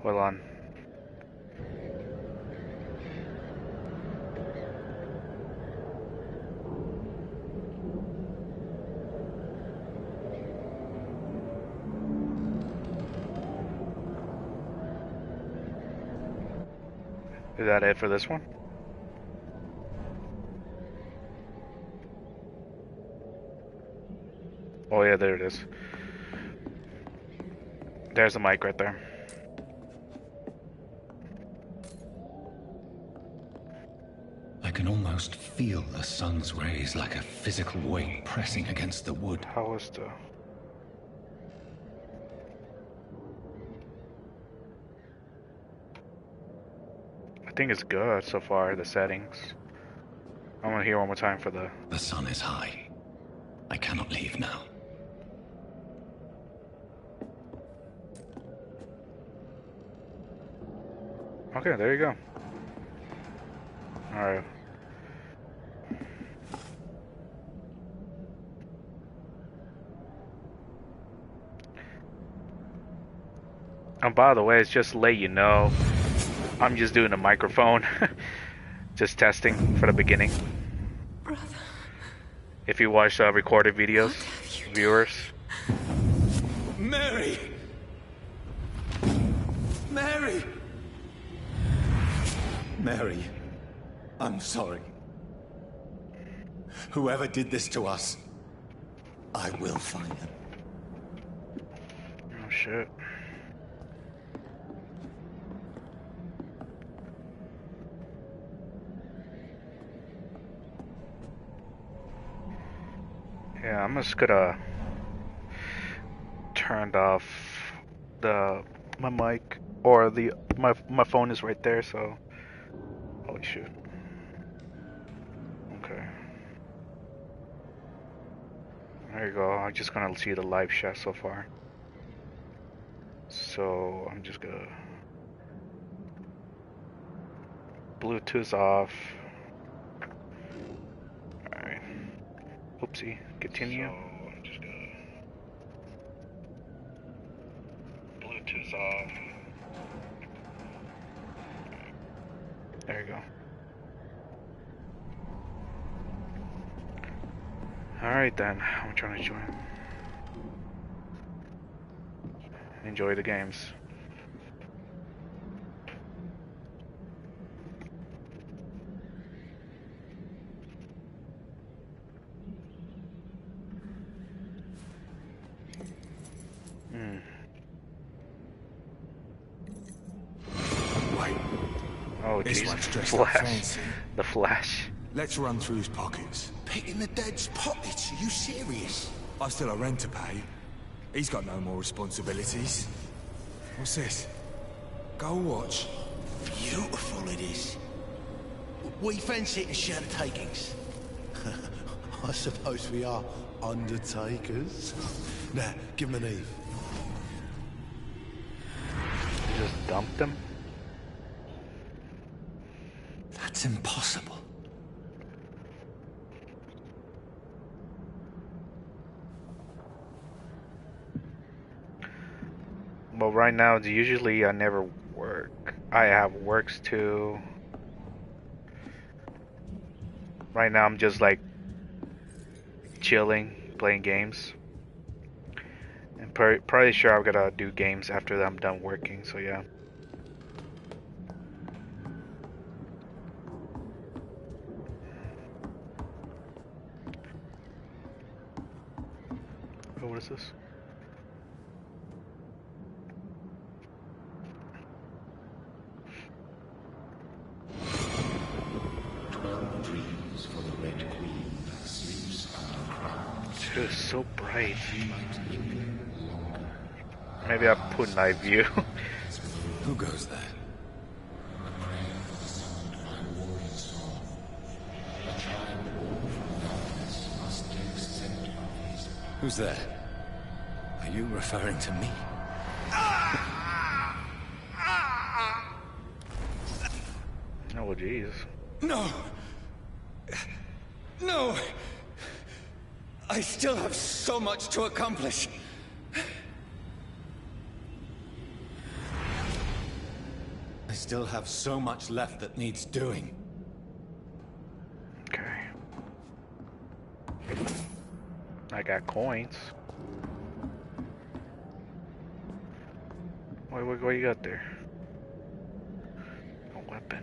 Hold on. Is that it for this one? Oh yeah, there it is. There's the mic right there. I can almost feel the sun's rays like a physical weight pressing against the wood. How was the... I think it's good so far, the settings. I want to hear one more time for the... The sun is high. I cannot leave now. Okay, there you go. Alright. And by the way, it's just to let you know, I'm just doing a microphone. Just testing for the beginning. Brother. If you watch recorded videos, viewers. Mary! Mary! Mary, I'm sorry. Whoever did this to us, I will find them. Oh shit. Yeah, I'm just gonna turn off my mic, or my phone is right there, so holy shit. Okay. There you go. I'm just gonna see the live chat so far. So I'm just gonna Bluetooth off. Alright. Oopsie. Continue. So I'm just gonna Bluetooth off. There you go. Alright then, I'm trying to join. Enjoy the games. Wait. Oh, This Jesus. one's dressed up fancy. The Flash. Let's run through his pockets. Picking the dead's pockets? Are you serious? I've still a rent to pay. He's got no more responsibilities. What's this? Go watch. Beautiful it is. We fancy it and share the takings. I suppose we are undertakers. Now, give him an Eve. You just dumped him? That's impossible. Well, right now, usually I never work. I have works too. Right now, I'm just like chilling, playing games. And probably sure I'm gonna do games after I'm done working, so yeah. Oh, what is this? Dude, it's so bright. Maybe I'll put night view. Who goes there? Who's there? Are you referring to me? Oh, jeez. No! No! I still have so much to accomplish. still have so much left that needs doing. Okay. I got coins. What you got there? A weapon.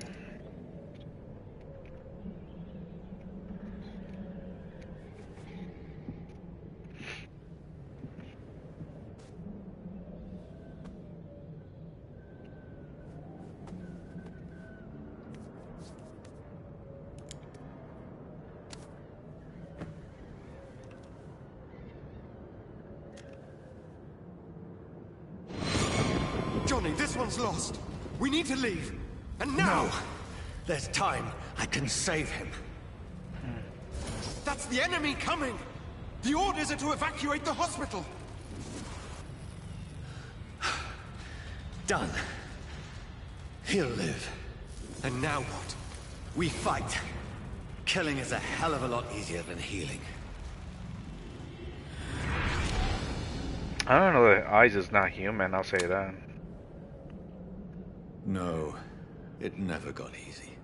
Johnny, this one's lost. We need to leave. And now! No! There's time. I can save him. That's the enemy coming! The orders are to evacuate the hospital! Done. He'll live. And now what? We fight. Killing is a hell of a lot easier than healing. I don't know that Eyes is not human, I'll say that. No, it never got easy.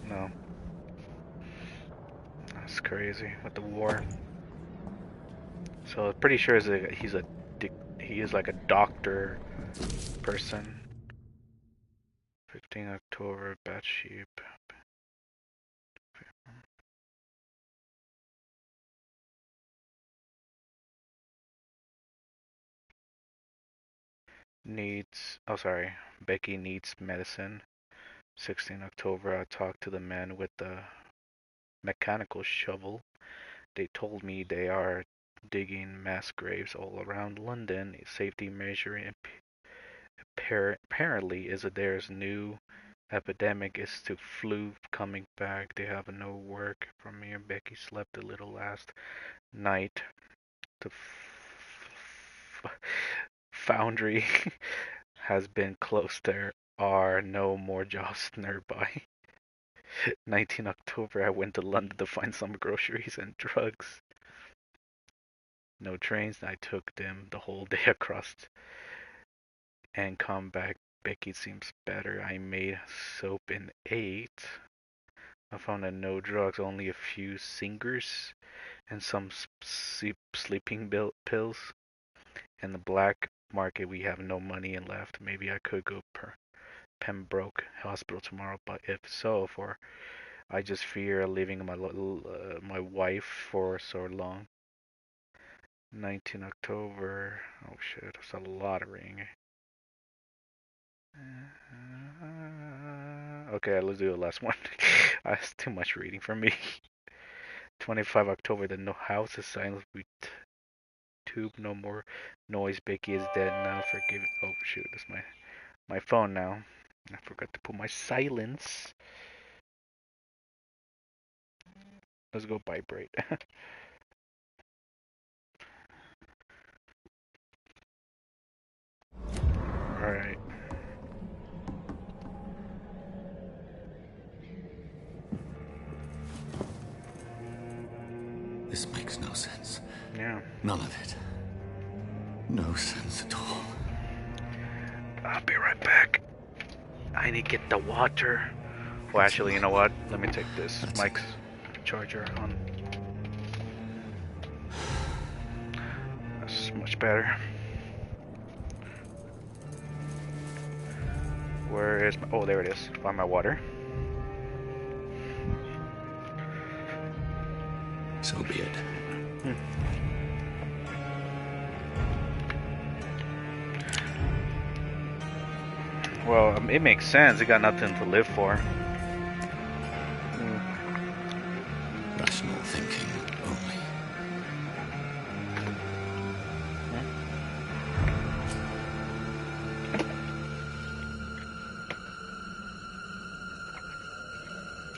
No. That's crazy with the war. So I'm pretty sure he is like a doctor person. 15 October, Bat Sheep. Becky needs medicine. 16 October, I talked to the man with the mechanical shovel. They told me they are digging mass graves all around London. A safety measure apparently is that there's new epidemic is to flu coming back. They have no work from here. Becky slept a little last night. The foundry has been closed. There are no more jobs nearby. 19 October, I went to London to find some groceries and drugs. No trains. I took them the whole day across and come back. Becky seems better. I made soap and ate. I found that no drugs, only a few singers and some sleeping pills. In the black market, we have no money left. Maybe I could go Pembroke Hospital tomorrow, but if so, I just fear leaving my wife for so long. 19 October. Oh shit, that's a lot of ring. Okay, let's do the last one. That's too much reading for me. 25 October, the no house is silent. We tube no more noise. Becky is dead now. Forgive. Oh shoot, that's my phone now. I forgot to put my silence. Let's go vibrate. Alright. This makes no sense. Yeah. None of it. No sense at all. I'll be right back. I need to get the water. Well, actually, you know what? Let me take this mic's charger on. That's much better. Where is my... Oh, there it is. Find my water. So be it. Well, it makes sense. He got nothing to live for. Rational thinking only.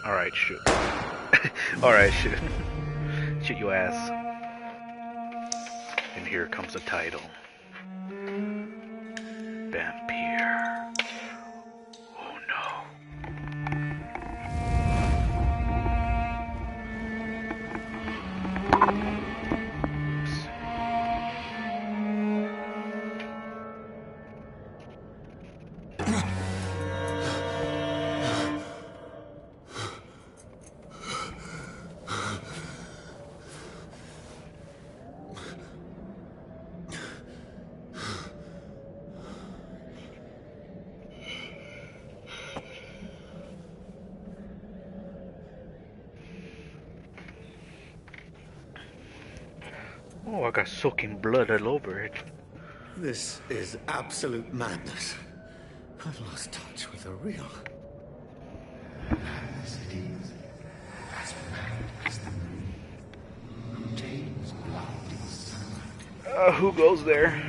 Alright, shoot. Alright, shoot. Shoot your ass. And here comes the title. VampYr. Oh no. Oops. Oh, I got soaking blood all over it. This is absolute madness. I've lost touch with the real. As it is, as mad as the moon, contains blood and sunlight. Who goes there?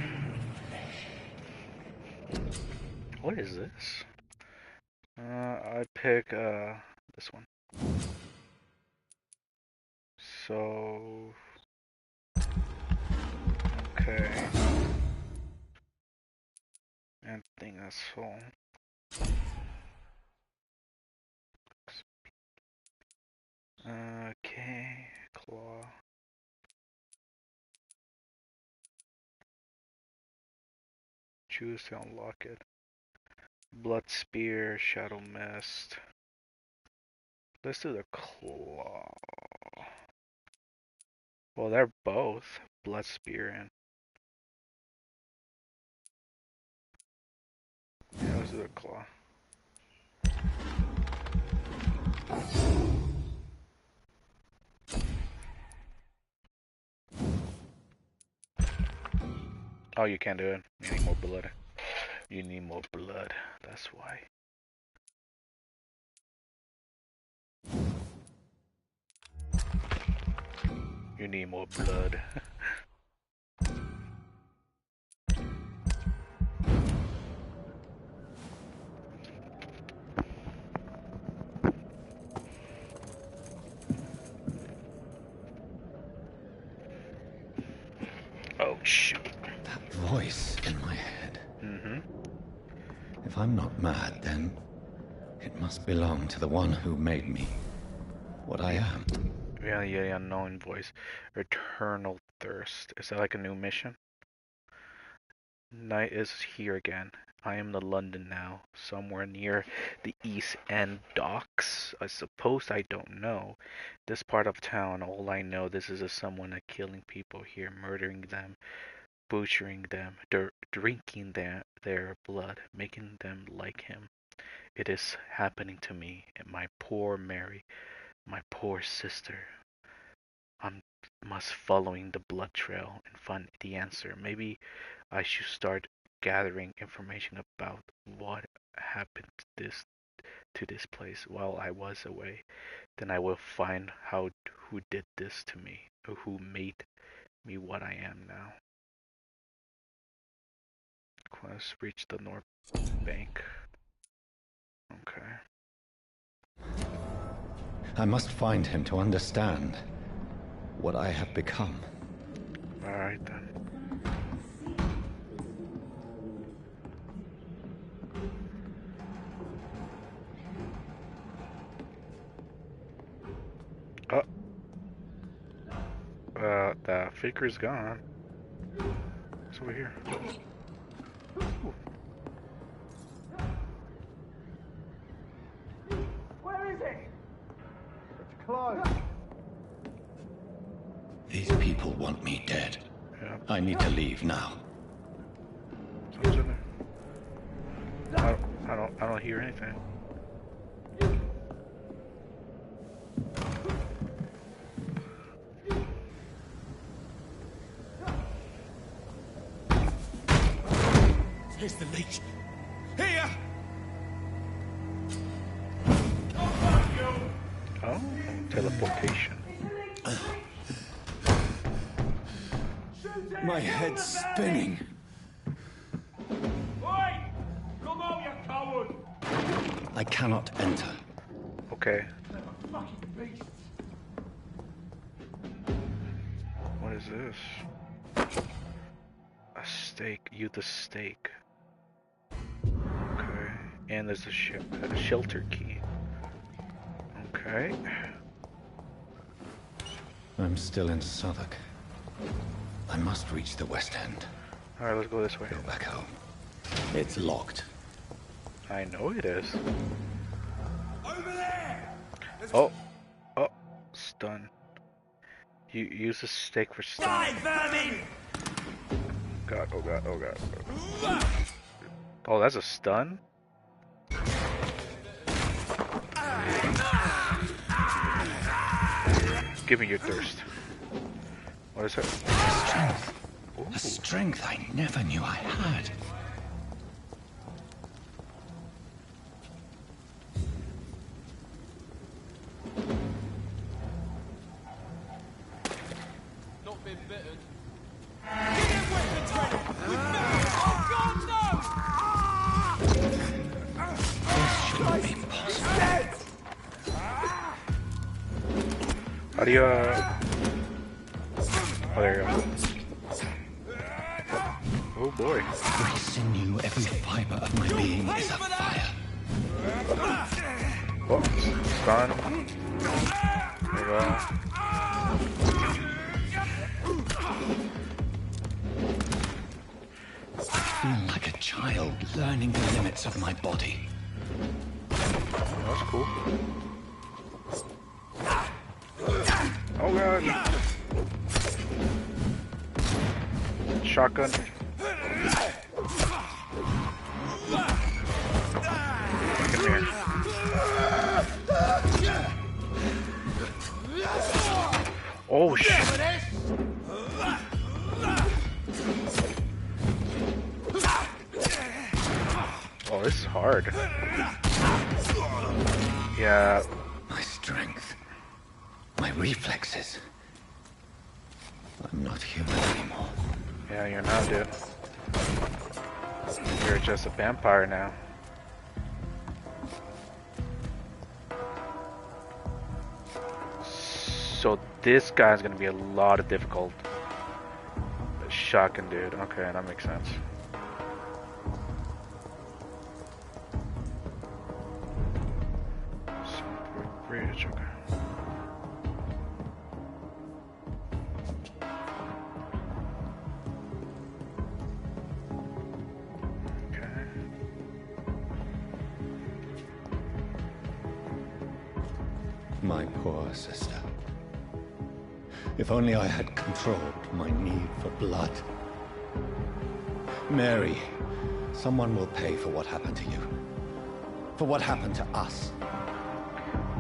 What is this? I pick this one. So okay. I think that's all. Okay, claw. Choose to unlock it. Blood spear, shadow mist. Let's do the claw. Well, they're both blood spear and yeah, let's do the claw. Oh, you can't do it. You need more blood. You need more blood. That's why. You need more blood. Oh, shoot. That voice in my head. Mm-hmm. If I'm not mad, then it must belong to the one who made me what I am. Yeah, the unknown voice. Eternal thirst. Is that like a new mission? Night is here again. I am in London now, somewhere near the East End docks. I suppose I don't know. This part of town, all I know, this is someone killing people here, murdering them, butchering them, drinking their blood, making them like him. It is happening to me, and my poor Mary, my poor sister. I'm must following the blood trail and find the answer. Maybe I should start gathering information about what happened to this place while I was away. Then I will find out who did this to me, or who made me what I am now. Let's reach the North Bank. Okay. I must find him to understand what I have become. Alright then. Oh. The figure's gone. It's over here. Ooh. Where is it? It's closed. These people want me dead. Yeah. I need to leave now. Someone's in there. I don't hear anything. Here's the leech. Here! Oh, teleportation. My head's spinning. Oi! Come out, you coward! I cannot enter. Okay. Fucking beast! What is this? A stake. Use the stake. Okay. And there's a shelter key. Okay. I'm still in Southwark. I must reach the West End. Alright, let's go this way. Go back home. It's locked. I know it is. Over there! Oh. Oh. Stun. You use the stake for stun. Die, vermin! God, oh god, oh god. Oh, that's a stun? Give me your thirst. What is it? Strength. Ooh. A strength I never knew I had. Not been bitten. Get your weapons ready! With me! Oh God, no! This shouldn't be possible. How do you, Oh, there you go. Oh boy. Every sinew, every fiber of my being is afire. Oh, stun. There you go. I feel like a child learning the limits of my body. That's cool. Oh god. Shotgun. Come here. Oh shit. Oh, this is hard. Yeah. My strength. My reflexes. I'm not human anymore. Yeah, you're not, dude. You're just a vampire now. So this guy's gonna be a lot of difficult. The shotgun dude. Okay, that makes sense. Bridge, okay. My poor sister. If only I had controlled my need for blood. Mary, someone will pay for what happened to you. For what happened to us.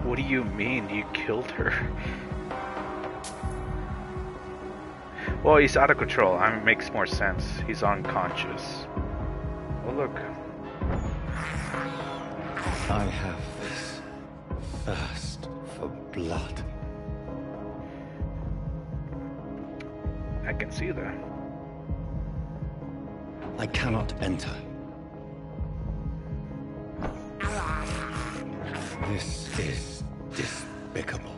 What do you mean you killed her? Well, he's out of control. I mean, it makes more sense. He's unconscious. Oh, look. I have this thirst for blood. I can see that. I cannot enter. This is despicable.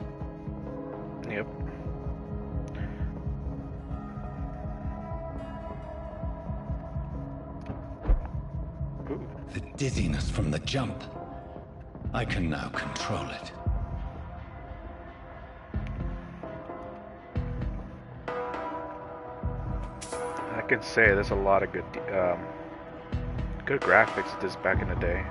Yep. Ooh. The dizziness from the jump. I can now control it. I can say there's a lot of good graphics of this back in the day.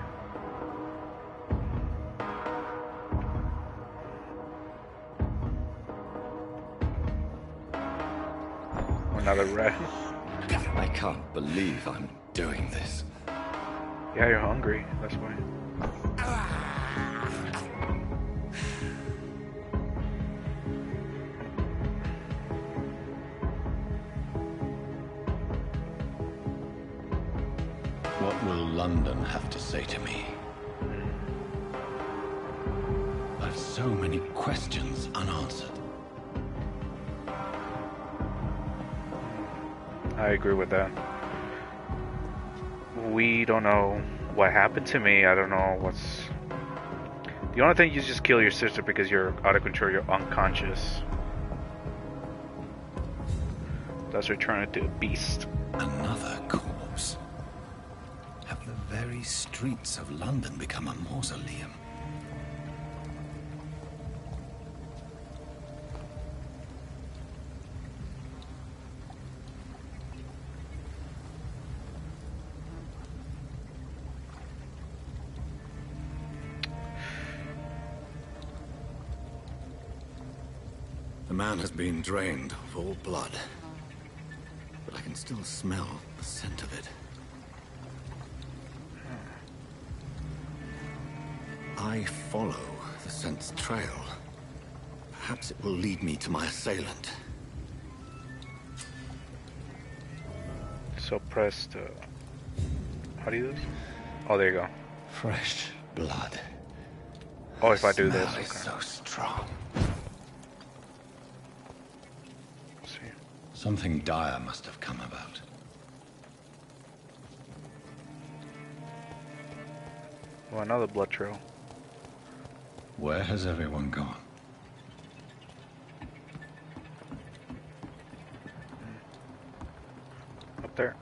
Another red. I can't believe I'm doing this. Yeah, you're hungry. That's why. What will London have to say to me? I've so many questions unanswered. I agree with that. We don't know what happened to me. I don't know what's... The only thing, you just kill your sister because you're out of control, you're unconscious. That's returning to a beast. Another corpse. Have the very streets of London become a mausoleum? The man has been drained of all blood, but I can still smell the scent of it. I follow the scent's trail. Perhaps it will lead me to my assailant. So press the... How do you do this? Oh, there you go. Fresh blood. Oh, if I The do this, smell okay. is so strong. Let's see. Something dire must have come about. Oh, another blood trail. Where has everyone gone? Up there.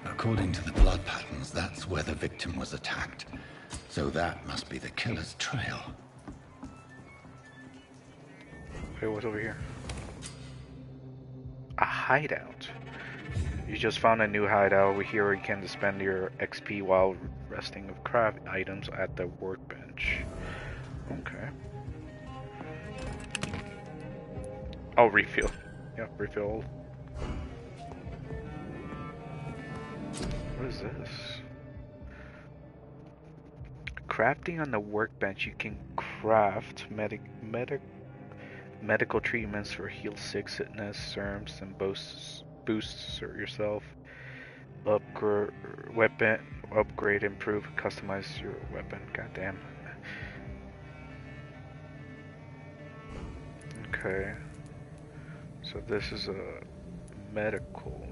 According to the blood patterns, that's where the victim was attacked. So that must be the killer's trail. Wait, what's over here? A hideout. You just found a new hideout. Over here you can spend your XP while resting of craft items at the workbench. Okay. Oh, refill. Yep, refill. What is this? Crafting on the workbench. You can craft medical treatments for heal sickness, serums, and boosts yourself. Weapon upgrade, improve, customize your weapon. Goddamn. Okay. So this is a medical.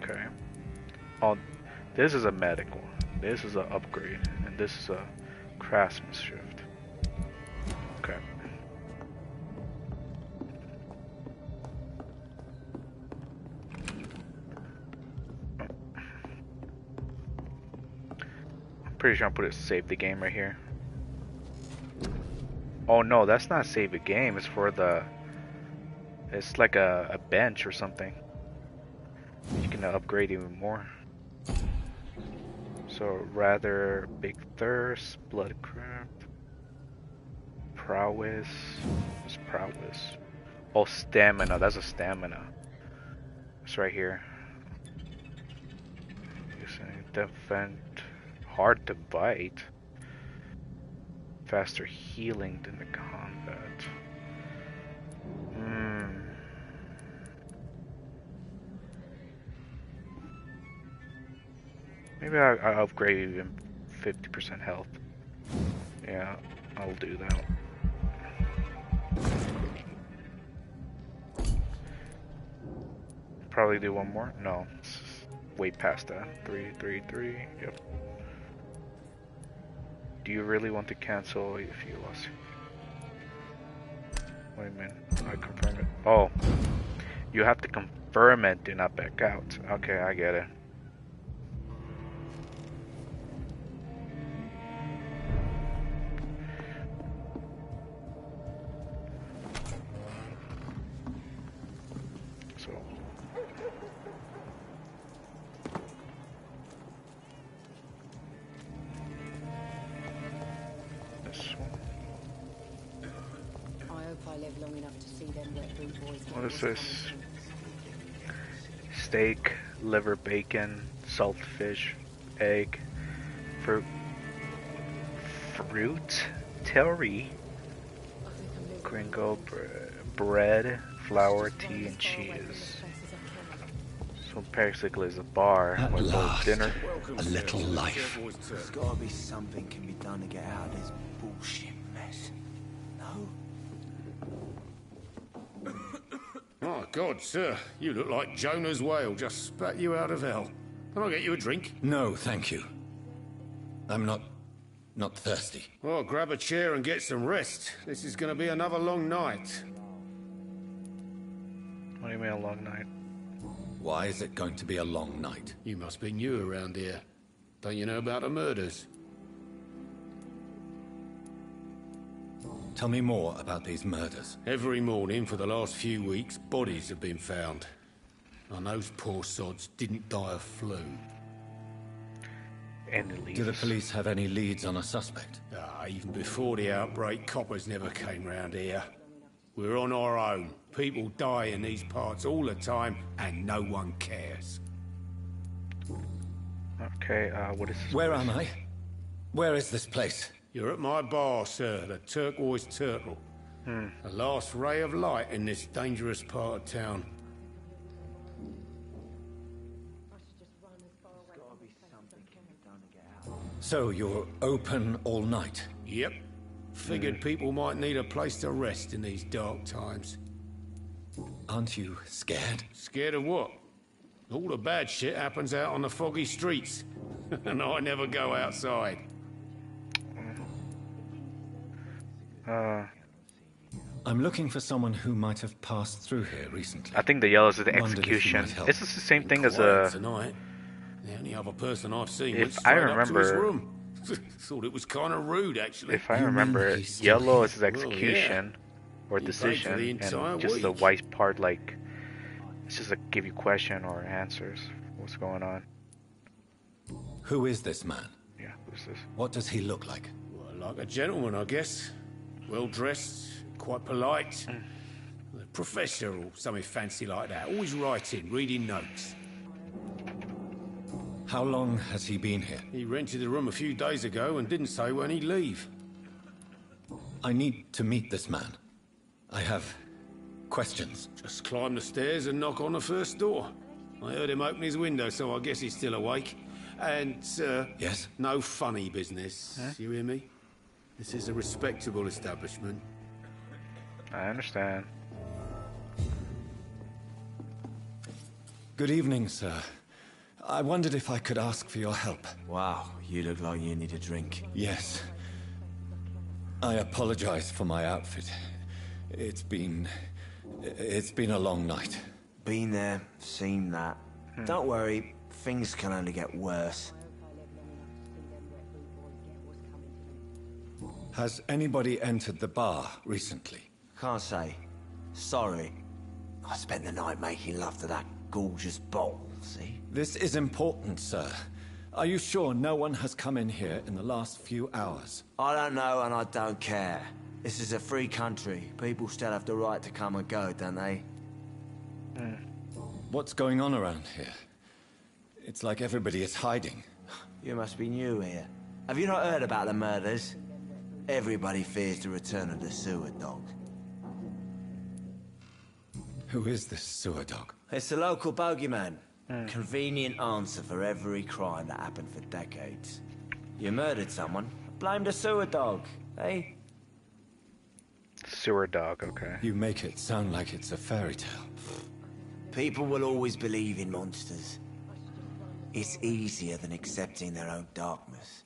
Okay. Oh, this is a medical. This is a upgrade, and this is a craftsmanship. Okay. I'm pretty sure I'll put it save the game right here. Oh no, that's not save the game. It's for the. It's like a bench or something. You can upgrade even more. So rather big thirst, bloodcraft, prowess. What's prowess? Oh, stamina. That's a stamina. It's right here. Defend, hard to bite. Faster healing than the combat. Maybe I'll upgrade even 50% health. Yeah, I'll do that. Probably do one more. No, it's way past that. 333. Yep. Do you really want to cancel if you lost? Wait a minute. I confirm it. Oh, you have to confirm it. Do not back out. Okay, I get it. So. This one. I hope I live long enough to see them wet boot boys. What is this? Steak, liver, bacon, salt fish, egg, fruit, terry, gringo, bread, flour, tea, and cheese. So basically, it's a bar At with both last, dinner. a little life. There's gotta be something can be done to get out of this bullshit mess. No? Oh, God, sir. You look like Jonah's whale just spat you out of hell. Can I get you a drink? No, thank you. I'm not thirsty. Well, grab a chair and get some rest. This is going to be another long night. What do you mean a long night? Why is it going to be a long night? You must be new around here. Don't you know about the murders? Tell me more about these murders. Every morning for the last few weeks, bodies have been found. And those poor sods didn't die of flu. Any leads? Do the police have any leads on a suspect? Even before the outbreak, coppers never came round here. We're on our own. People die in these parts all the time, and no one cares. Okay, what is this? Where am I? Where is this place? You're at my bar, sir, the Turquoise Turtle. The last ray of light in this dangerous part of town. So you're open all night? Yep. Figured people might need a place to rest in these dark times. Aren't you scared? Scared of what? All the bad shit happens out on the foggy streets. And I never go outside. I'm looking for someone who might have passed through here recently. I think the yellows is the Wondered if you execution. might help. This is the same thing as Quiet a. tonight. The only other person I've seen If went I straight up to his remember- room. Thought it was kind of rude, actually. If I You mean remember, he's still yellow here? is his execution or He paid for decision, the entire and just the week. white part, like, it's just like give you question or answers. What's going on? Who is this man? Yeah, who's this? What does he look like? Well, like a gentleman, I guess. Well dressed, quite polite. A professor or something fancy like that. Always writing, reading notes. How long has he been here? He rented the room a few days ago and didn't say when he'd leave. I need to meet this man. I have questions. Just climb the stairs and knock on the first door. I heard him open his window, so I guess he's still awake. And, Yes? no funny business. You hear me? This is a respectable establishment. I understand. Good evening, sir. I wondered if I could ask for your help. Wow, you look like you need a drink. Yes. I apologize for my outfit. It's been a long night. Been there, seen that. Don't worry, things can only get worse. Has anybody entered the bar recently? Can't say. Sorry. I spent the night making love to that gorgeous bottle, see? This is important, sir. Are you sure no one has come in here in the last few hours? I don't know and I don't care. This is a free country. People still have the right to come and go, don't they? What's going on around here? It's like everybody is hiding. You must be new here. Have you not heard about the murders? Everybody fears the return of the sewer dog. Who is this sewer dog? It's the local bogeyman. Convenient answer for every crime that happened for decades. You murdered someone, blame the sewer dog, eh? Sewer dog, okay. You make it sound like it's a fairy tale. People will always believe in monsters. It's easier than accepting their own darkness.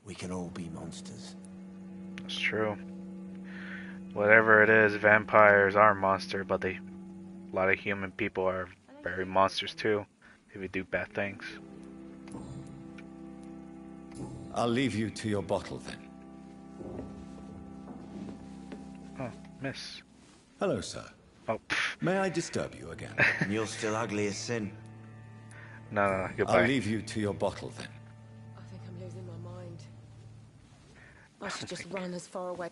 We can all be monsters. It's true. Whatever it is, vampires are a monster, but a lot of human people are very monsters too, if you do bad things. I'll leave you to your bottle then. Oh, miss. Hello, sir. Oh, pff. May I disturb you again? And you're still ugly as sin. No, goodbye. I'll leave you to your bottle then. I think I'm losing my mind. I should just run as far away.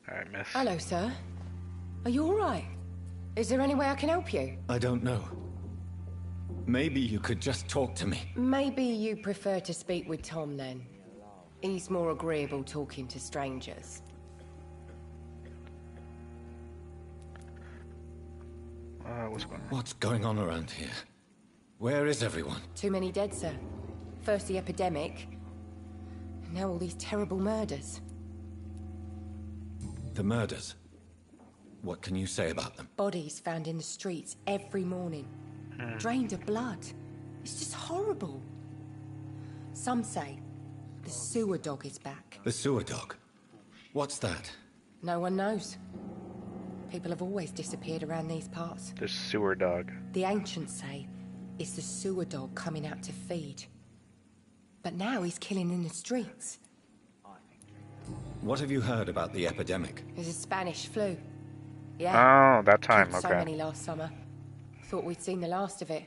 Alright, miss. Hello, sir. Are you all right? Is there any way I can help you? I don't know. Maybe you could just talk to me. Maybe you prefer to speak with Tom then. He's more agreeable talking to strangers. What's going on? What's going on around here? Where is everyone? Too many dead, sir. First the epidemic, now all these terrible murders. The murders. What can you say about them? Bodies found in the streets every morning. Drained of blood. It's just horrible. Some say the sewer dog is back. The sewer dog. What's that? No one knows. People have always disappeared around these parts. The sewer dog. The ancients say it's the sewer dog coming out to feed. But now he's killing in the streets. What have you heard about the epidemic? There's a Spanish flu. Yeah. Oh, that time, Killed so okay. many last summer. Thought we'd seen the last of it.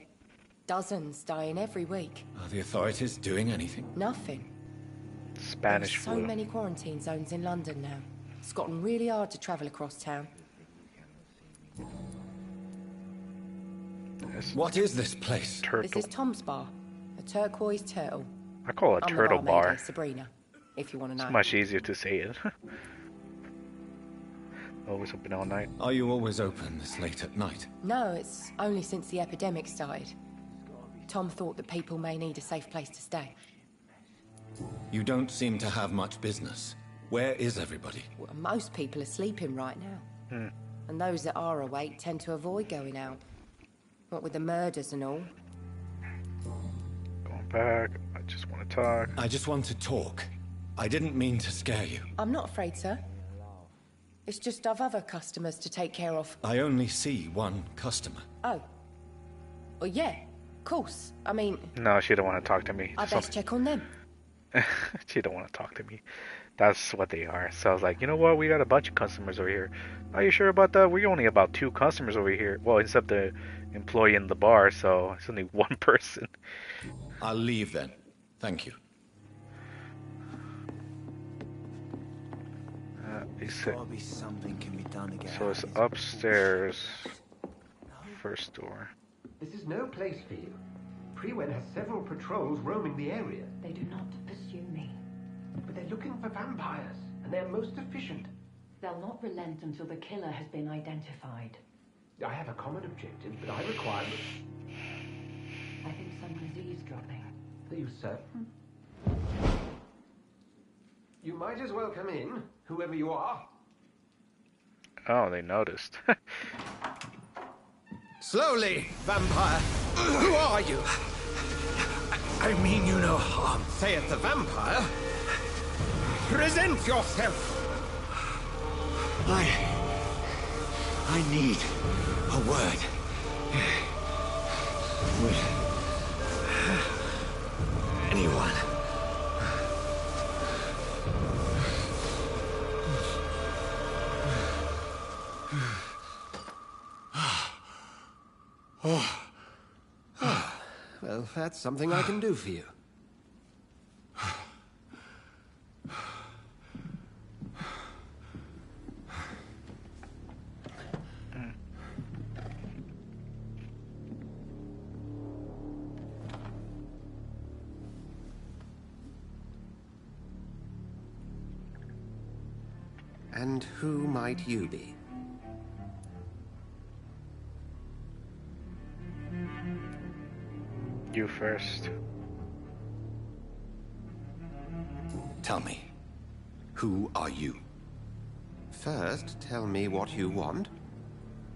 Dozens dying every week. Are the authorities doing anything? Nothing. Spanish There's so flu. many quarantine zones in London now. It's gotten really hard to travel across town. This What is this place? This turtle. is Tom's bar, a turquoise turtle. I call it I'm turtle the barmaid, bar. Sabrina, if you want to know. It's much easier to say it. Always open all night. Are you always open this late at night? No, it's only since the epidemic started. Tom thought that people may need a safe place to stay. You don't seem to have much business. Where is everybody? Well, most people are sleeping right now. And those that are awake tend to avoid going out. What with the murders and all. Going back. I just want to talk. I just want to talk. I didn't mean to scare you. I'm not afraid, sir. It's just I've other customers to take care of. I only see one customer. Oh. Well, yeah, of course. I mean... No, she don't want to talk to me. I best check on them. She don't want to talk to me. That's what they are. So I was like, you know what? We got a bunch of customers over here. Are you sure about that? We're only about 2 customers over here. Well, except the employee in the bar, so it's only 1 person. I'll leave then. Thank you. Gotta be something can be done again. So it's upstairs. First door. This is no place for you. Prewen has several patrols roaming the area. They do not pursue me. But they're looking for vampires, and they're most efficient. They'll not relent until the killer has been identified. I have a common objective, but I require... I think someone's eavesdropping. Are you certain? You might as well come in, whoever you are. Oh, they noticed. Slowly, vampire. Who are you? I mean you no harm, saith the vampire. Present yourself. I need a word. With anyone. Well, that's something I can do for you. And who might you be? You first. Tell me, who are you? First, tell me what you want.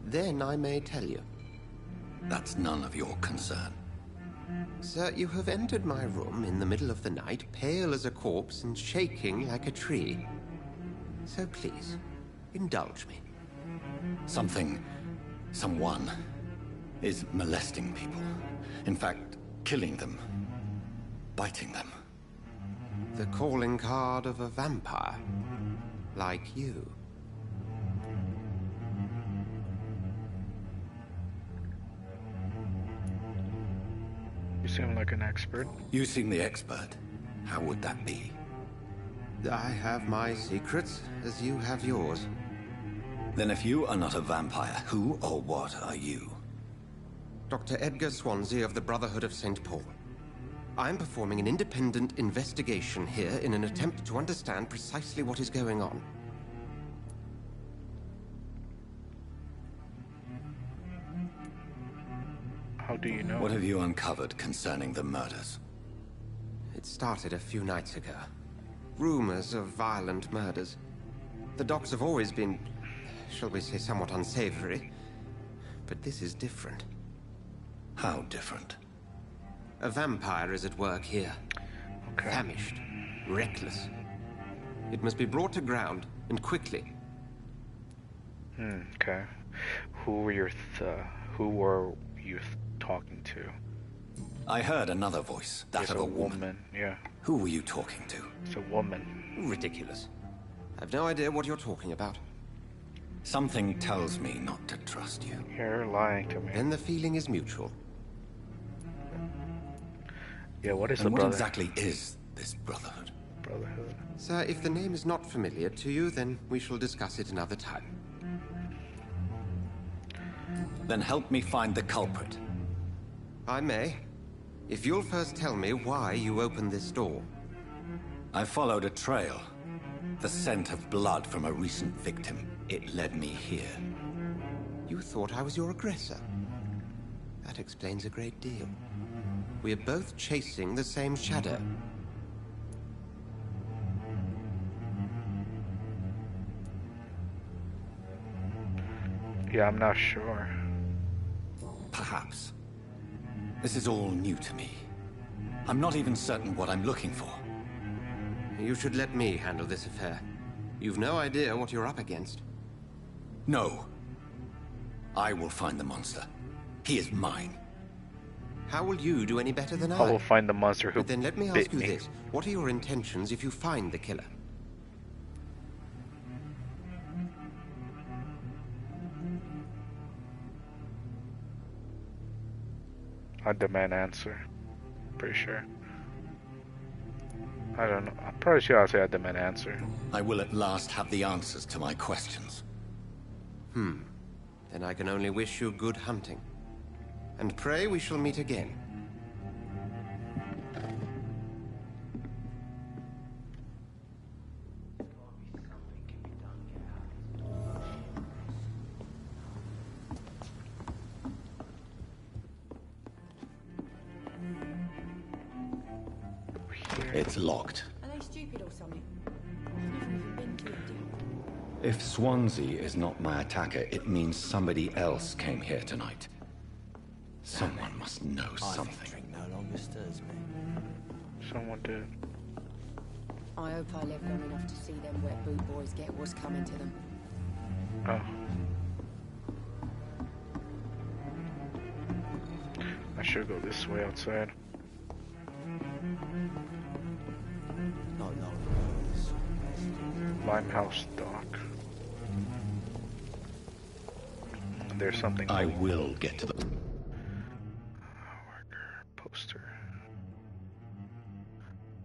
Then I may tell you. That's none of your concern. Sir, you have entered my room in the middle of the night, pale as a corpse and shaking like a tree. So please, indulge me. Someone is molesting people. In fact, killing them. Biting them. The calling card of a vampire. Like you. You seem like an expert. You seem the expert. How would that be? I have my secrets, as you have yours. Then if you are not a vampire, who or what are you? Dr. Edgar Swansea of the Brotherhood of St. Paul. I'm performing an independent investigation here in an attempt to understand precisely what is going on. How do you know? What have you uncovered concerning the murders? It started a few nights ago. Rumors of violent murders. The docks have always been, shall we say, somewhat unsavory. But this is different. How different? A vampire is at work here. Okay. Famished. Reckless. It must be brought to ground, and quickly. Okay. Who were you talking to? I heard another voice, that It's of a woman. Yeah. Who were you talking to? It's a woman. Ridiculous. I've no idea what you're talking about. Something tells me not to trust you. You're lying to me. Then the feeling is mutual. Yeah, what is And the what brother? exactly is this brotherhood? Brotherhood. Sir, if the name is not familiar to you, then we shall discuss it another time. Then help me find the culprit. I may. If you'll first tell me why you opened this door. I followed a trail. The scent of blood from a recent victim. it led me here. You thought I was your aggressor. That explains a great deal. We're both chasing the same shadow. Yeah, I'm not sure. Perhaps. This is all new to me. I'm not even certain what I'm looking for. You should let me handle this affair. You've no idea what you're up against. No. I will find the monster. He is mine. How will you do any better than I? I will find the monster who But then let me bit ask you me. this. What are your intentions if you find the killer? I demand answer. Pretty sure. I don't know. I'm pretty sure I'll say I demand answer. I will at last have the answers to my questions. Then I can only wish you good hunting. And pray we shall meet again. It's locked. Are they stupid or something? I've never even been to India. If Swansea is not my attacker, it means somebody else came here tonight. Someone must know something. Drink no longer stirs me. Someone did. I hope I live long enough to see them wet boot boys get what's coming to them. Oh. I should go this way outside. Not long ago. Limehouse dock. There's something. I will get to the... Worker poster.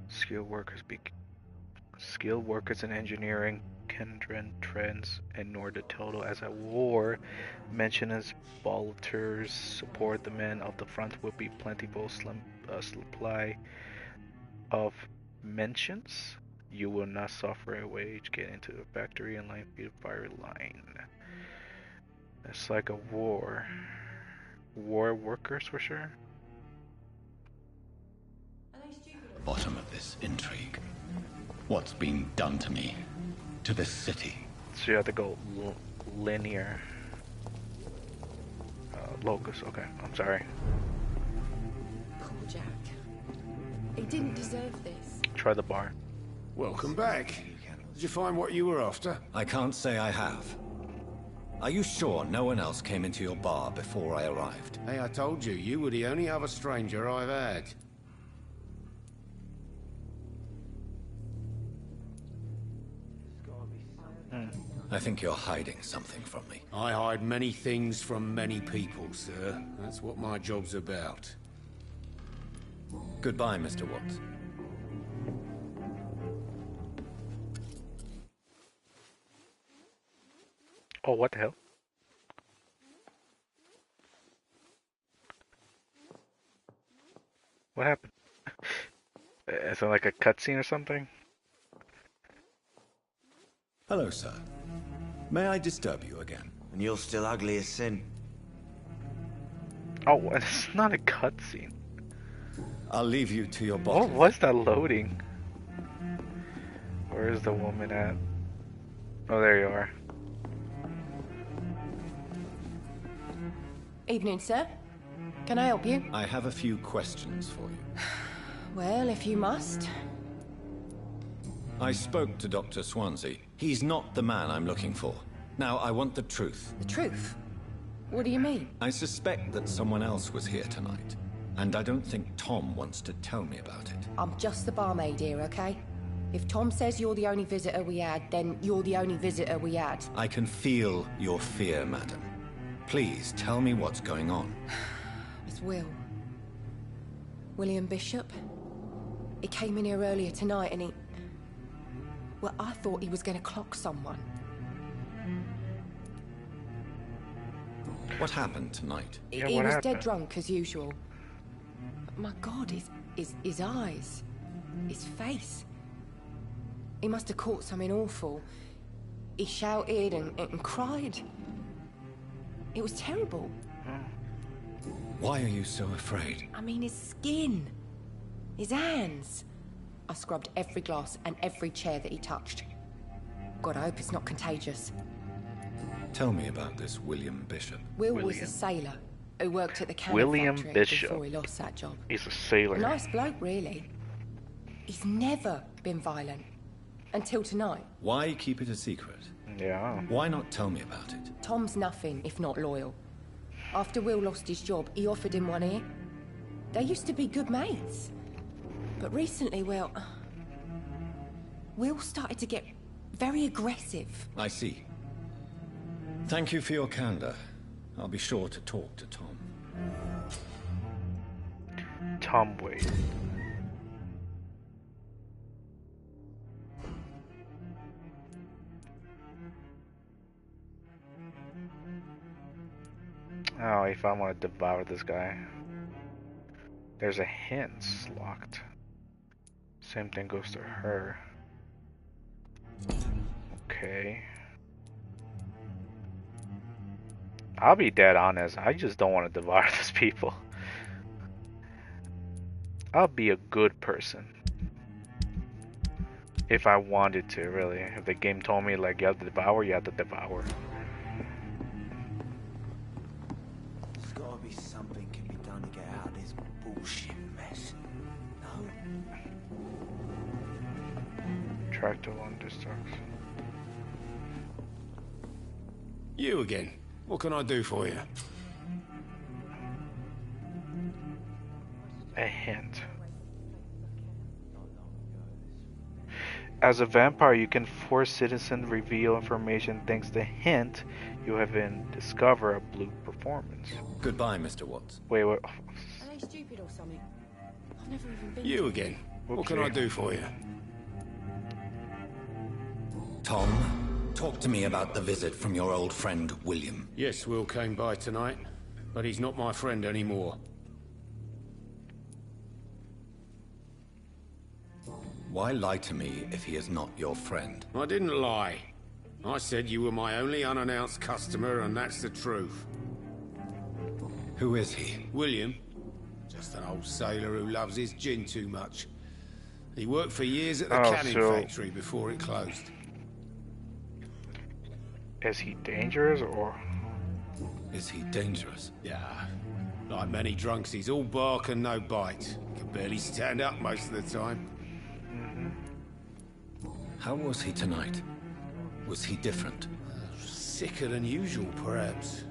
Skilled workers in engineering, Kendran trends, and Norda Total as a war. Mention as bolters support the men of the front will be plentiful supply of mentions. You will not suffer a wage. Get into the factory and line feed fire line. It's like a war. War workers for sure. Bottom of this intrigue. What's been done to me? To this city? So you have to go linear. Locus, okay. I'm sorry. Poor Jack. He didn't deserve this. Try the bar. Welcome back. Did you find what you were after? I can't say I have. Are you sure no one else came into your bar before I arrived? Hey, I told you, you were the only other stranger I've had. I think you're hiding something from me. I hide many things from many people, sir. That's what my job's about. Goodbye, Mr. Watts. Oh, what the hell? What happened? Is it like a cutscene or something? Hello, sir. May I disturb you again? And you're still ugly as sin. Oh, it's not a cutscene. I'll leave you to your What bottle. was that loading? Where is the woman at? Oh, there you are. Evening, sir. Can I help you? I have a few questions for you. Well, if you must. I spoke to Dr. Swansea. He's not the man I'm looking for. Now, I want the truth. The truth? What do you mean? I suspect that someone else was here tonight. And I don't think Tom wants to tell me about it. I'm just the barmaid here, okay? If Tom says you're the only visitor we had, then you're the only visitor we had. I can feel your fear, madam. Please, tell me what's going on. It's Will. William Bishop. He came in here earlier tonight and he... Well, I thought he was going to clock someone. What happened tonight? Yeah, He what was happened? dead drunk, as usual. But my God, his eyes. His face. He must have caught something awful. He shouted and cried. It was terrible. Why are you so afraid? I mean, his skin, his hands. I scrubbed every glass and every chair that he touched. God, I hope it's not contagious. Tell me about this William Bishop. Will was a sailor who worked at the cannon William factory Bishop. before he lost that job. He's a sailor. A nice bloke, really. He's never been violent. Until tonight. Why keep it a secret? Yeah. Why not tell me about it? Tom's nothing if not loyal. After Will lost his job, he offered him one ear. They used to be good mates. But recently, well, Will started to get very aggressive. I see. Thank you for your candor. I'll be sure to talk to Tom. Tom Wade. Oh, if I want to devour this guy. There's a hint locked. Same thing goes to her. Okay. I'll be dead honest. I just don't want to devour these people. I'll be a good person. If I wanted to, really. If the game told me, like, you have to devour, you have to devour. There's gotta be something can be done to get out of this bullshit mess. No? Track to long distance. You again. What can I do for you? A hint. As a vampire, you can force citizens reveal information thanks to hint you have in discover a blue performance. Goodbye, Mr. Watts. Wait, what? Are they stupid or something? I've never even been. You again. What can I do for you? Tom, talk to me about the visit from your old friend, William. Yes, Will came by tonight, but he's not my friend anymore. Why lie to me if he is not your friend? I didn't lie. I said you were my only unannounced customer, and that's the truth. Who is he? William. Just an old sailor who loves his gin too much. He worked for years at the canning factory before it closed. Is he dangerous or? Is he dangerous? Yeah. Like many drunks, he's all bark and no bite. Can barely stand up most of the time. How was he tonight? Was he different? Sicker than usual, perhaps.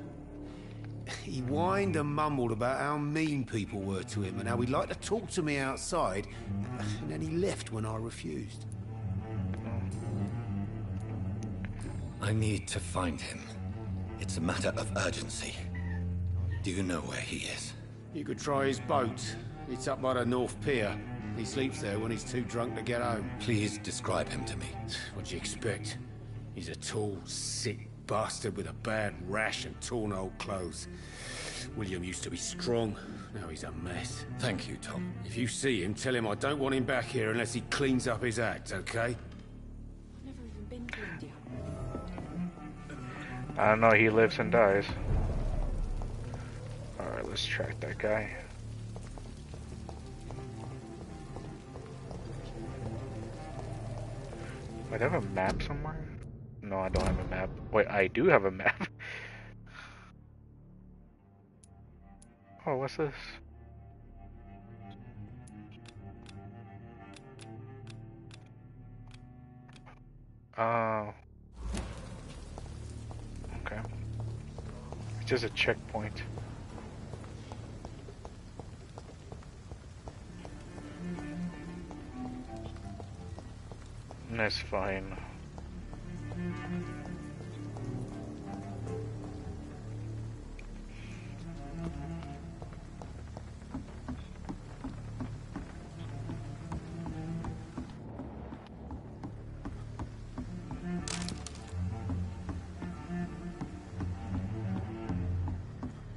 He whined and mumbled about how mean people were to him and how he'd like to talk to me outside, and then he left when I refused. I need to find him. It's a matter of urgency. Do you know where he is? You could try his boat. It's up by the North Pier. He sleeps there when he's too drunk to get home. Please describe him to me. What do you expect? He's a tall, sick bastard with a bad rash and torn old clothes. William used to be strong. Now he's a mess. Thank you, Tom. If you see him, tell him I don't want him back here unless he cleans up his act, okay? I've never even been to India. I don't know, he lives and dies. Alright, let's track that guy. Wait, I have a map somewhere? No, I don't have a map. Wait, I do have a map. Oh, what's this? Oh. Okay. It's just a checkpoint. That's fine.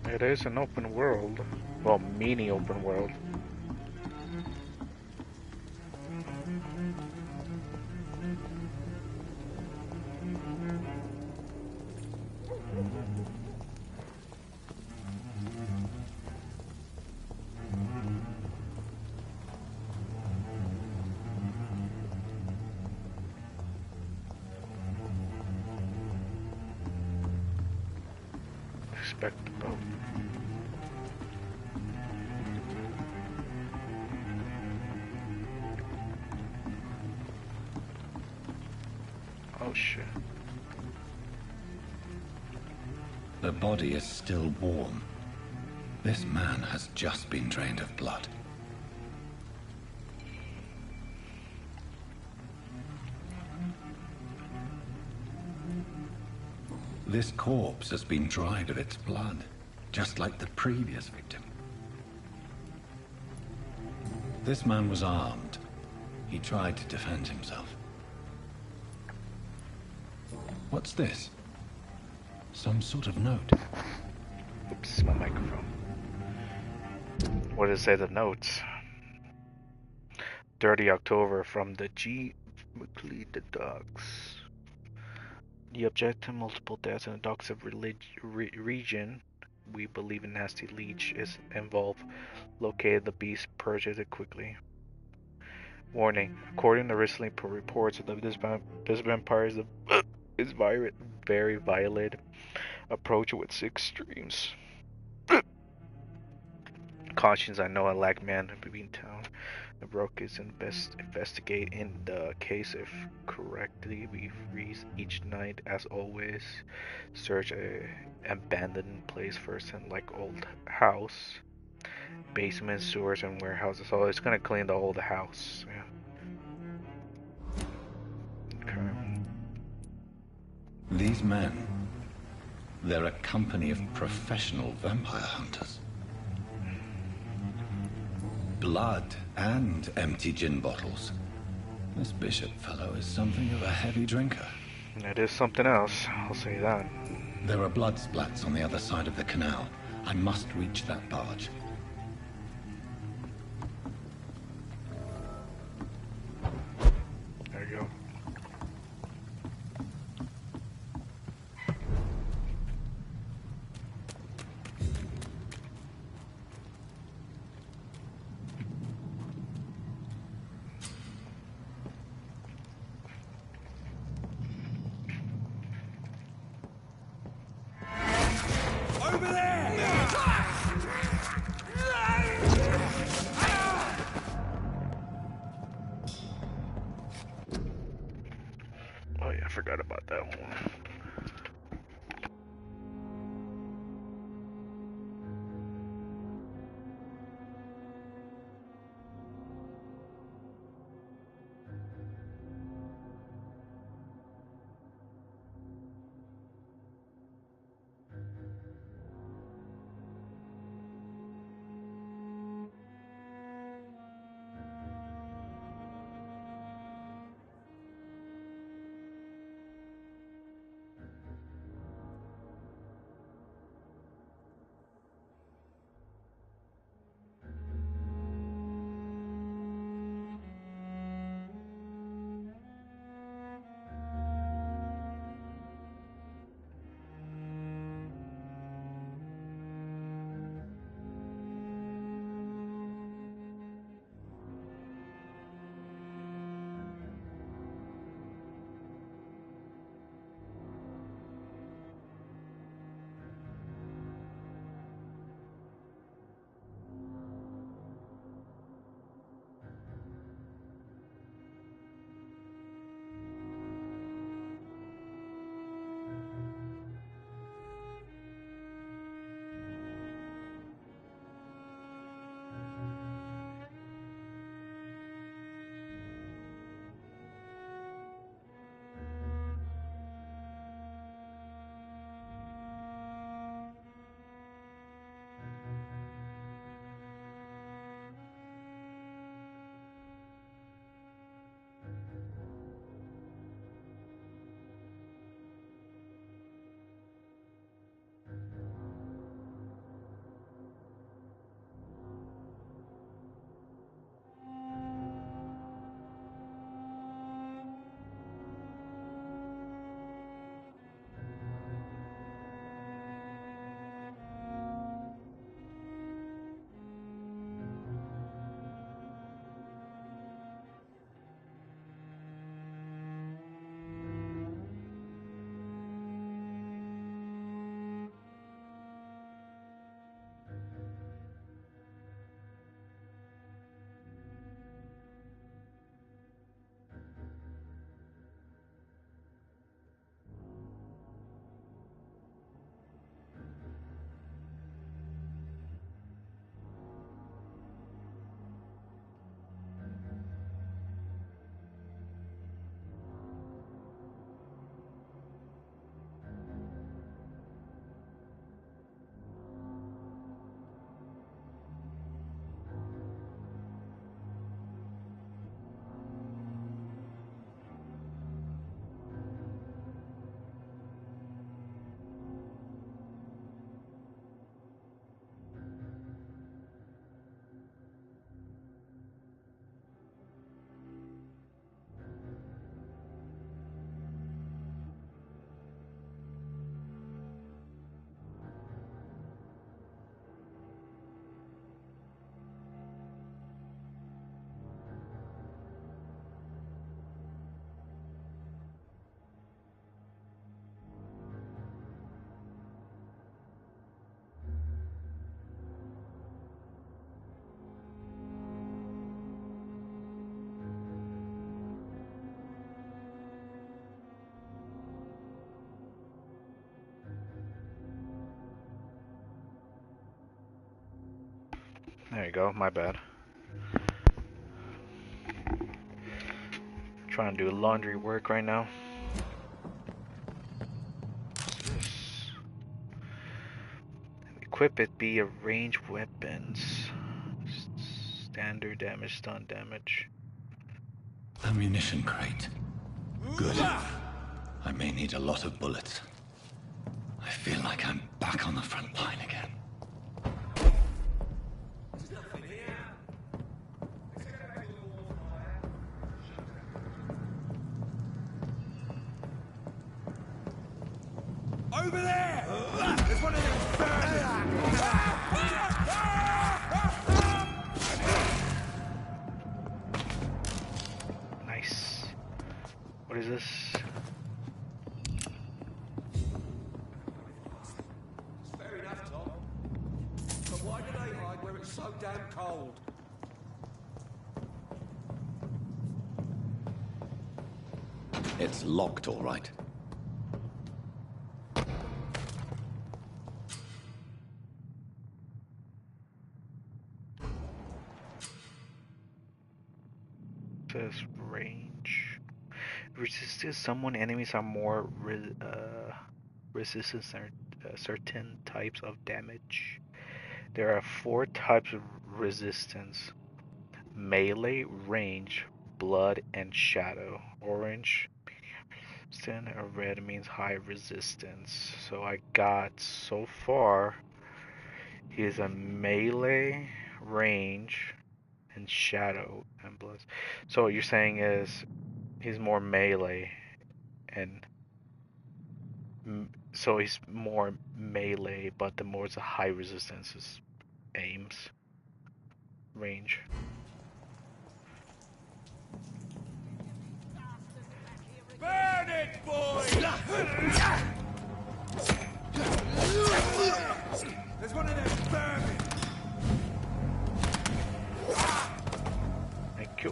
It is an open world. Well, mini open world. expect the boat. Oh shit. The body is still warm. This man has just been drained of blood. This corpse has been dried of its blood, just like the previous victim. This man was armed. He tried to defend himself. What's this? Some sort of note. Oops, my microphone. What does it say, the notes? 30 October from the G. McLeod the Docks. The object to multiple deaths in the docks of region. We believe a nasty leech is involved. Located the beast, purchase it quickly. Warning: according to recently reports, this vampire is very violent. Approach it with extremes. Cautions: I know a lag man between town. The broke is investigate in the case if correctly. We freeze each night as always. Search a abandoned place first and like old house. Basements, sewers, and warehouses. So it's gonna clean the old house. Yeah. Okay. These men, they're a company of professional vampire hunters. Blood and empty gin bottles. This Bishop fellow is something of a heavy drinker. It is something else, I'll say that. There are blood splats on the other side of the canal. I must reach that barge. There you go. Over there! Oh yeah, I forgot about that one. There you go, my bad. Trying to do laundry work right now. This. Equip it be a ranged weapons. Standard damage, stun damage. Ammunition crate. Good. I may need a lot of bullets. I feel like I'm back on the front line again. Over there! There's one of them Nice. What is this? Fair enough, Tom. But why do they hide where it's so damn cold? It's locked, all right. Says range. Resistance. Someone enemies are more resistant to certain types of damage. There are 4 types of resistance: melee, range, blood, and shadow. Orange, resistant, or red means high resistance. So I got so far. He is a melee, range, and shadow and blood. So what you're saying is he's more melee, and so he's more melee, but the more it's a high resistance is aims, range. Burn it, boys! There's one of them vermin! Thank you.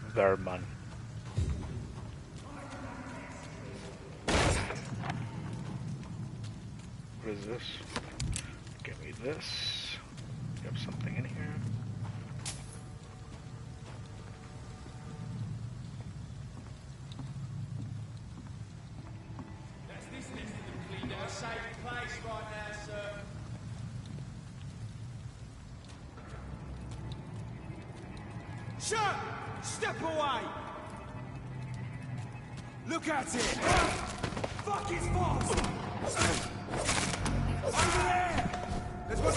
Vermin. What is this? Give me this. You have something in here. That's this list of them cleaned out. A safe place right now, sir. Shut! Step away! Look at it! Fuck his boss! Over there! There's one...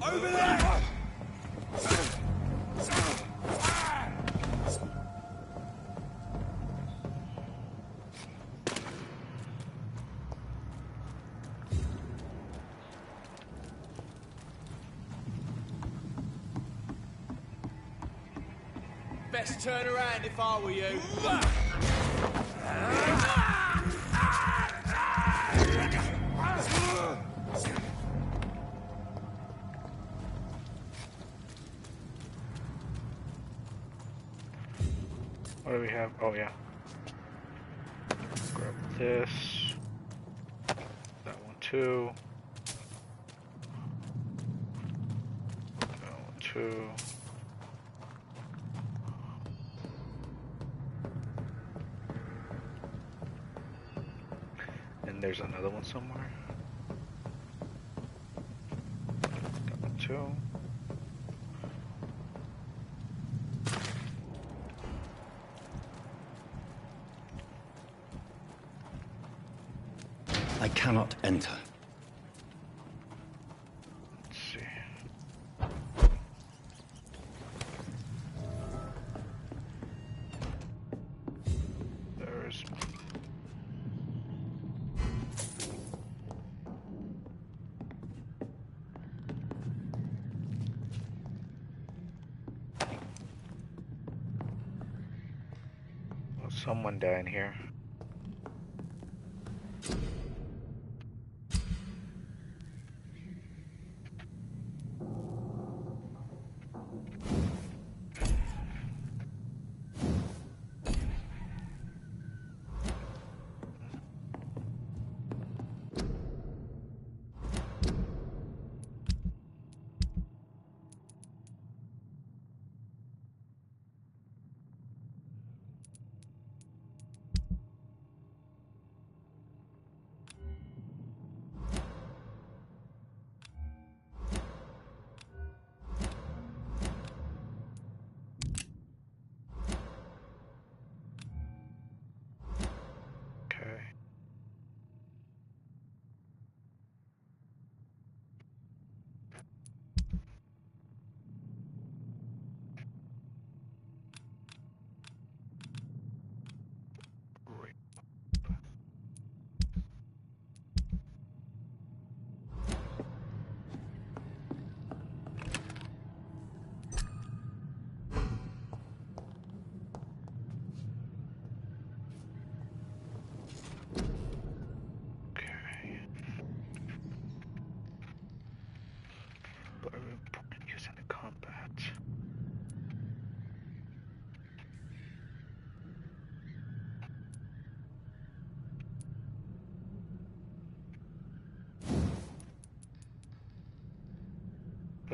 Over there! Best turn around if I were you. What do we have? Oh yeah. Grab this. That one too. That one too. And there's another one somewhere. That one too. I cannot enter. Let's see. There's... Well, someone down here.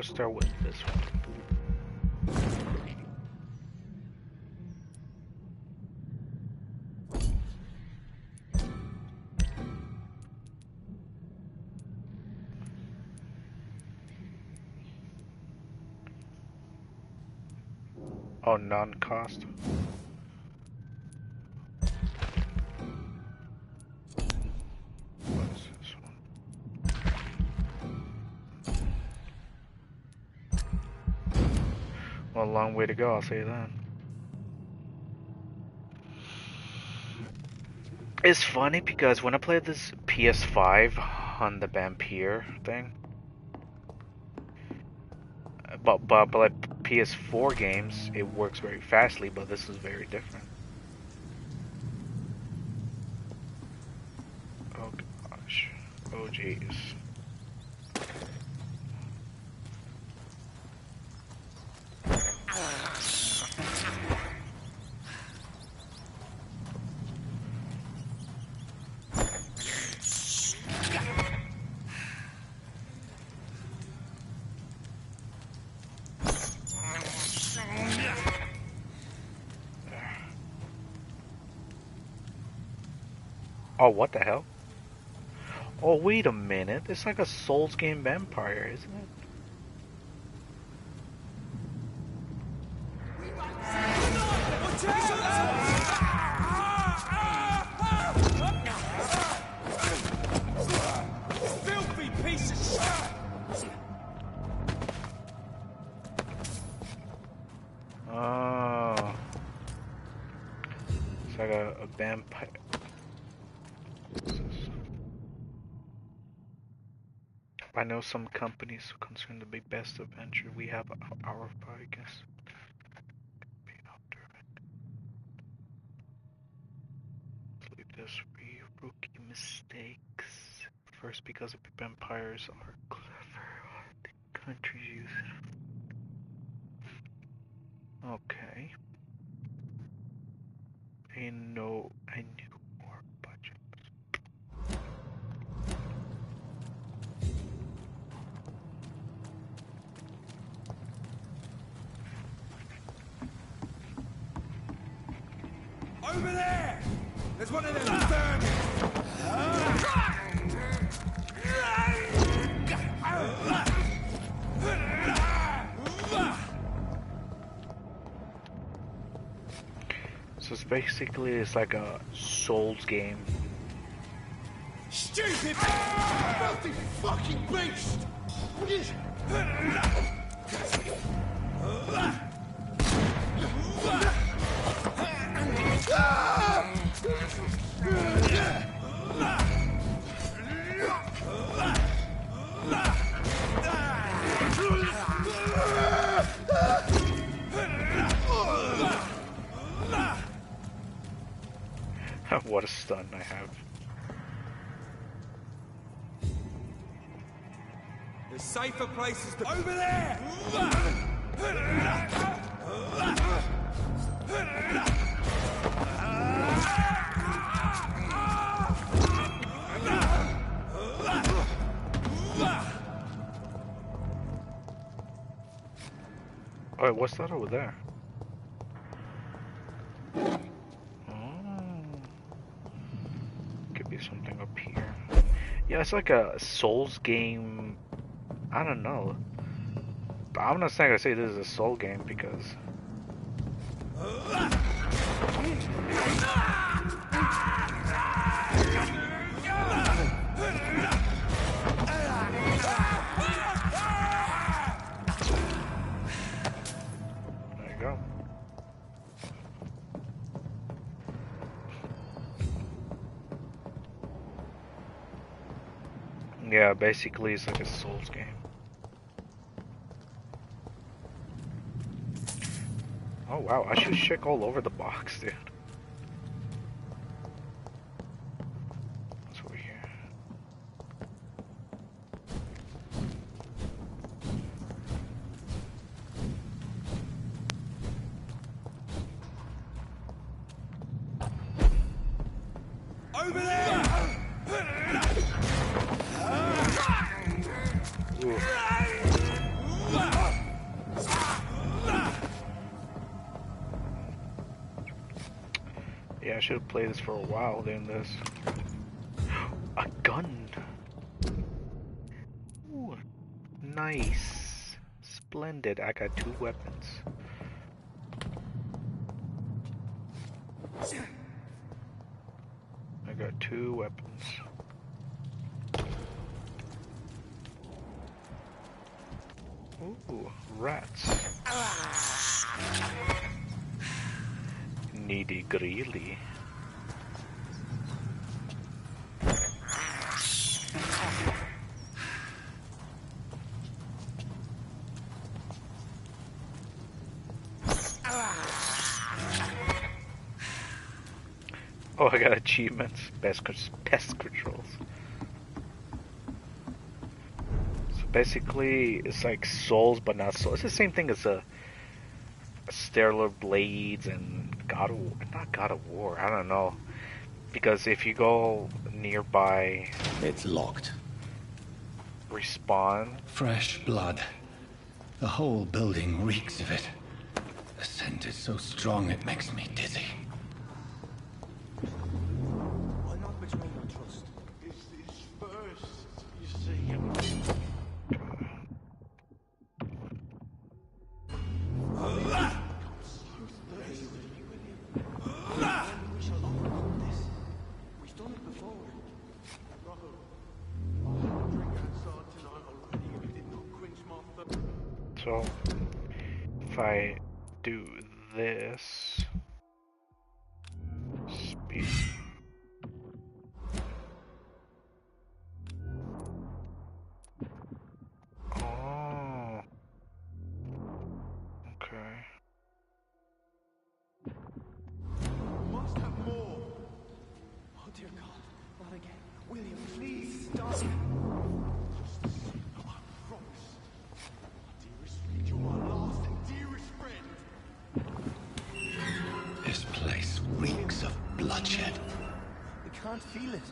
Let's start with this one. Oh, non-cost. What is this one? Well, a long way to go, I'll say that. It's funny because when I played this PS5 on the VampYr thing, but like PS4 games, it works very fastly, but this is very different. Oh gosh. Oh jeez. Oh, what the hell? Oh, wait a minute. It's like a Souls game vampire, isn't it? Filthy piece of shit! Oh. It's like a vampire. I know some companies concerned the big best adventure. We have our I guess. Let's leave this for you. Rookie mistakes. First, because the vampires are clever. The countries use it. Okay. I knew more budget. Over there! There's one of them vermin! So it's like a Souls game. Stupid! Filthy fucking beast! What a stun I have. There's safer places to... Over there! Oh, what's that over there? Could be something up here. Yeah, it's like a Souls game. I don't know. But I'm not saying I say this is a Soul game because. There you go. Yeah, basically it's like a Souls game. Oh wow, I should check all over the box, dude. What's over here? Over there! Ooh. Yeah, I should have played this for a while doing this. A gun! Ooh, nice. Splendid. I got 2 weapons. I got 2 weapons. Ooh, rats. Needy greely. Oh, I got achievements. Pest controls. So basically, it's like souls, but not souls. It's the same thing as a Stellar Blades and not God of War. I don't know, because if you go nearby, It's locked. Respawn. Fresh blood. The whole building reeks of it. The scent is so strong it makes me dizzy. Why not betray your trust? It's this first, you see. We shall overcome this. We've done it before. So if I do this, speed. Oh, okay. Must have more. Oh dear God, not again. William, please stop. You're my last and dearest friend. This place reeks of bloodshed. We can't feel it.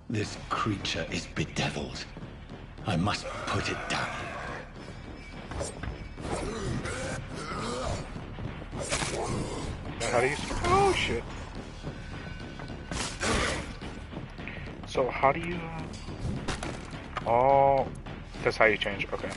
This creature is bedeviled. I must put it down. How do you... Oh, shit. So, how do you... Oh, that's how you change. Okay.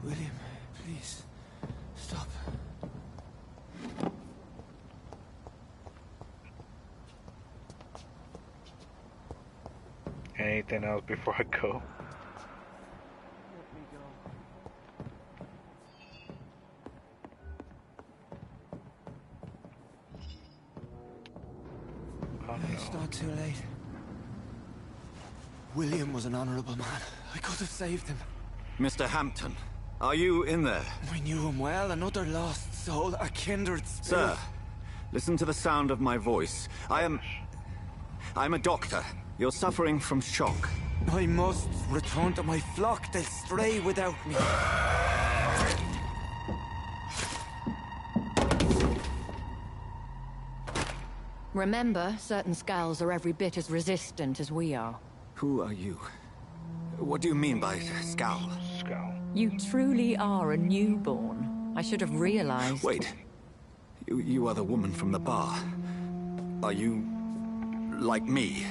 William, please, stop. Anything else before I go? Let me go. Oh, It's no. not too late. William was an honorable man. I could have saved him. Mr. Hampton, are you in there? I knew him well, another lost soul, a kindred spirit. Sir, listen to the sound of my voice. I'm a doctor. You're suffering from shock. I must return to my flock. They'll stray without me. Remember, certain skulls are every bit as resistant as we are. Who are you? What do you mean by scowl? Scowl. You truly are a newborn. I should have realized. Wait. You are the woman from the bar. Are you... like me?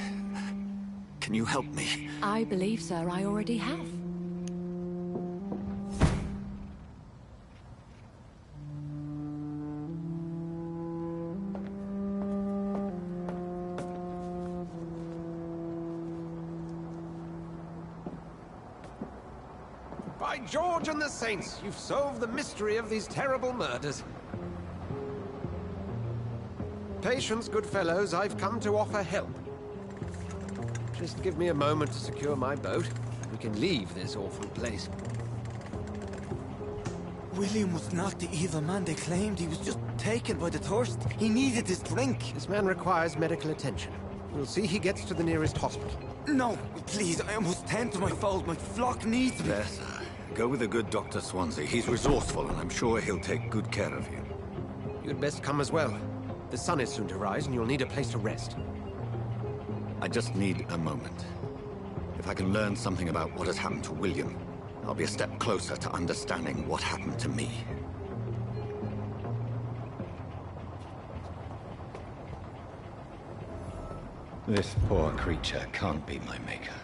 Can you help me? I believe, sir, I already have. By George and the Saints, you've solved the mystery of these terrible murders. Patience, good fellows, I've come to offer help. Just give me a moment to secure my boat. We can leave this awful place. William was not the evil man they claimed. He was just taken by the thirst. He needed his drink. This man requires medical attention. We'll see he gets to the nearest hospital. No, please, I must tend to my fold. My flock needs me. Yes, sir. Go with the good Dr. Swansea. He's resourceful, and I'm sure he'll take good care of you. You'd best come as well. The sun is soon to rise, and you'll need a place to rest. I just need a moment. If I can learn something about what has happened to William, I'll be a step closer to understanding what happened to me. This poor creature can't be my maker.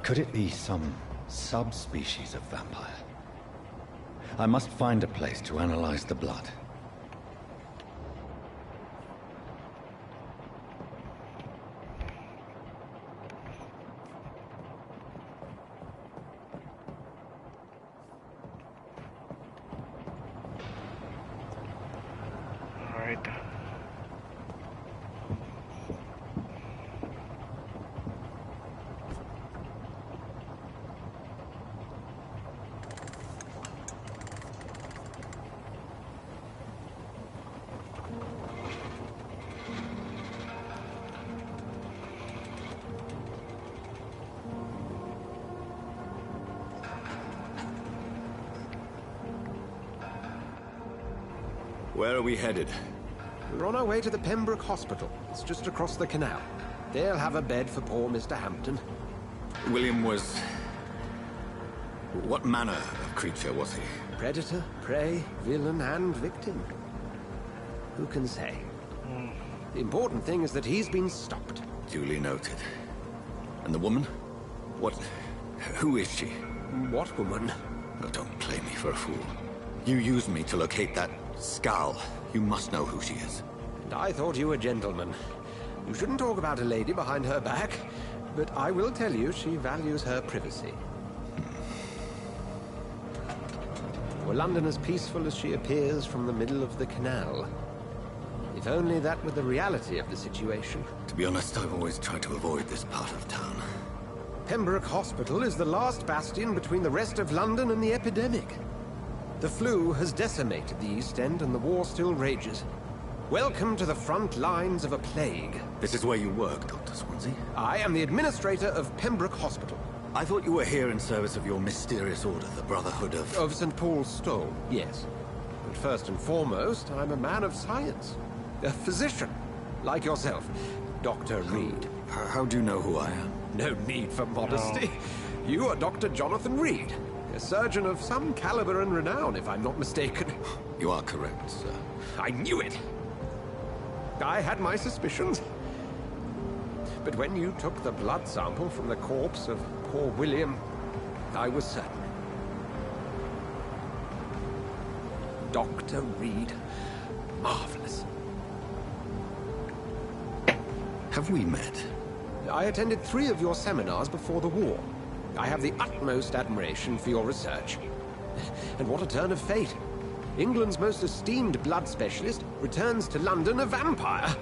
Could it be some subspecies of vampire? I must find a place to analyze the blood. Where are we headed? We're on our way to the Pembroke Hospital. It's just across the canal. They'll have a bed for poor Mr. Hampton. William was... what manner of creature was he? Predator, prey, villain, and victim. Who can say? The important thing is that he's been stopped. Duly noted. And the woman? What... who is she? What woman? Oh, don't play me for a fool. You used me to locate that skull. You must know who she is. And I thought you a gentleman. You shouldn't talk about a lady behind her back, but I will tell you she values her privacy. Were London as peaceful as she appears from the middle of the canal? If only that were the reality of the situation. To be honest, I've always tried to avoid this part of town. Pembroke Hospital is the last bastion between the rest of London and the epidemic. The flu has decimated the East End and the war still rages. Welcome to the front lines of a plague. This is where you work, Dr. Swansea? I am the administrator of Pembroke Hospital. I thought you were here in service of your mysterious order, the Brotherhood of... Of St. Paul's Stole, yes. But first and foremost, I'm a man of science. A physician, like yourself, Dr. Reed. How do you know who I am? No need for modesty. You are Dr. Jonathan Reed. A surgeon of some caliber and renown, if I'm not mistaken. You are correct, sir. I knew it! I had my suspicions. But when you took the blood sample from the corpse of poor William, I was certain. Dr. Reed. Marvelous. Have we met? I attended 3 of your seminars before the war. I have the utmost admiration for your research. And what a turn of fate. England's most esteemed blood specialist returns to London a vampire.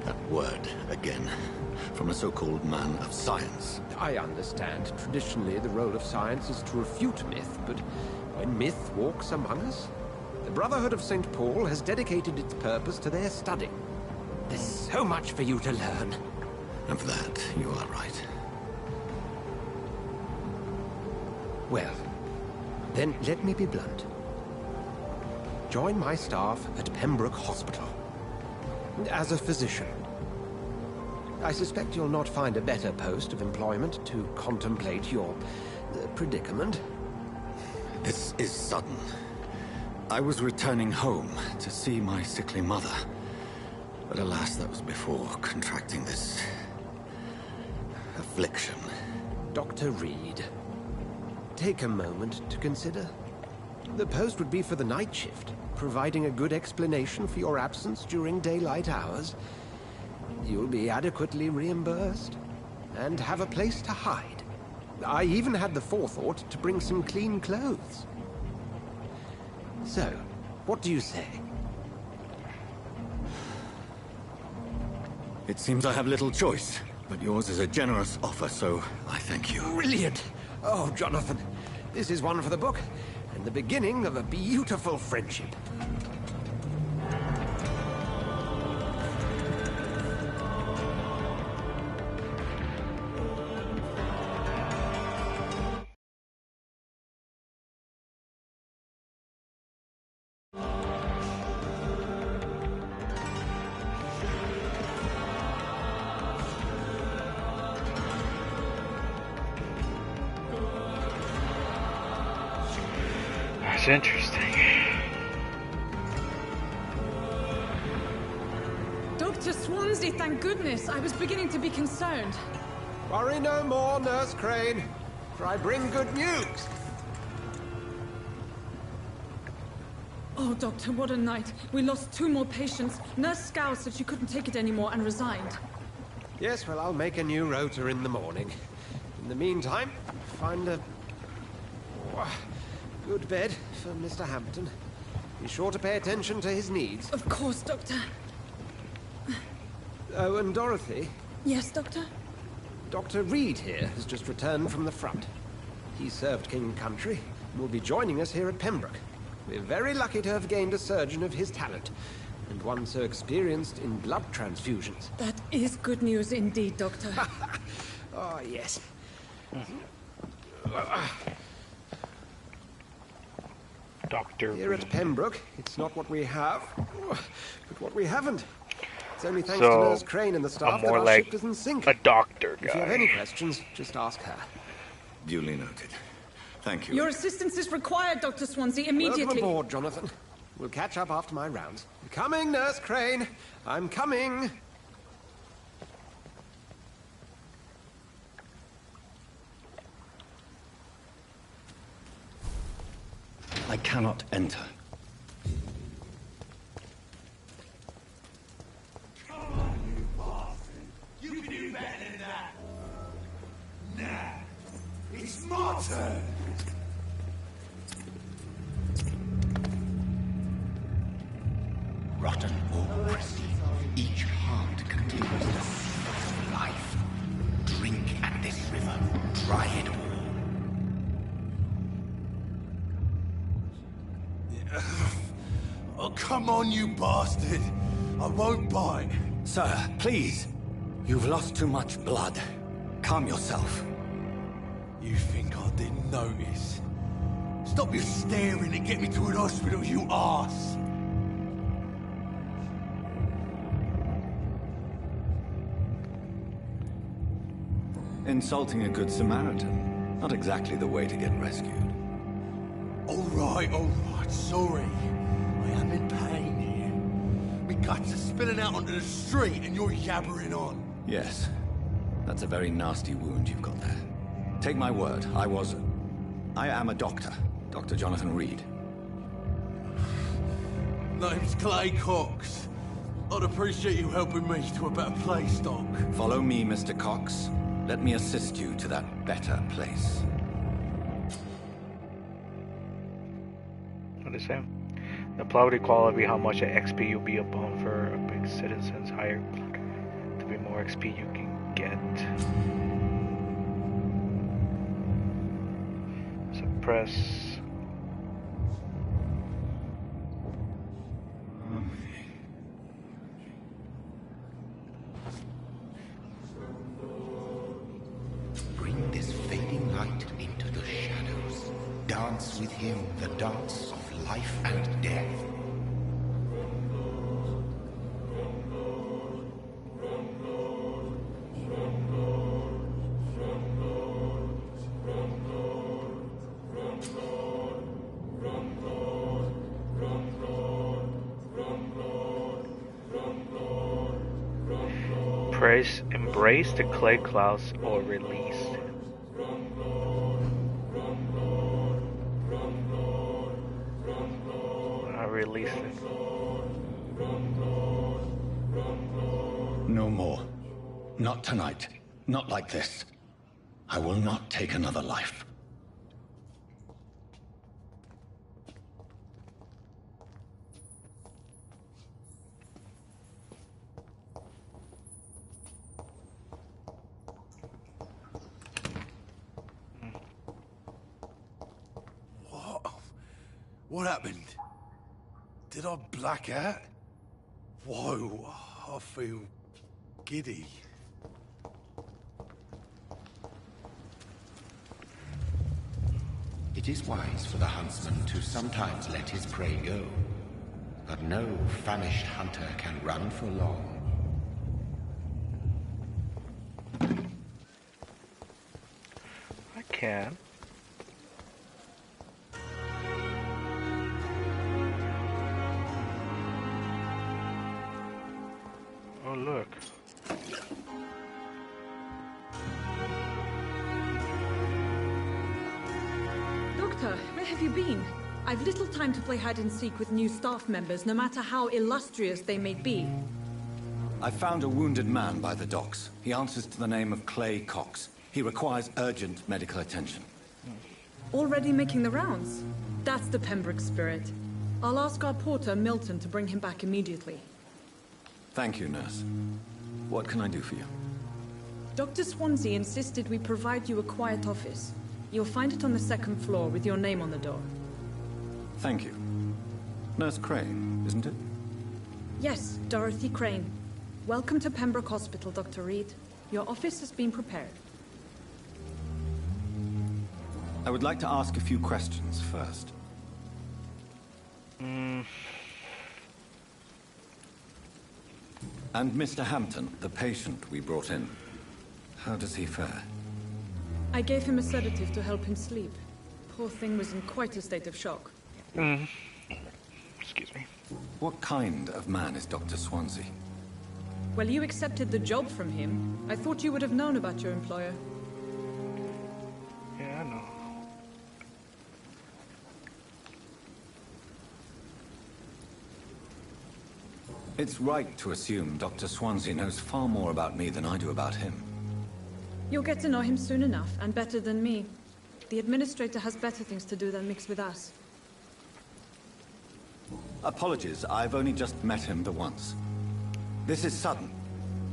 That word, again. From a so-called man of science. I understand. Traditionally, the role of science is to refute myth, but when myth walks among us, the Brotherhood of St. Paul has dedicated its purpose to their study. There's so much for you to learn. Of that, you are right. Well, then let me be blunt. Join my staff at Pembroke Hospital. as a physician. I suspect you'll not find a better post of employment to contemplate your predicament. This is sudden. I was returning home to see my sickly mother. But alas, that was before contracting this affliction. Dr. Reed, take a moment to consider. The post would be for the night shift, providing a good explanation for your absence during daylight hours. You'll be adequately reimbursed, and have a place to hide. I even had the forethought to bring some clean clothes. So, what do you say? It seems I have little choice, but yours is a generous offer, so I thank you. Brilliant! Oh, Jonathan, this is one for the book, and the beginning of a beautiful friendship. That's interesting. Dr. Swansea, thank goodness. I was beginning to be concerned. Worry no more, Nurse Crane, for I bring good news. Oh, Doctor, what a night. We lost 2 more patients. Nurse Scow said she couldn't take it anymore and resigned. Yes, well, I'll make a new rota in the morning. In the meantime, find a good bed for Mr. Hampton. Be sure to pay attention to his needs. Of course, Doctor. Oh, and Dorothy? Yes, Doctor? Dr. Reed here has just returned from the front. He served King Country and will be joining us here at Pembroke. We're very lucky to have gained a surgeon of his talent, and one so experienced in blood transfusions. That is good news indeed, Doctor. Oh, yes. Dr. Here Reed. at Pembroke, it's not what we have, but what we haven't. It's only thanks So, to Nurse Crane and the staff I'm that more our like ship doesn't sink. a doctor If you have guy. any questions, just ask her. Duly noted. Thank you. Your assistance is required, Dr. Swansea, immediately. Welcome aboard, Jonathan. We'll catch up after my rounds. I'm coming, Nurse Crane. I'm coming. I cannot enter. You can do better than that. Nah, it's my turn. Rotten or pristine, each heart contains the source of life. Drink at this river, try it all. Oh, come on, you bastard. I won't bite. Sir, please. You've lost too much blood. Calm yourself. You think I didn't notice? Stop your staring and get me to an hospital, you arse! Insulting a good Samaritan. Not exactly the way to get rescued. Alright, sorry. I am in pain here. My guts are spilling out onto the street and you're yabbering on. Yes. That's a very nasty wound you've got there. Take my word, I am a doctor. Dr. Jonathan Reed. Name's Clay Cox. I'd appreciate you helping me to a better place, Doc. Follow me, Mr. Cox. Let me assist you to that better place. What is that? The plot would equal be how much XP you'll be above for a big citizen's higher plot. To be more XP you can get. Suppress. Bring this fading light into the shadows. Dance with him the dance of life and death. Embrace the clay clouds or release. I release it. No more. Not tonight. Not like this. I will not take another life. What happened? Did I black out? Whoa, I feel giddy. It is wise for the huntsman to sometimes let his prey go. But no famished hunter can run for long. I can. Oh, look. Doctor, where have you been? I've little time to play hide and seek with new staff members, no matter how illustrious they may be. I found a wounded man by the docks. He answers to the name of Clay Cox. He requires urgent medical attention. Already making the rounds? That's the Pembroke spirit. I'll ask our porter, Milton, to bring him back immediately. Thank you, nurse. What can I do for you? Dr. Swansea insisted we provide you a quiet office. You'll find it on the second floor with your name on the door. Thank you. Nurse Crane, isn't it? Yes, Dorothy Crane. Welcome to Pembroke Hospital, Dr. Reed. Your office has been prepared. I would like to ask a few questions first. And Mr. Hampton, the patient we brought in, how does he fare? I gave him a sedative to help him sleep. Poor thing was in quite a state of shock. Excuse me. What kind of man is Dr. Swansea? Well, you accepted the job from him. I thought you would have known about your employer. Yeah, I know. It's right to assume Dr. Swansea knows far more about me than I do about him. You'll get to know him soon enough, and better than me. The administrator has better things to do than mix with us. Apologies, I've only just met him the once. This is sudden.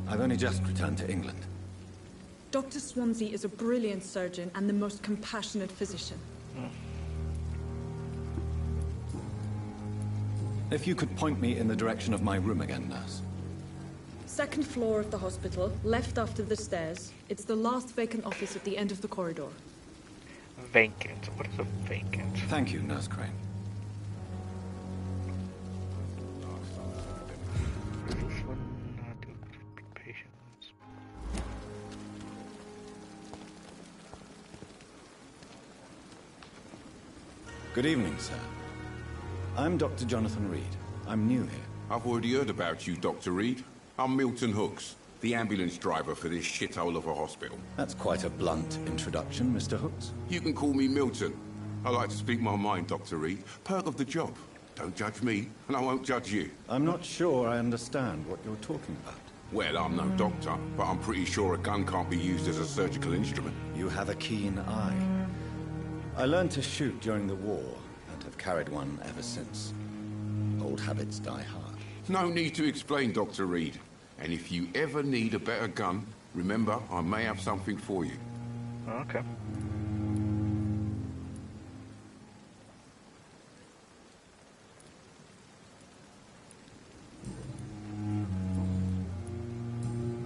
I've only just returned to England. Dr. Swansea is a brilliant surgeon and the most compassionate physician. If you could point me in the direction of my room again, nurse. Second floor of the hospital, left after the stairs. It's the last vacant office at the end of the corridor. Vacant. What is a vacant? Thank you, Nurse Crane. Good evening, sir. I'm Dr. Jonathan Reed. I'm new here. I've already heard about you, Dr. Reed. I'm Milton Hooks, the ambulance driver for this shithole of a hospital. That's quite a blunt introduction, Mr. Hooks. You can call me Milton. I like to speak my mind, Dr. Reed. Perk of the job. Don't judge me, and I won't judge you. I'm not sure I understand what you're talking about. Well, I'm no doctor, but I'm pretty sure a gun can't be used as a surgical instrument. You have a keen eye. I learned to shoot during the war, and have carried one ever since. Old habits die hard. No need to explain, Dr. Reed. And if you ever need a better gun, remember, I may have something for you. Okay.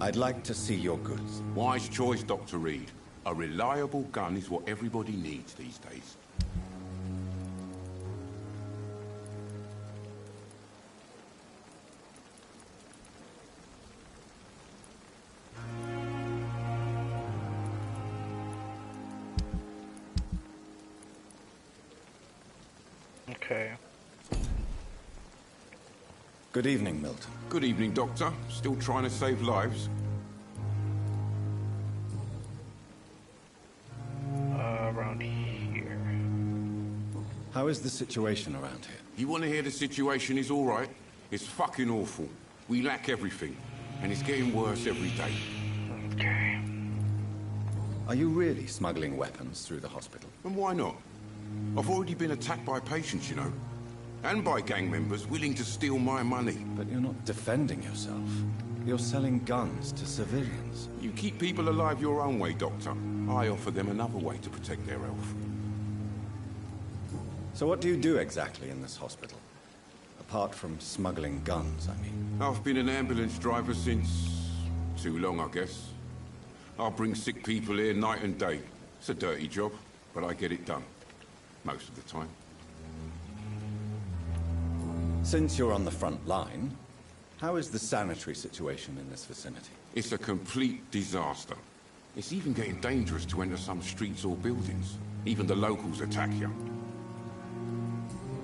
I'd like to see your goods. Wise choice, Dr. Reed. A reliable gun is what everybody needs these days. Okay. Good evening, Milton. Good evening, Doctor. Still trying to save lives? How is the situation around here? You want to hear the situation is all right? It's fucking awful. We lack everything, and it's getting worse every day. Okay. Are you really smuggling weapons through the hospital? And why not? I've already been attacked by patients, you know. And by gang members willing to steal my money. But you're not defending yourself. You're selling guns to civilians. You keep people alive your own way, Doctor. I offer them another way to protect their health. So what do you do exactly in this hospital? Apart from smuggling guns, I mean. I've been an ambulance driver since... too long, I guess. I bring sick people here night and day. It's a dirty job, but I get it done. Most of the time. Since you're on the front line, how is the sanitary situation in this vicinity? It's a complete disaster. It's even getting dangerous to enter some streets or buildings. Even the locals attack you.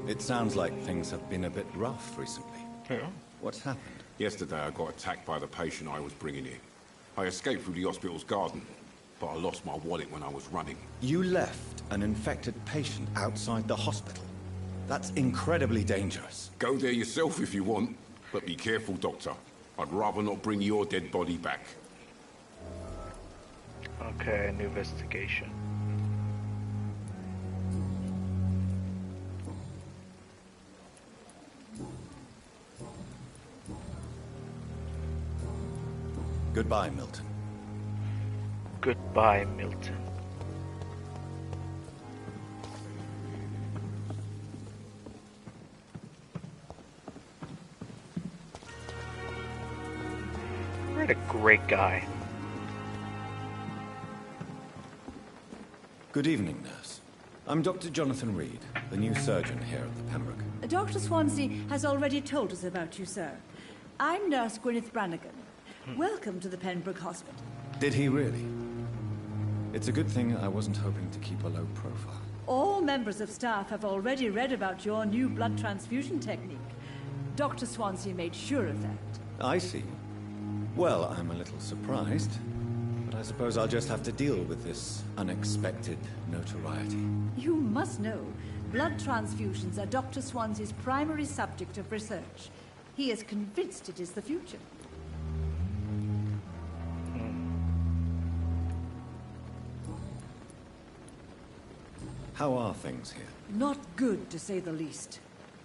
It sounds like things have been a bit rough recently. Yeah. What's happened? Yesterday I got attacked by the patient I was bringing in. I escaped through the hospital's garden, but I lost my wallet when I was running. You left an infected patient outside the hospital? That's incredibly dangerous. Go there yourself if you want, but be careful, Doctor. I'd rather not bring your dead body back. Okay, new investigation. Goodbye, Milton. Goodbye, Milton. What a great guy. Good evening, nurse. I'm Dr. Jonathan Reed, the new surgeon here at the Pembroke. Dr. Swansea has already told us about you, sir. I'm Nurse Gwyneth Brannigan. Welcome to the Pembroke Hospital. Did he really? It's a good thing I wasn't hoping to keep a low profile. All members of staff have already read about your new blood transfusion technique. Dr. Swansea made sure of that. I see. Well, I'm a little surprised, but I suppose I'll just have to deal with this unexpected notoriety. You must know, blood transfusions are Dr. Swansea's primary subject of research. He is convinced it is the future. How are things here? Not good, to say the least.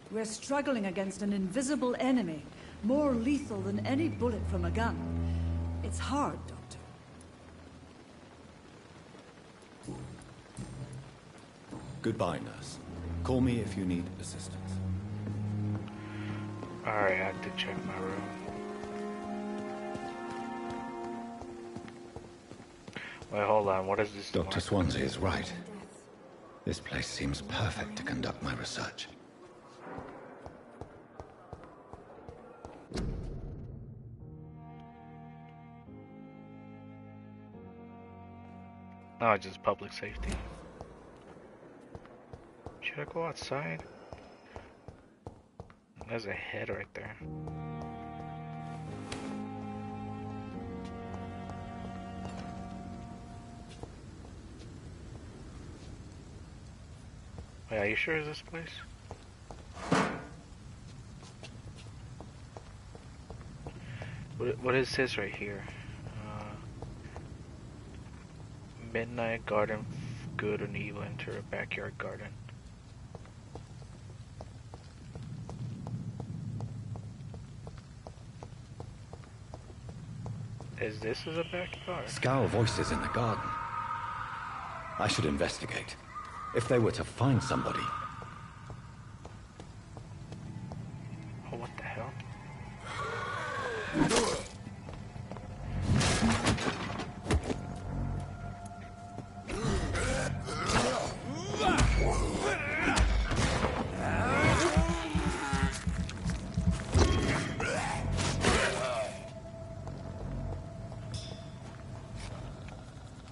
We're struggling against an invisible enemy, more lethal than any bullet from a gun. It's hard, Doctor. Goodbye, nurse. Call me if you need assistance. Alright, I have to check my room. Wait, hold on. What is this? Dr. Swansea is right. This place seems perfect to conduct my research. No, just public safety. Should I go outside? There's a head right there. Wait, are you sure it's this place? What is this right here? Midnight garden, good and evil enter a backyard garden. Is this a backyard? Scour voices in the garden. I should investigate. If they were to find somebody. Oh, what the hell?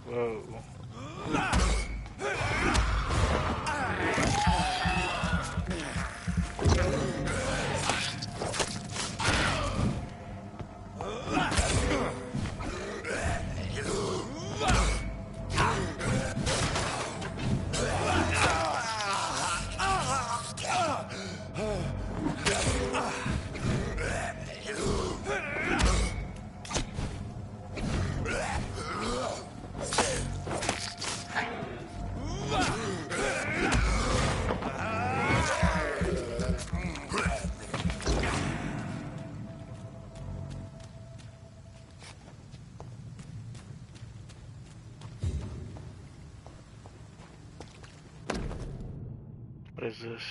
Whoa. What is this?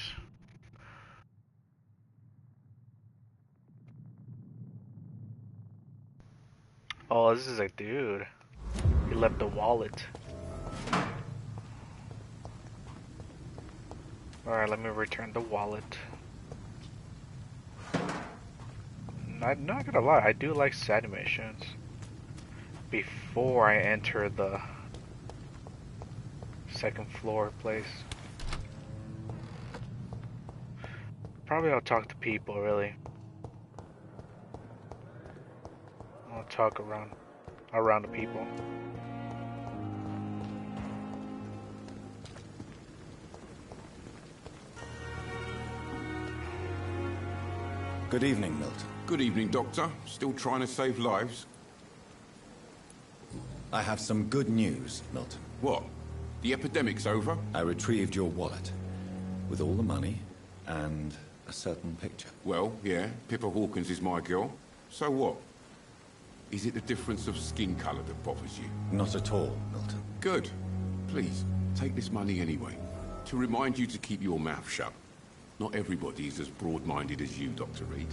Oh, this is a dude. He left a wallet. Alright, let me return the wallet. I'm not gonna lie, I do like side missions. Before I enter the second floor place. Probably I'll talk to people, really. I'll talk around the people. Good evening, Milton. Good evening, Doctor. Still trying to save lives? I have some good news, Milton. What? The epidemic's over? I retrieved your wallet, with all the money and a certain picture. Well, yeah, Pippa Hawkins is my girl. So what? Is it the difference of skin colour that bothers you? Not at all, Milton. Good. Please, take this money anyway. To remind you to keep your mouth shut. Not everybody is as broad-minded as you, Dr. Reed.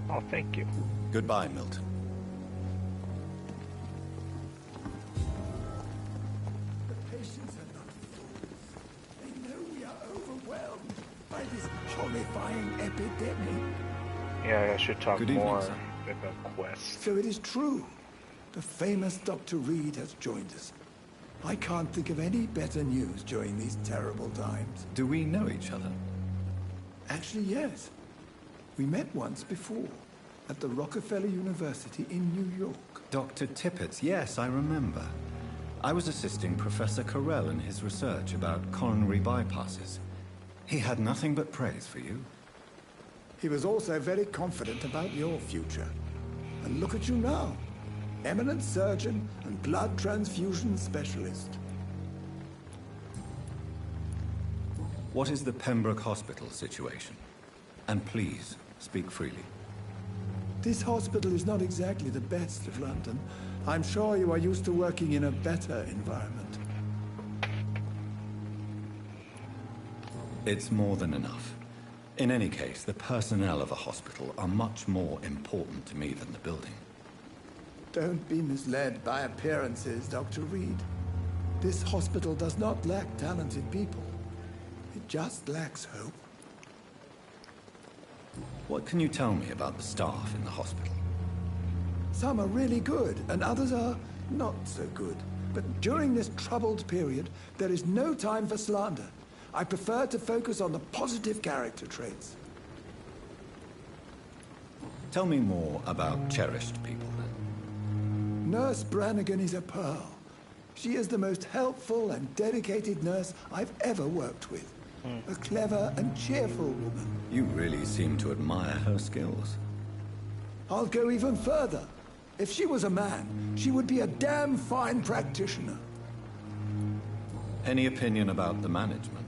Oh, thank you. Goodbye, Milton. The patients are not fools. They know we are overwhelmed by this horrifying epidemic. Yeah, I should talk Good evening, more sir. about Quest. So it is true. The famous Dr. Reed has joined us. I can't think of any better news during these terrible times. Do we know each other? Actually, yes. We met once before, at the Rockefeller University in New York. Dr. Tippett, yes, I remember. I was assisting Professor Carell in his research about coronary bypasses. He had nothing but praise for you. He was also very confident about your future. And look at you now. Eminent surgeon and blood transfusion specialist. What is the Pembroke Hospital situation? And please, speak freely. This hospital is not exactly the best of London. I'm sure you are used to working in a better environment. It's more than enough. In any case, the personnel of a hospital are much more important to me than the building. Don't be misled by appearances, Dr. Reed. This hospital does not lack talented people. It just lacks hope. What can you tell me about the staff in the hospital? Some are really good, and others are not so good. But during this troubled period, there is no time for slander. I prefer to focus on the positive character traits. Tell me more about cherished people, then. Nurse Brannigan is a pearl. She is the most helpful and dedicated nurse I've ever worked with. A clever and cheerful woman. You really seem to admire her skills. I'll go even further. If she was a man, she would be a damn fine practitioner. Any opinion about the management?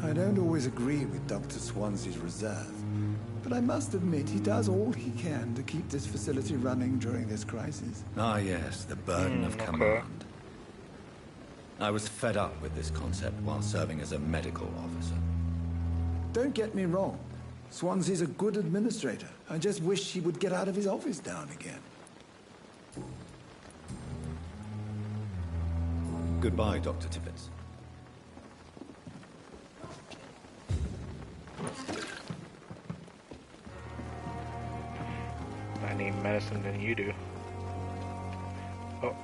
I don't always agree with Dr. Swansea's reserve, but I must admit he does all he can to keep this facility running during this crisis. Ah, yes, the burden of command. I was fed up with this concept while serving as a medical officer. Don't get me wrong. Swansea's a good administrator. I just wish he would get out of his office now and again. Goodbye, Dr. Tippett. I need medicine than you do. Oh.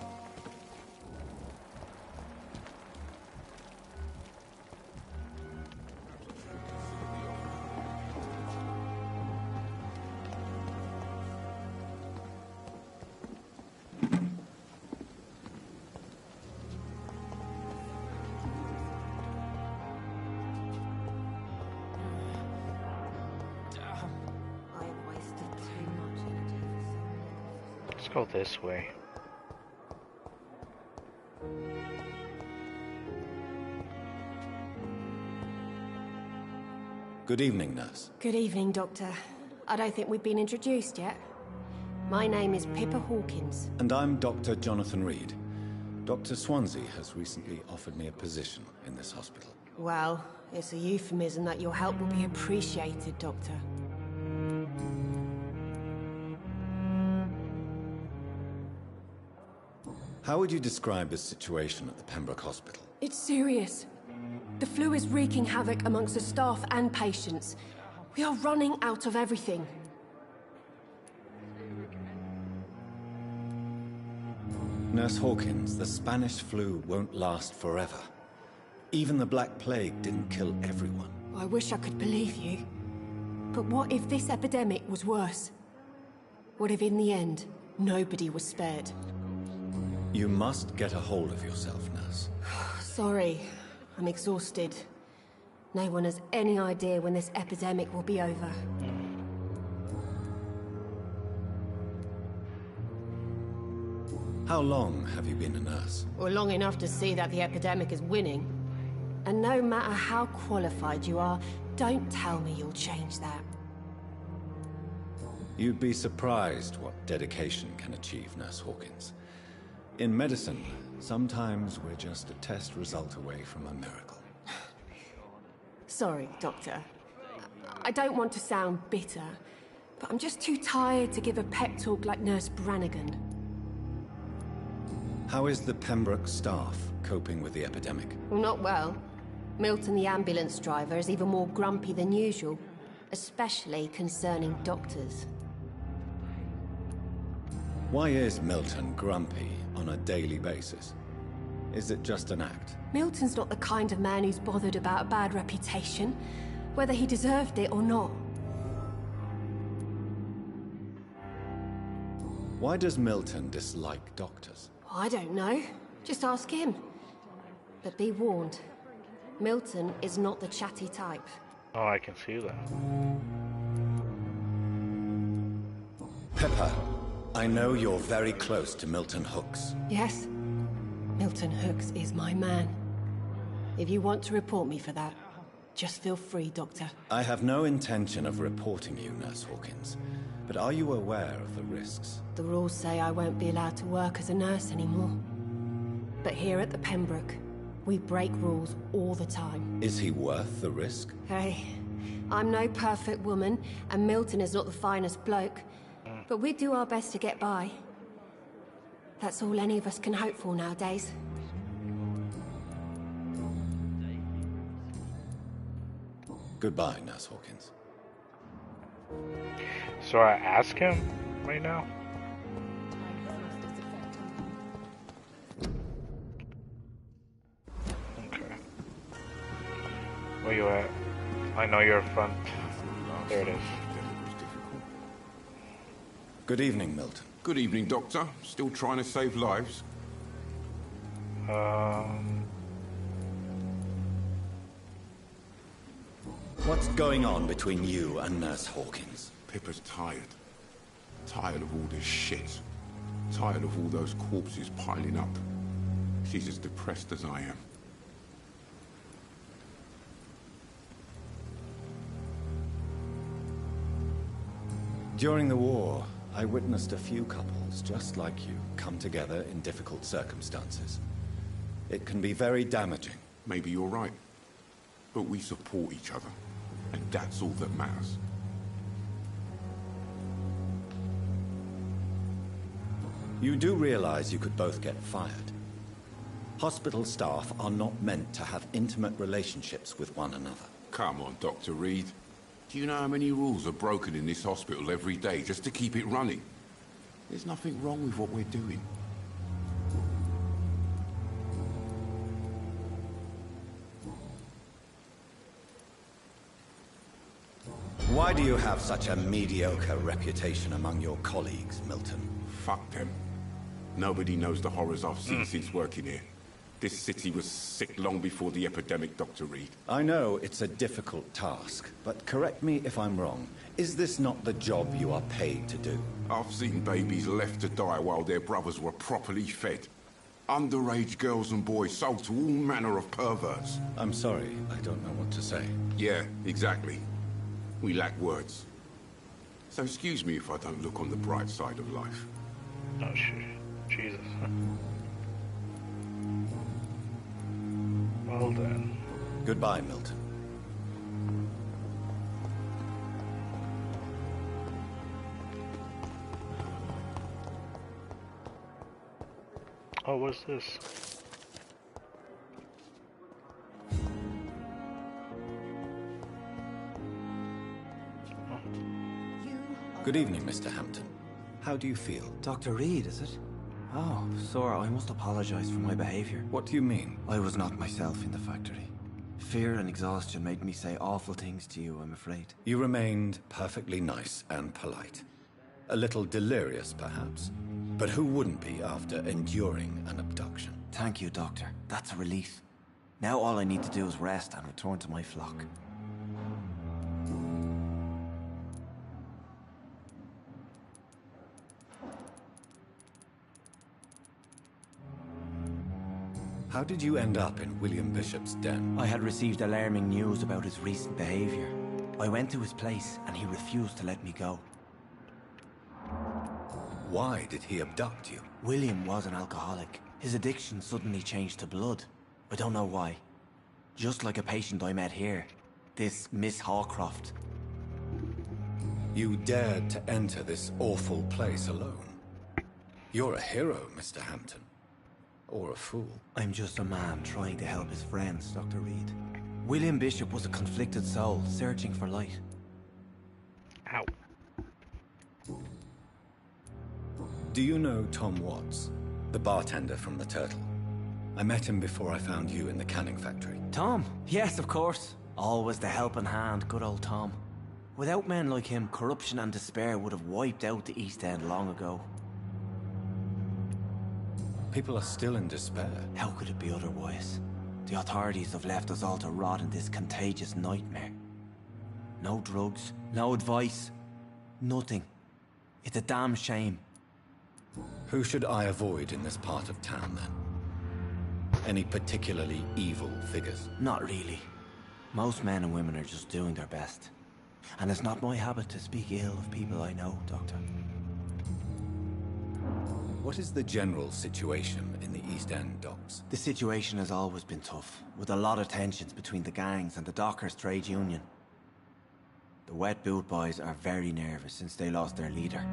Let's go this way. Good evening, nurse. Good evening, Doctor. I don't think we've been introduced yet. My name is Pippa Hawkins. And I'm Dr. Jonathan Reed. Dr. Swansea has recently offered me a position in this hospital. Well, it's a euphemism that your help will be appreciated, Doctor. How would you describe the situation at the Pembroke Hospital? It's serious. The flu is wreaking havoc amongst the staff and patients. We are running out of everything. Nurse Hawkins, the Spanish flu won't last forever. Even the Black Plague didn't kill everyone. I wish I could believe you. But what if this epidemic was worse? What if in the end, nobody was spared? You must get a hold of yourself, Nurse. Sorry, I'm exhausted. No one has any idea when this epidemic will be over. How long have you been a nurse? Well, long enough to see that the epidemic is winning. And no matter how qualified you are, don't tell me you'll change that. You'd be surprised what dedication can achieve, Nurse Hawkins. In medicine, sometimes we're just a test result away from a miracle. Sorry, Doctor. I don't want to sound bitter, but I'm just too tired to give a pep talk like Nurse Brannigan. How is the Pembroke staff coping with the epidemic? Well, not well. Milton, the ambulance driver, is even more grumpy than usual, especially concerning doctors. Why is Milton grumpy on a daily basis? Is it just an act? Milton's not the kind of man who's bothered about a bad reputation, whether he deserved it or not. Why does Milton dislike doctors? I don't know. Just ask him. But be warned, Milton is not the chatty type. Oh, I can see that. Pepper, I know you're very close to Milton Hooks. Yes, Milton Hooks is my man. If you want to report me for that, just feel free, Doctor. I have no intention of reporting you, Nurse Hawkins. But are you aware of the risks? The rules say I won't be allowed to work as a nurse anymore. But here at the Pembroke, we break rules all the time. Is he worth the risk? Hey, I'm no perfect woman, and Milton is not the finest bloke. But we do our best to get by. That's all any of us can hope for nowadays. Goodbye, Nurse Hawkins. So I ask him right now? Okay. Where you at? I know you're front. There it is. Good evening, Milton. Good evening, Doctor. Still trying to save lives? What's going on between you and Nurse Hawkins? Pippa's tired. Tired of all this shit. Tired of all those corpses piling up. She's as depressed as I am. During the war, I witnessed a few couples just like you come together in difficult circumstances. It can be very damaging. Maybe you're right. But we support each other. And that's all that matters. You do realize you could both get fired. Hospital staff are not meant to have intimate relationships with one another. Come on, Dr. Reed. Do you know how many rules are broken in this hospital every day just to keep it running? There's nothing wrong with what we're doing. Why do you have such a mediocre reputation among your colleagues, Milton? Fuck them. Nobody knows the horrors I've seen since working here. This city was sick long before the epidemic, Dr. Reed. I know it's a difficult task, but correct me if I'm wrong. Is this not the job you are paid to do? I've seen babies left to die while their brothers were properly fed. Underage girls and boys sold to all manner of perverts. I'm sorry, I don't know what to say. Yeah, exactly. We lack words. So excuse me if I don't look on the bright side of life. Oh, shit. Jesus. Well then. Goodbye, Milton. Oh, what's this? Good evening, Mr. Hampton. How do you feel? Dr. Reed, is it? Oh, sir, I must apologize for my behavior. What do you mean? I was not myself in the factory. Fear and exhaustion made me say awful things to you, I'm afraid. You remained perfectly nice and polite. A little delirious, perhaps. But who wouldn't be after enduring an abduction? Thank you, Doctor. That's a relief. Now all I need to do is rest and return to my flock. How did you end up in William Bishop's den? I had received alarming news about his recent behavior. I went to his place and he refused to let me go. Why did he abduct you? William was an alcoholic. His addiction suddenly changed to blood. I don't know why. Just like a patient I met here. This Miss Hawcroft. You dared to enter this awful place alone. You're a hero, Mr. Hampton. Or a fool. I'm just a man trying to help his friends, Dr. Reed. William Bishop was a conflicted soul, searching for light. Ow. Do you know Tom Watts, the bartender from the Turtle? I met him before I found you in the canning factory. Tom? Yes, of course. Always the helping hand, good old Tom. Without men like him, corruption and despair would have wiped out the East End long ago. People are still in despair. How could it be otherwise? The authorities have left us all to rot in this contagious nightmare. No drugs, no advice, nothing. It's a damn shame. Who should I avoid in this part of town, then? Any particularly evil figures? Not really. Most men and women are just doing their best. And it's not my habit to speak ill of people I know, Doctor. What is the general situation in the East End docks? The situation has always been tough, with a lot of tensions between the gangs and the Dockers' trade union. The Wet Boot Boys are very nervous since they lost their leader.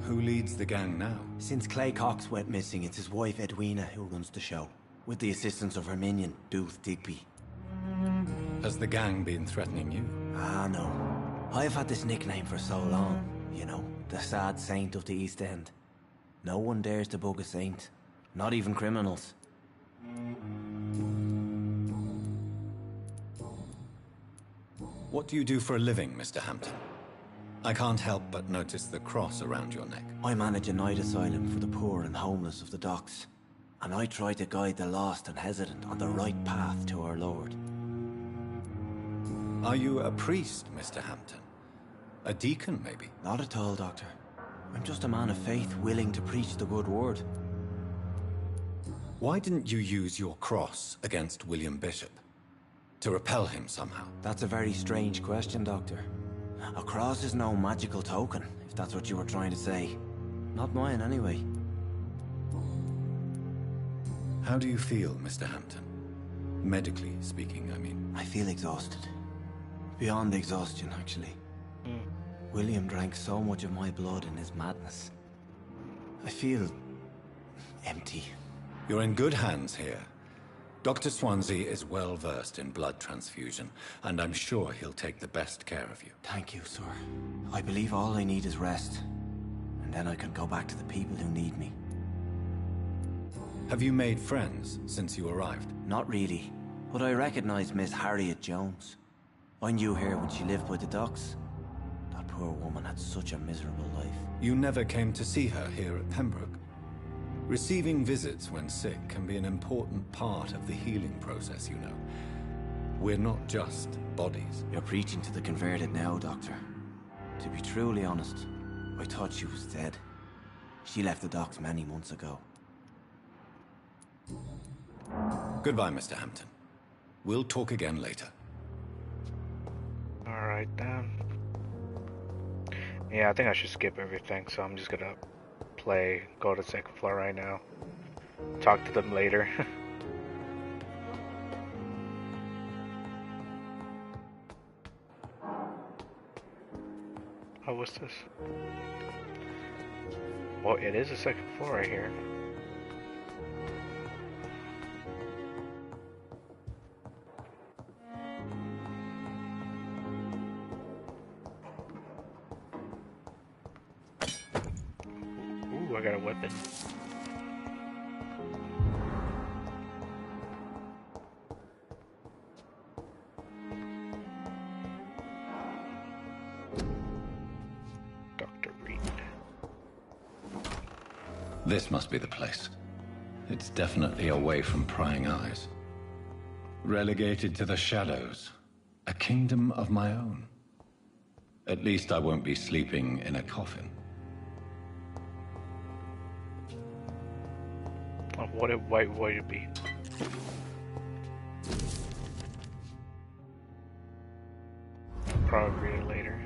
Who leads the gang now? Since Clay Cox went missing, it's his wife Edwina who runs the show, with the assistance of her minion, Booth Digby. Has the gang been threatening you? Ah, no. I've had this nickname for so long, you know, the sad saint of the East End. No one dares to bug a saint, not even criminals. What do you do for a living, Mr. Hampton? I can't help but notice the cross around your neck. I manage a night asylum for the poor and homeless of the docks, and I try to guide the lost and hesitant on the right path to our Lord. Are you a priest, Mr. Hampton? A deacon, maybe? Not at all, Doctor. I'm just a man of faith willing to preach the good word. Why didn't you use your cross against William Bishop? To repel him somehow? That's a very strange question, Doctor. A cross is no magical token, if that's what you were trying to say. Not mine, anyway. How do you feel, Mr. Hampton? Medically speaking, I mean. I feel exhausted. Beyond exhaustion, actually. William drank so much of my blood in his madness. I feel empty. You're in good hands here. Dr. Swansea is well versed in blood transfusion, and I'm sure he'll take the best care of you. Thank you, sir. I believe all I need is rest, and then I can go back to the people who need me. Have you made friends since you arrived? Not really, but I recognize Miss Harriet Jones. I knew her when she lived by the docks. That poor woman had such a miserable life. You never came to see her here at Pembroke? Receiving visits when sick can be an important part of the healing process, you know. We're not just bodies. You're preaching to the converted now, Doctor. To be truly honest, I thought she was dead. She left the docks many months ago. Goodbye, Mr. Hampton. We'll talk again later. Alright then. Yeah, I think I should skip everything, so I'm just gonna go to the second floor right now. Talk to them later. Oh, what's this? Well, it is a second floor right here. Ooh, I got a weapon. Dr. Reed. This must be the place. It's definitely away from prying eyes. Relegated to the shadows. A kingdom of my own. At least I won't be sleeping in a coffin. Oh, what would it be? Probably read it later.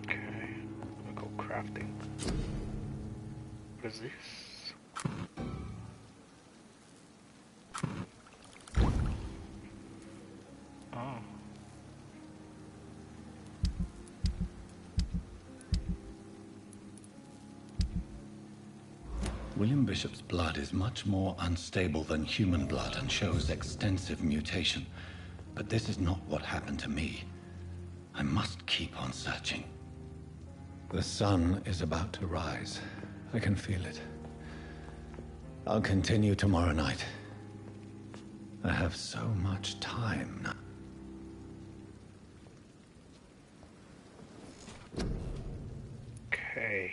Okay, we'll go crafting. What is this? Oh. William Bishop's blood is much more unstable than human blood and shows extensive mutation. But this is not what happened to me. I must keep on searching. The sun is about to rise. I can feel it. I'll continue tomorrow night. I have so much time now. Okay.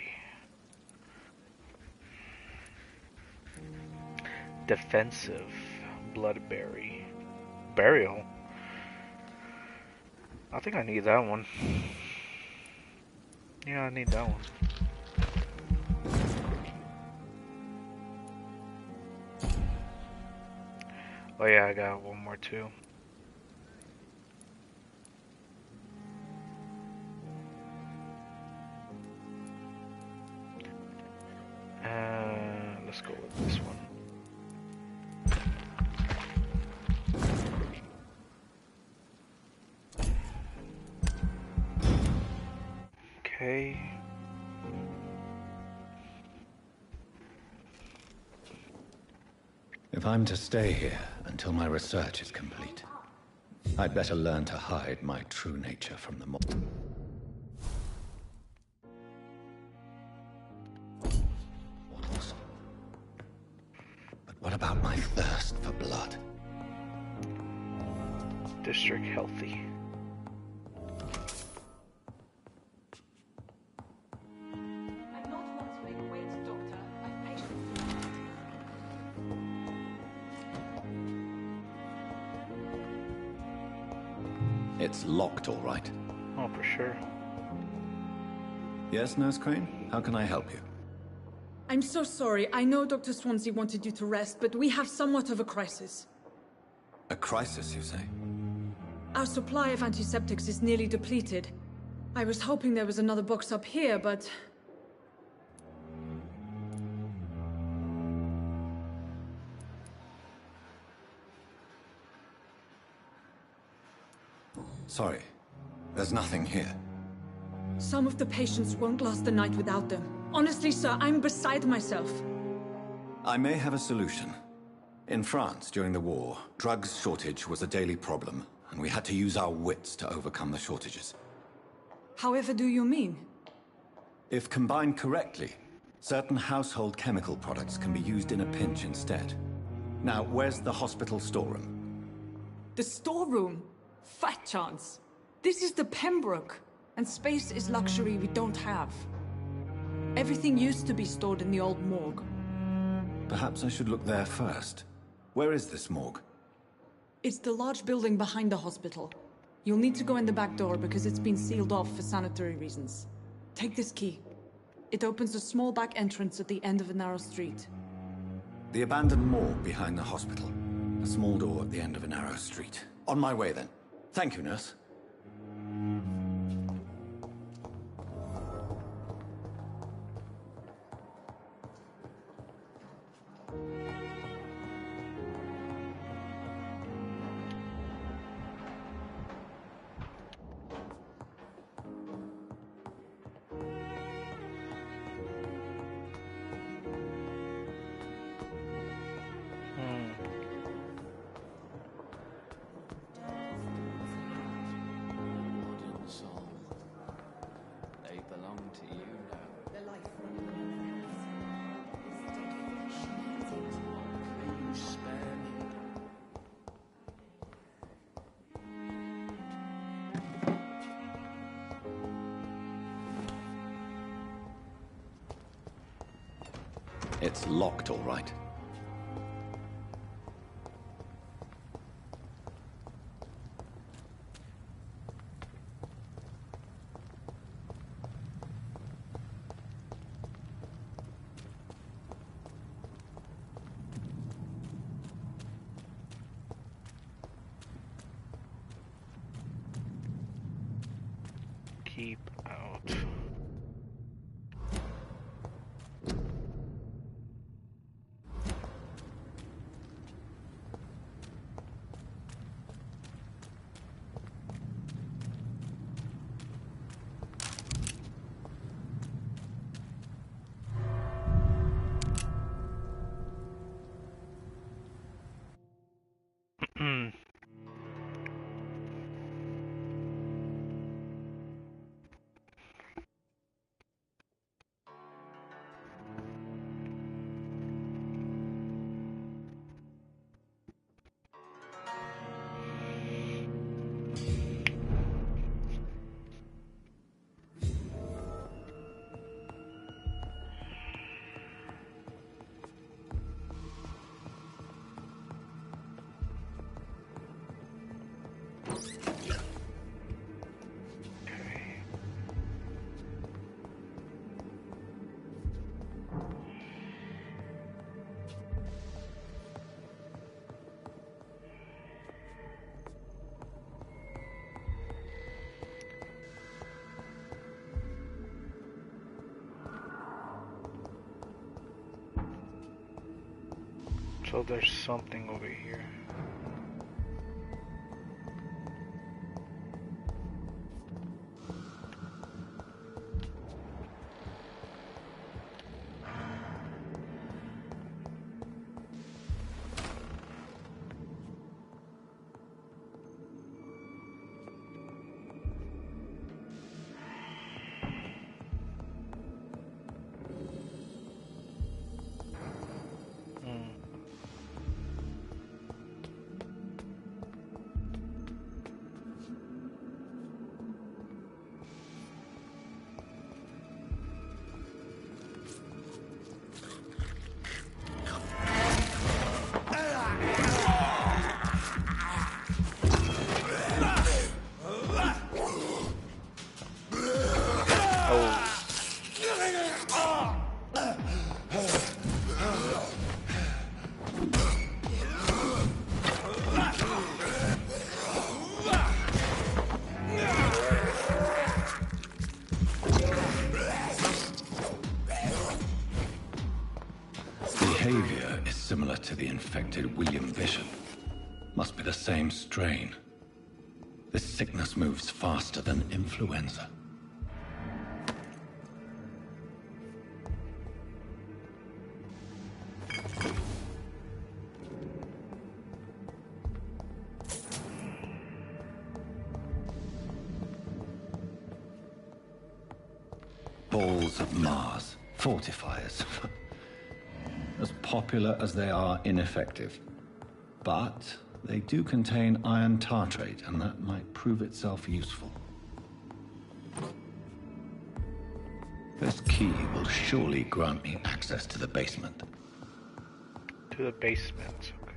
Defensive. Bloodberry. Burial? I think I need that one. Yeah, I need that one. Oh yeah, I got one more too. Let's go with this one. Okay. If I'm to stay here until my research is complete, I'd better learn to hide my true nature from the mob. But what about my thirst for blood? District healthy. I'm not one to make wait, Doctor. I've patience. It's locked, all right. Oh, for sure. Yes, Nurse Crane? How can I help you? I'm so sorry. I know Dr. Swansea wanted you to rest, but we have somewhat of a crisis. A crisis, you say? Our supply of antiseptics is nearly depleted. I was hoping there was another box up here, but... Sorry. There's nothing here. Some of the patients won't last the night without them. Honestly, sir, I'm beside myself. I may have a solution. In France, during the war, drugs shortage was a daily problem, and we had to use our wits to overcome the shortages. However do you mean? If combined correctly, certain household chemical products can be used in a pinch instead. Now, where's the hospital storeroom? The storeroom? Fat chance. This is the Pembroke, and space is luxury we don't have. Everything used to be stored in the old morgue. Perhaps I should look there first. Where is this morgue? It's the large building behind the hospital. You'll need to go in the back door because it's been sealed off for sanitary reasons. Take this key. It opens a small back entrance at the end of a narrow street. The abandoned morgue behind the hospital. A small door at the end of a narrow street. On my way then. Thank you, nurse. It's locked, all right. Keep out. So there's something over here. Behavior is similar to the infected William Bishop. Must be the same strain. This sickness moves faster than influenza. Balls of Mars. Fortifiers. As popular as they are ineffective. But they do contain iron tartrate, and that might prove itself useful. This key will surely grant me access to the basement. To the basement, okay.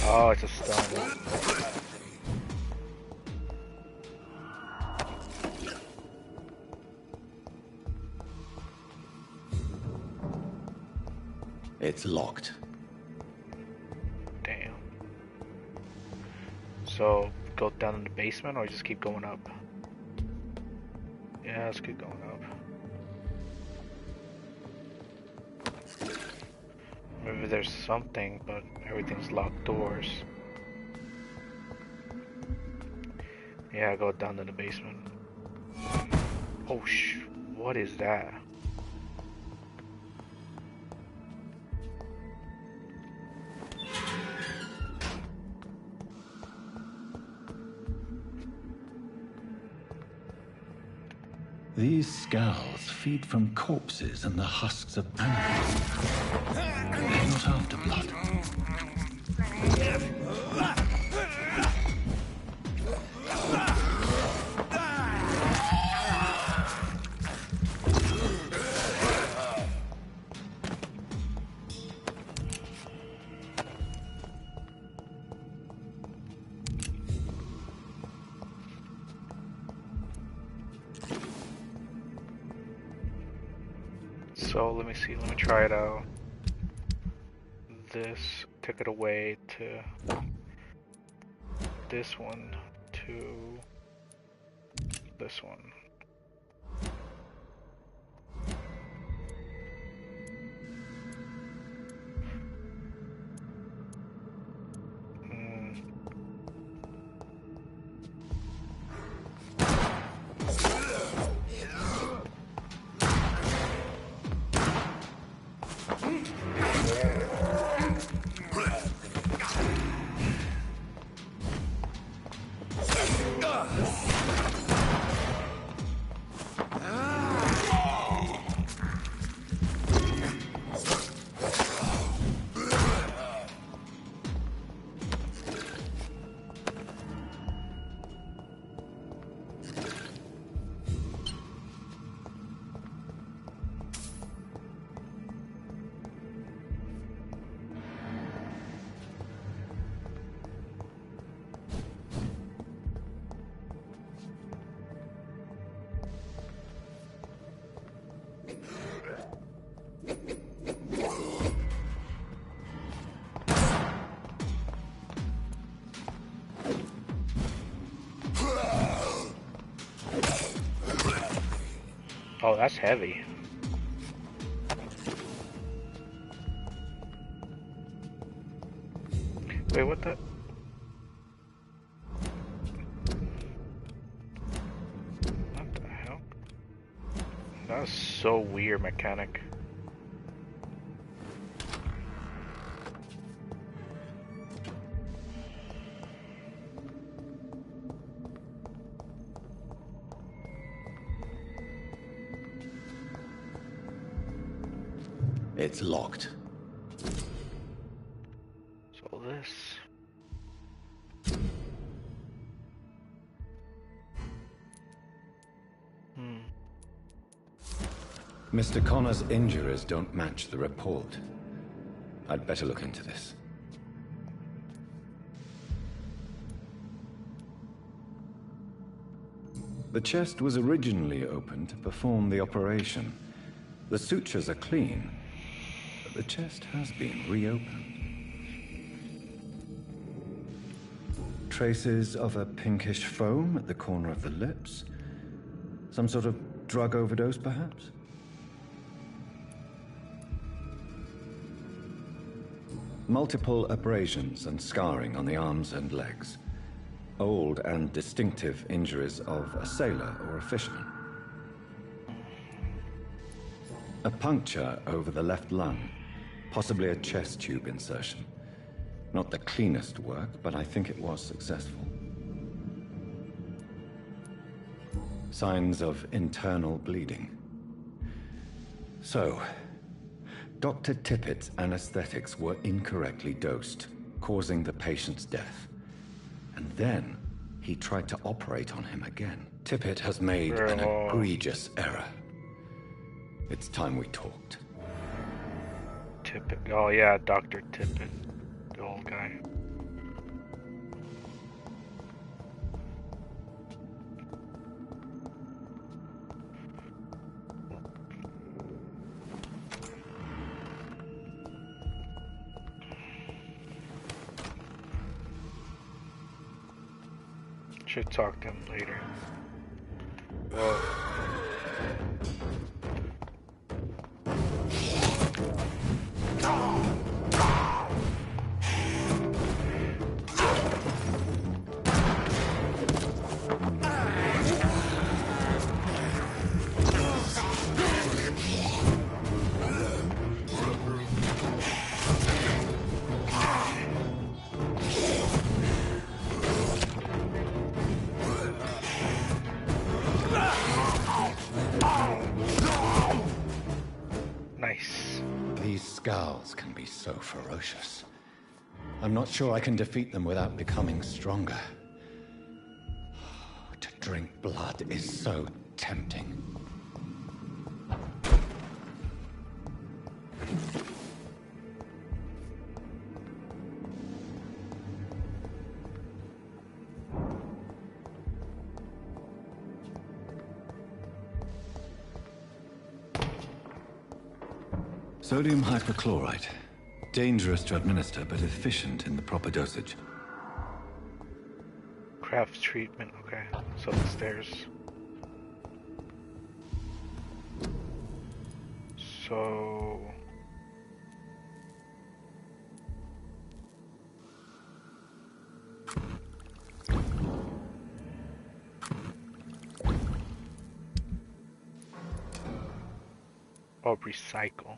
Oh, it's a stone. It's locked. Damn. So, go down in the basement or just keep going up? Yeah, let's keep going up. Maybe there's something, but everything's locked doors. Yeah, go down to the basement. Oh what is that? These skulls feed from corpses and the husks of animals. They're not after blood. So let me see, let me try it out. This, took it away to this one to this one. Oh, that's heavy. Wait, what the? What the hell? That's so weird, mechanic. It's locked. So this. Mr. Connor's injuries don't match the report. I'd better look into this. The chest was originally opened to perform the operation. The sutures are clean, but the chest has been reopened. Traces of a pinkish foam at the corner of the lips. Some sort of drug overdose, perhaps? Multiple abrasions and scarring on the arms and legs. Old and distinctive injuries of a sailor or a fisherman. A puncture over the left lung, possibly a chest tube insertion. Not the cleanest work, but I think it was successful. Signs of internal bleeding. So, Dr. Tippett's anesthetics were incorrectly dosed, causing the patient's death. And then, he tried to operate on him again. Tippett has made an egregious error. It's time we talked. Tippett. Oh yeah, Dr. Tippett. The old guy. Should talk to him later. Whoa. These scowls can be so ferocious. I'm not sure I can defeat them without becoming stronger. To drink blood is so tempting. Sodium hypochlorite. Dangerous to administer, but efficient in the proper dosage. Craft treatment, okay. So the stairs. So... Or recycle.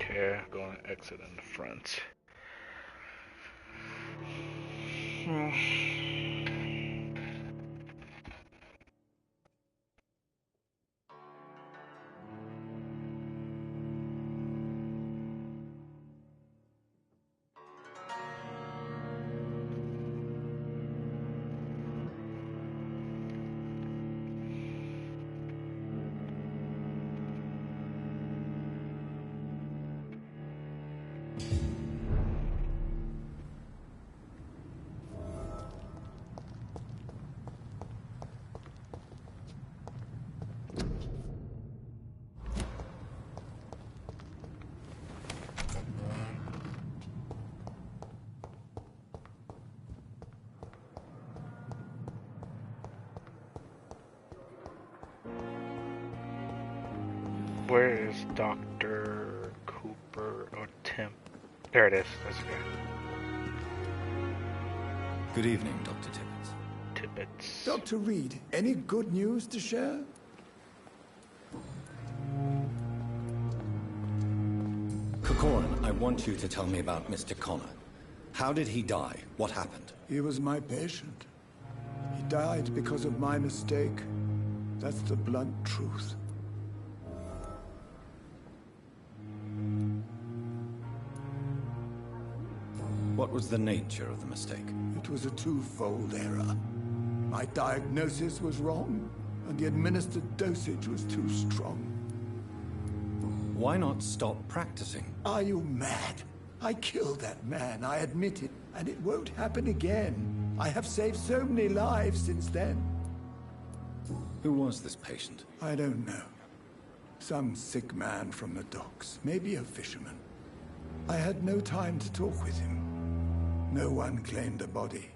Okay, going to exit in the front. Where is Dr. Cooper or Tim? There it is. That's good. Good evening, Dr. Tibbets. Tibbets. Dr. Reed, any good news to share? Corcoran, I want you to tell me about Mr. Connor. How did he die? What happened? He was my patient. He died because of my mistake. That's the blunt truth. What was the nature of the mistake? It was a twofold error. My diagnosis was wrong, and the administered dosage was too strong. Why not stop practicing? Are you mad? I killed that man, I admit it, and it won't happen again. I have saved so many lives since then. Who was this patient? I don't know. Some sick man from the docks, maybe a fisherman. I had no time to talk with him. No one claimed the body.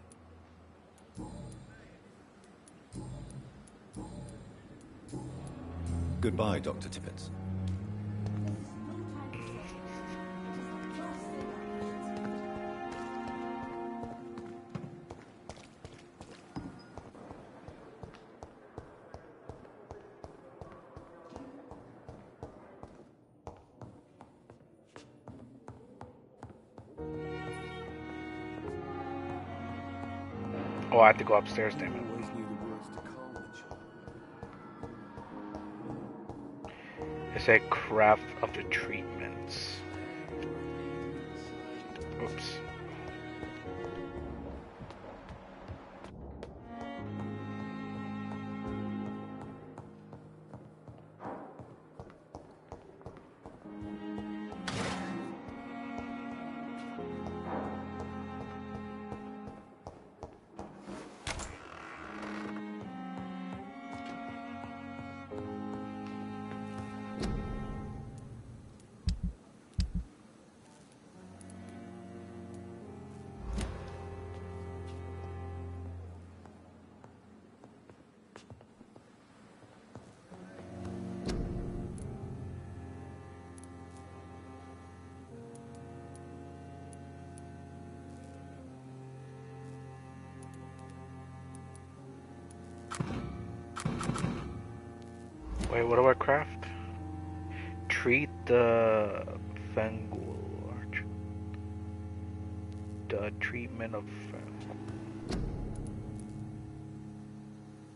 Goodbye, Dr. Tibbets. Oh, I have to go upstairs, damn it. It said craft of the treatments. Oops. Wait, what do I craft? Treat the Fengul. The treatment of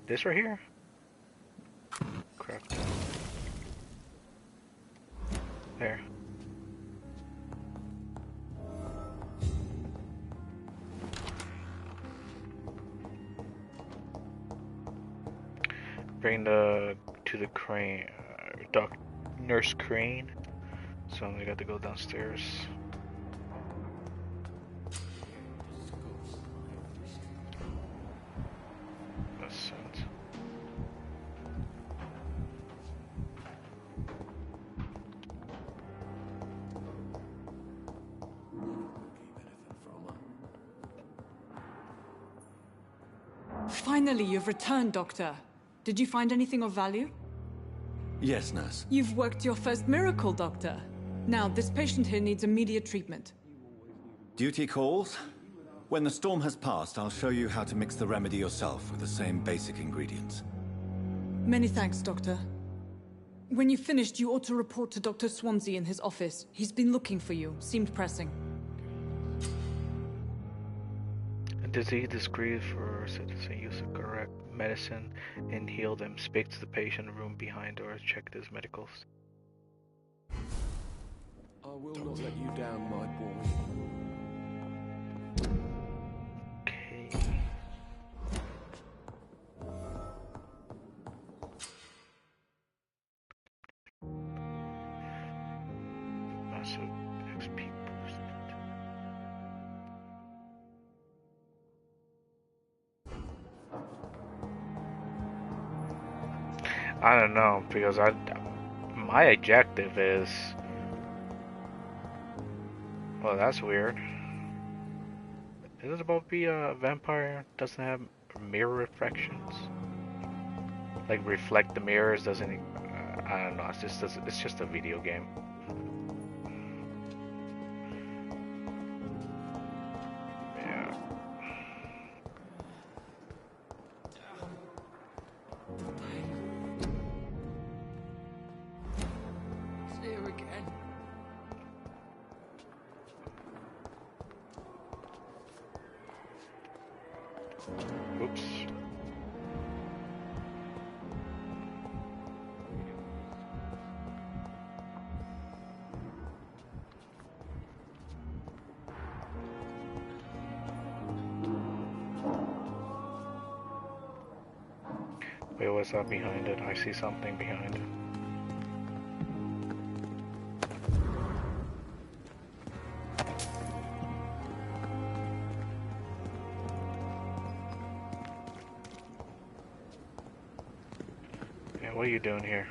this right here? Craft. There. Bring the to the crane, nurse crane. So I got to go downstairs. That's sense. Finally, you've returned, Doctor. Did you find anything of value? Yes, nurse. You've worked your first miracle, Doctor. Now, this patient here needs immediate treatment. Duty calls. When the storm has passed, I'll show you how to mix the remedy yourself with the same basic ingredients. Many thanks, Doctor. When you've finished, you ought to report to Dr. Swansea in his office. He's been looking for you. Seemed pressing. A disease discreet for citizen use of correct medicine and heal them. Speak to the patient room behind or check his medicals. I will not let you down, my boy. Okay. Massive XP boosted. I don't know, because my objective is, well, that's weird. Is it about to be a vampire doesn't have mirror reflections? Like reflect the mirrors doesn't? I don't know. It's just a video game. Yeah. See you again. Oops. Wait, what's that behind it? I see something behind it. Yeah, what are you doing here?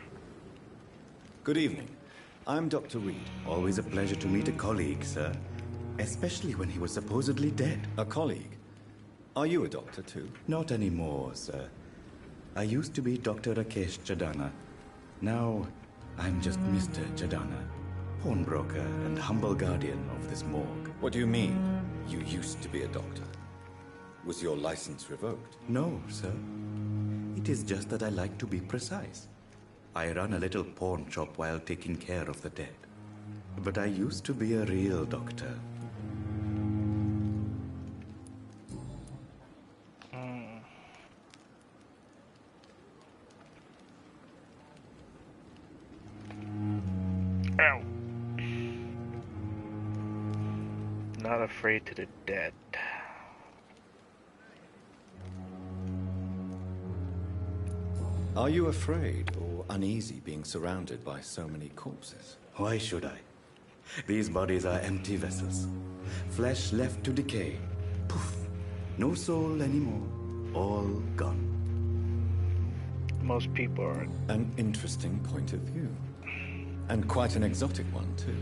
Good evening. I'm Dr. Reed. Always a pleasure to meet a colleague, sir. Especially when he was supposedly dead. A colleague? Are you a doctor too? Not anymore, sir. I used to be Dr. Rakesh Chadana. Now, I'm just Mr. Chadana, pawnbroker and humble guardian of this morgue. What do you mean, you used to be a doctor? Was your license revoked? No, sir. It is just that I like to be precise. I run a little pawn shop while taking care of the dead. But I used to be a real doctor. Not afraid to the dead. Are you afraid or uneasy being surrounded by so many corpses? Why should I? These bodies are empty vessels. Flesh left to decay. Poof. No soul anymore. All gone. Most people are. An interesting point of view. And quite an exotic one, too.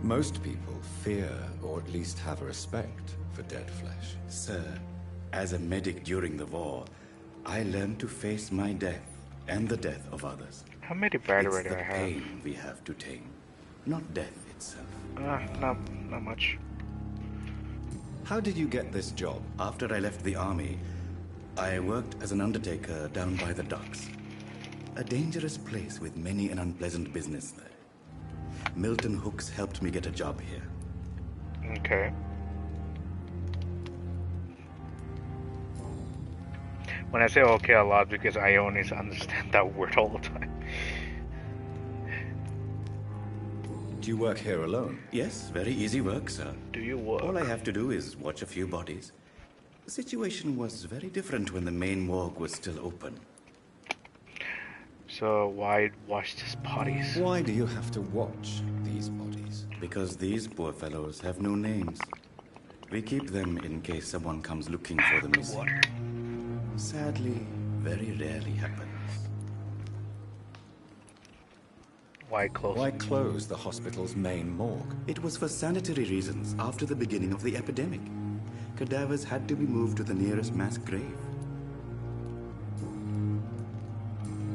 Most people fear, or at least have a respect, for dead flesh. Sir, as a medic during the war, I learned to face my death and the death of others. How many battery do do I have? It's the pain we have to tame, not death itself. Not much. How did you get this job? After I left the army, I worked as an undertaker down by the docks. A dangerous place with many an unpleasant business there. Milton Hooks helped me get a job here. Okay. When I say okay a lot, because I only understand that word all the time. Do you work here alone? Yes, very easy work, sir. Do you work? All I have to do is watch a few bodies. The situation was very different when the main morgue was still open. So why watch these bodies? Why do you have to watch these bodies? Because these poor fellows have no names. We keep them in case someone comes looking for the missing. Water. Sadly, very rarely happens. Why close? Why close the hospital's main morgue? It was for sanitary reasons after the beginning of the epidemic. Cadavers had to be moved to the nearest mass grave.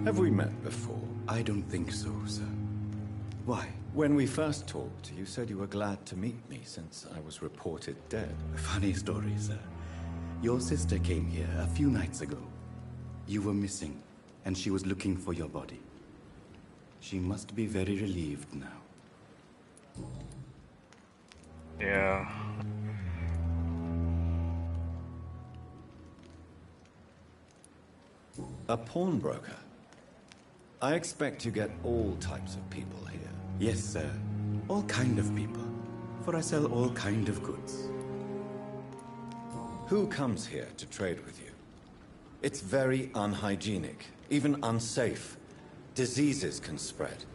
Have we met before? I don't think so, sir. Why? When we first talked, you said you were glad to meet me since I was reported dead. Funny story, sir. Your sister came here a few nights ago. You were missing, and she was looking for your body. She must be very relieved now. Yeah. A pawnbroker? I expect you get all types of people here. Yes, sir. All kind of people. For I sell all kind of goods. Who comes here to trade with you? It's very unhygienic, even unsafe. Diseases can spread.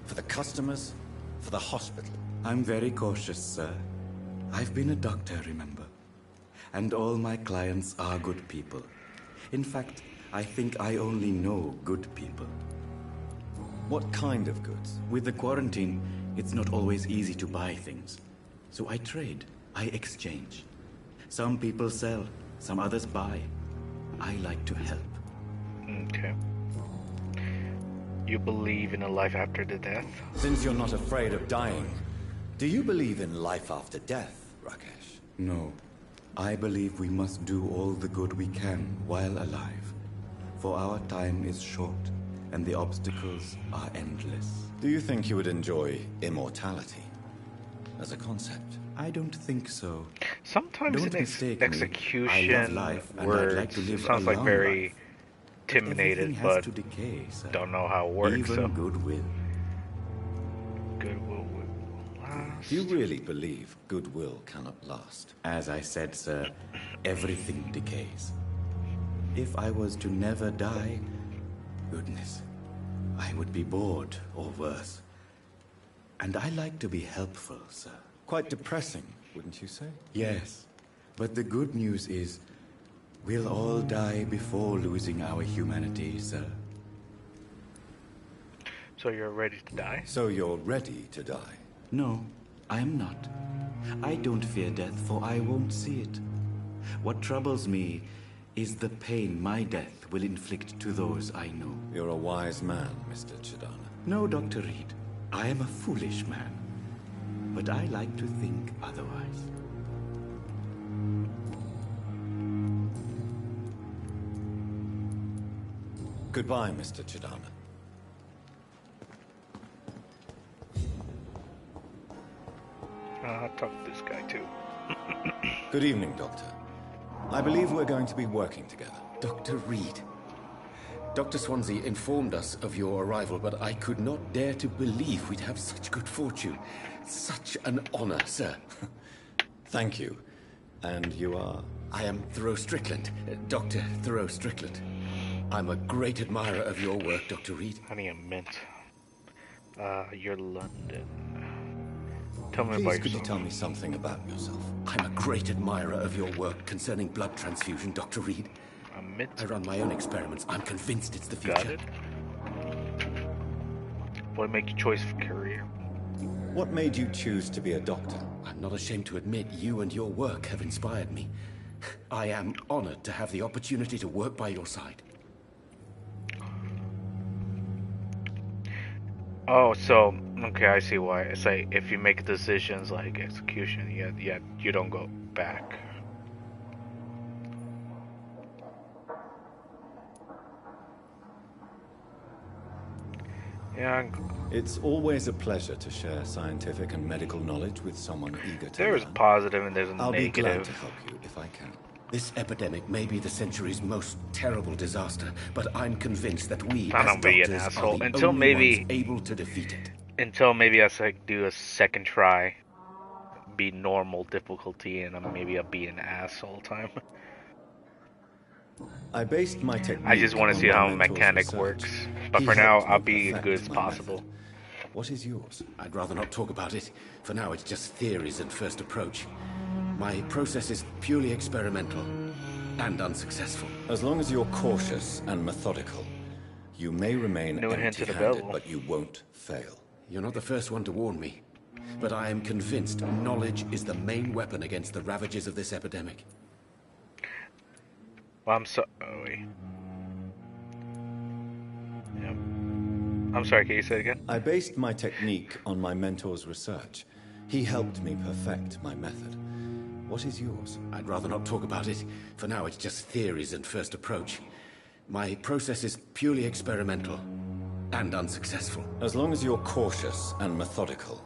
For the customers, for the hospital. I'm very cautious, sir. I've been a doctor, remember? And all my clients are good people. In fact, I think I only know good people. What kind of goods? With the quarantine, it's not always easy to buy things. So I trade, I exchange. Some people sell, some others buy. I like to help. Okay. You believe in a life after the death? Since you're not afraid of dying, do you believe in life after death, Rakesh? No. I believe we must do all the good we can while alive. For our time is short, and the obstacles are endless. Do you think you would enjoy immortality as a concept? I don't think so. Sometimes Don't an mistake me. execution I love life, and words I'd like to live sounds a like long very life. intimidated, Everything but has to decay, sir. don't know how it works. Even So goodwill. goodwill will last. Do you really believe goodwill cannot last? As I said, sir, everything decays. If I was to never die, goodness, I would be bored or worse. And I like to be helpful, sir. Quite depressing, wouldn't you say? Yes, but the good news is we'll all die before losing our humanity, sir. So you're ready to die? So you're ready to die? No, I am not. I don't fear death, for I won't see it. What troubles me is the pain my death will inflict to those I know. You're a wise man, Mr. Chidana. No, Dr. Reed. I am a foolish man. But I like to think otherwise. Goodbye, Mr. Chidana. I'll talk to this guy too. Good evening, Doctor. I believe we're going to be working together. Dr. Reed. Dr. Swansea informed us of your arrival, but I could not dare to believe we'd have such good fortune. Such an honor, sir. Thank you. And you are? I am Thoreau Strickland, Dr. Thoreau Strickland. I'm a great admirer of your work, Dr. Reed. Honey, a mint. You're London. Tell me Please, about could you yourself. tell me something about yourself? I'm a great admirer of your work concerning blood transfusion, Dr. Reed. A mint. I run my own experiments. I'm convinced it's the future. Got it. What made you choice for career? What made you choose to be a doctor? I'm not ashamed to admit you and your work have inspired me. I am honored to have the opportunity to work by your side. Oh, so okay, I see why. It's like if you make decisions like execution, you don't go back. Yeah. It's always a pleasure to share scientific and medical knowledge with someone eager to There's learn. positive and there's I'll negative. be glad to help you if I can. This epidemic may be the century's most terrible disaster, but I'm convinced that we, I as don't be an doctors, asshole are the until only maybe ones able to defeat it. Until maybe I do a second try, be normal difficulty, and maybe I'll be an asshole time. I based my technique. I just want to on see my how mentor's mechanic research. works, but He for now helped me I'll be as perfect good as my possible. method. What is yours? I'd rather not talk about it. For now, it's just theories and first approach. My process is purely experimental and unsuccessful. As long as you're cautious and methodical, you may remain No hint to the empty-handed, devil. but you won't fail. You're not the first one to warn me, but I am convinced knowledge is the main weapon against the ravages of this epidemic. Well, oh, wait. Yep. I'm sorry, can you say it again? I based my technique on my mentor's research. He helped me perfect my method. What is yours? I'd rather not talk about it. For now, it's just theories and first approach. My process is purely experimental and unsuccessful. As long as you're cautious and methodical,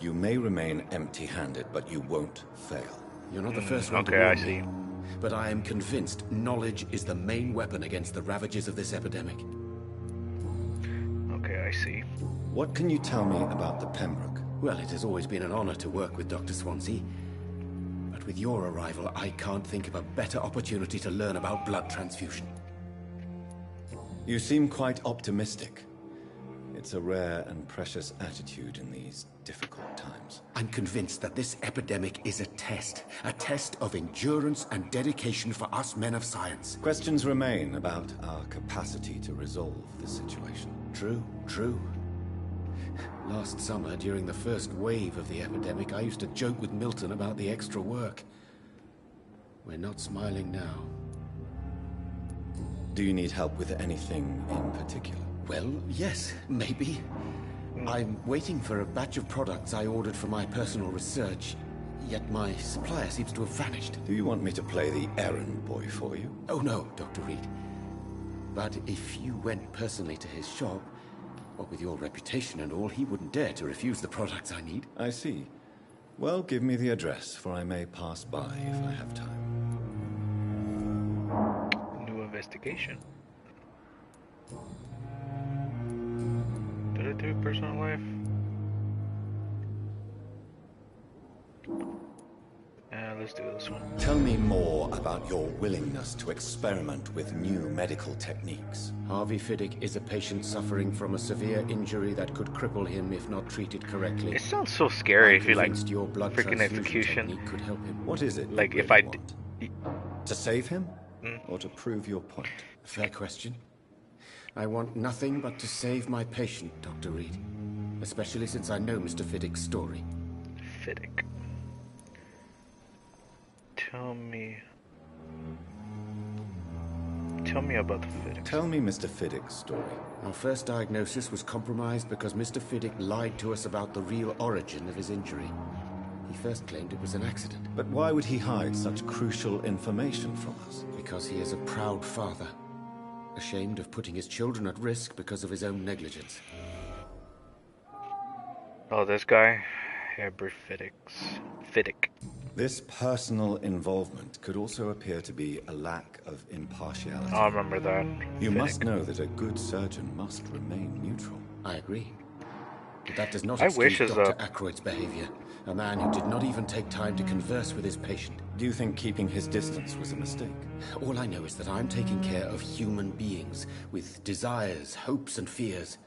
you may remain empty-handed, but you won't fail. You're not the first one to Okay, I warn see. me, but I am convinced knowledge is the main weapon against the ravages of this epidemic. Okay, I see. What can you tell me about the Pembroke? Well, it has always been an honor to work with Dr. Swansea. But with your arrival, I can't think of a better opportunity to learn about blood transfusion. You seem quite optimistic. It's a rare and precious attitude in these difficult times. I'm convinced that this epidemic is a test of endurance and dedication for us men of science. Questions remain about our capacity to resolve the situation. True. Last summer, during the first wave of the epidemic, I used to joke with Milton about the extra work. We're not smiling now. Do you need help with anything in particular? Well, yes, maybe. I'm waiting for a batch of products I ordered for my personal research, yet my supplier seems to have vanished. Do you want me to play the errand boy for you? Oh no, Dr. Reed. But if you went personally to his shop, what with your reputation and all, he wouldn't dare to refuse the products I need. I see. Well, give me the address, for I may pass by if I have time. New investigation. Did I do personal life? Let's do this one. Tell me more about your willingness to experiment with new medical techniques. Harvey Fiddick is a patient suffering from a severe injury that could cripple him if not treated correctly. It sounds so scary if you like your blood freaking transfusion execution. technique could help him. What is it? Like you if really I want? To save him? Or to prove your point? Fair question. I want nothing but to save my patient, Dr. Reed. Especially since I know Mr. Fiddick's story. Fiddick. Tell me about the Fiddick. Tell me Mr. Fiddick's story. Our first diagnosis was compromised because Mr. Fiddick lied to us about the real origin of his injury. He first claimed it was an accident. But why would he hide such crucial information from us? Because he is a proud father, ashamed of putting his children at risk because of his own negligence. Oh, this guy? Herbert Fiddick. This personal involvement could also appear to be a lack of impartiality. I remember that. You Fiddick. must know that a good surgeon must remain neutral. I agree. But that does not I wish excuse as Dr. a Aykroyd's behavior. A man who did not even take time to converse with his patient. Do you think keeping his distance was a mistake? All I know is that I'm taking care of human beings with desires, hopes, and fears.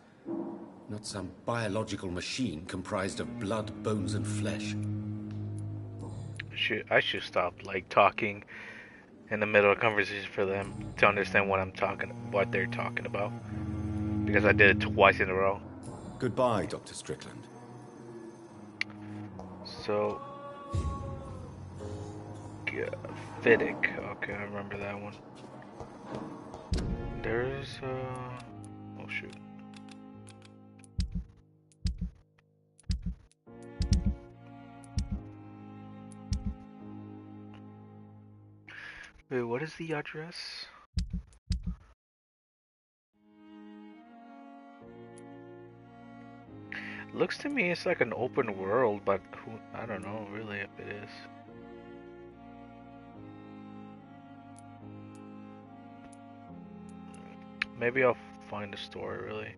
Not some biological machine comprised of blood, bones, and flesh. I should stop like talking in the middle of conversation for them to understand what they're talking about. Because I did it twice in a row. Goodbye, Dr. Strickland. So, Fiddick. Okay, I remember that one. There's oh shoot. Wait, what is the address? Looks to me it's like an open world, but I don't know really if it is. Maybe I'll find a story really.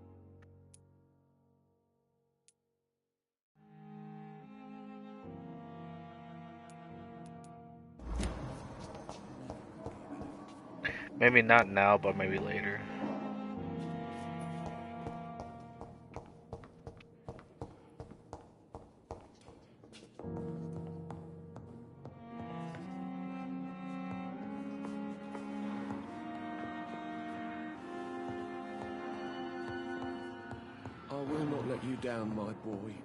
Maybe not now, but maybe later. I will not let you down, my boy.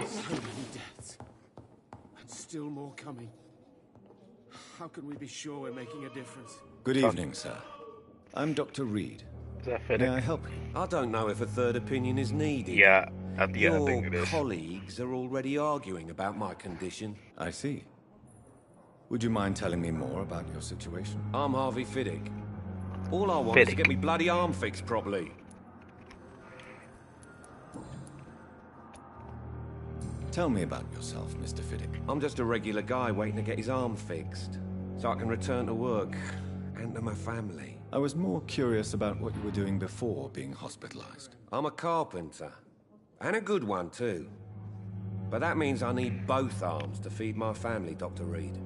So many deaths. And still more coming. How can we be sure we're making a difference? Good evening, sir. I'm Dr. Reed. Is that May fitting? I help you? I don't know if a third opinion is needed. Yeah, I think it Your is. colleagues are already arguing about my condition. I see. Would you mind telling me more about your situation? I'm Harvey Fiddick. All I want is to get me bloody arm fixed properly. Tell me about yourself, Mr. Fiddick. I'm just a regular guy waiting to get his arm fixed, so I can return to work and to my family. I was more curious about what you were doing before being hospitalized. I'm a carpenter, and a good one too. But that means I need both arms to feed my family, Dr. Reed.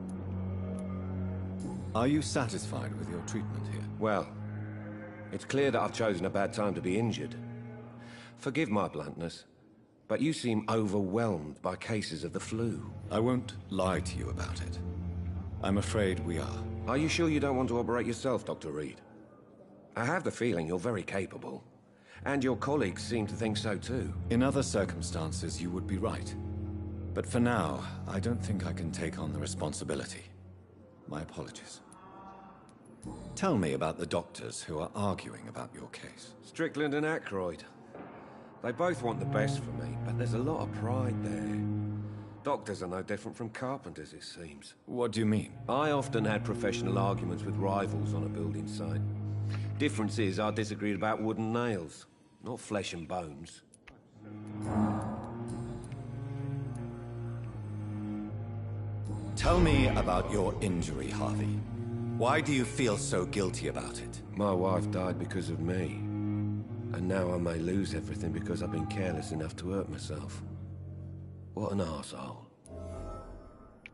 Are you satisfied with your treatment here? Well, it's clear that I've chosen a bad time to be injured. Forgive my bluntness, but you seem overwhelmed by cases of the flu. I won't lie to you about it. I'm afraid we are. Are you sure you don't want to operate yourself, Dr. Reed? I have the feeling you're very capable. And your colleagues seem to think so too. In other circumstances, you would be right. But for now, I don't think I can take on the responsibility. My apologies. Tell me about the doctors who are arguing about your case. Strickland and Aykroyd. They both want the best for me, but there's a lot of pride there. Doctors are no different from carpenters, it seems. What do you mean? I often had professional arguments with rivals on a building site. Difference is, I disagreed about wood and nails, not flesh and bones. Tell me about your injury, Harvey. Why do you feel so guilty about it? My wife died because of me. And now I may lose everything because I've been careless enough to hurt myself. What an arsehole.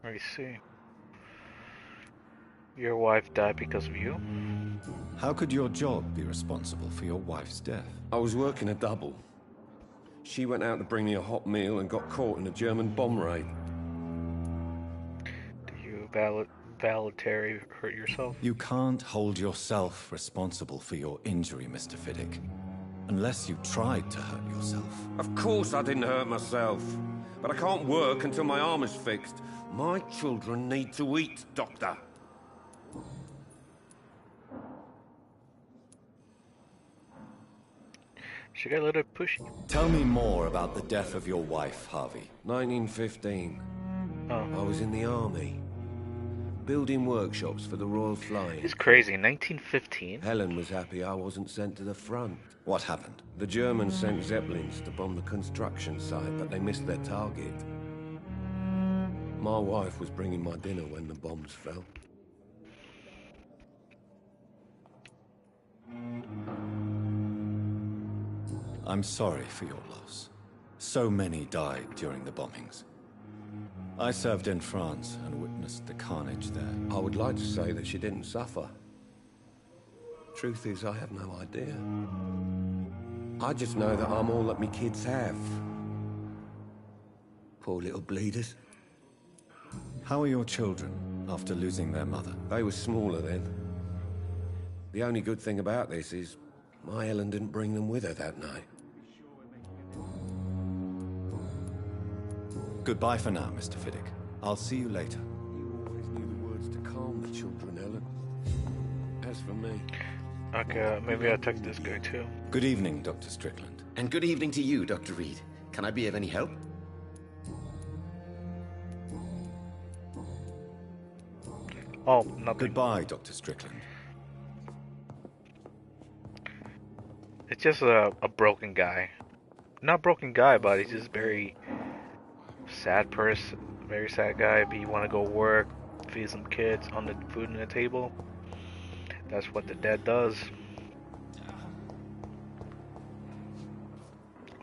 I see. Your wife died because of you? How could your job be responsible for your wife's death? I was working a double. She went out to bring me a hot meal and got caught in a German bomb raid. Do you voluntarily hurt yourself? You can't hold yourself responsible for your injury, Mr. Fiddick. Unless you tried to hurt yourself. Of course I didn't hurt myself. But I can't work until my arm is fixed. My children need to eat, Doctor. Should I let her push you? Tell me more about the death of your wife, Harvey. 1915. Oh. I was in the army. Building workshops for the Royal Flying. It's crazy, 1915? Helen was happy I wasn't sent to the front. What happened? The Germans sent Zeppelins to bomb the construction site, but they missed their target. My wife was bringing my dinner when the bombs fell. I'm sorry for your loss. So many died during the bombings. I served in France and witnessed the carnage there. I would like to say that she didn't suffer. Truth is, I have no idea. I just know that I'm all that me kids have. Poor little bleeders. How are your children after losing their mother? They were smaller then. The only good thing about this is my Ellen didn't bring them with her that night. Goodbye for now, Mr. Fiddick. I'll see you later. You always knew the words to calm the children, Ellen. As for me... Okay, maybe I'll text this guy too. Good evening, Dr. Strickland. And good evening to you, Dr. Reed. Can I be of any help? Oh, nothing. Goodbye, Dr. Strickland. It's just a broken guy. Not broken guy, but he's just very sad person. Very sad guy. But you want to go work, feed some kids on the food on the table. That's what the dad does.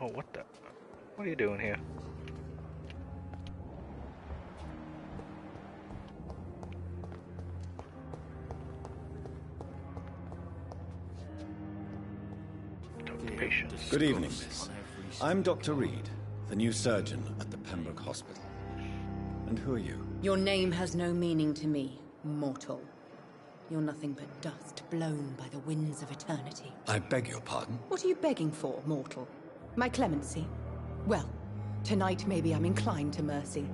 Oh, what the? What are you doing here? Good evening, miss. I'm Dr. Reed, the new surgeon at the Pembroke Hospital. And who are you? Your name has no meaning to me, mortal. You're nothing but dust blown by the winds of eternity. I beg your pardon? What are you begging for, mortal? My clemency? Well, tonight maybe I'm inclined to mercy.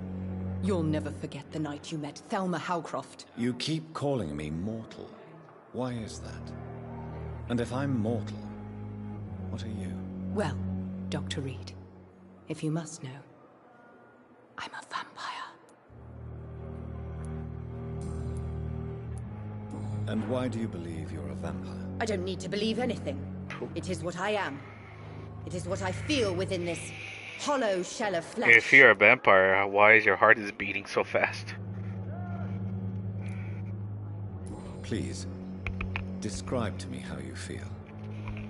You'll never forget the night you met Thelma Howcroft. You keep calling me mortal. Why is that? And if I'm mortal, what are you? Well, Dr. Reed, if you must know, I'm a vampire. And why do you believe you're a vampire? I don't need to believe anything. It is what I am. It is what I feel within this hollow shell of flesh. If you're a vampire, why is your heart is beating so fast? Please, describe to me how you feel.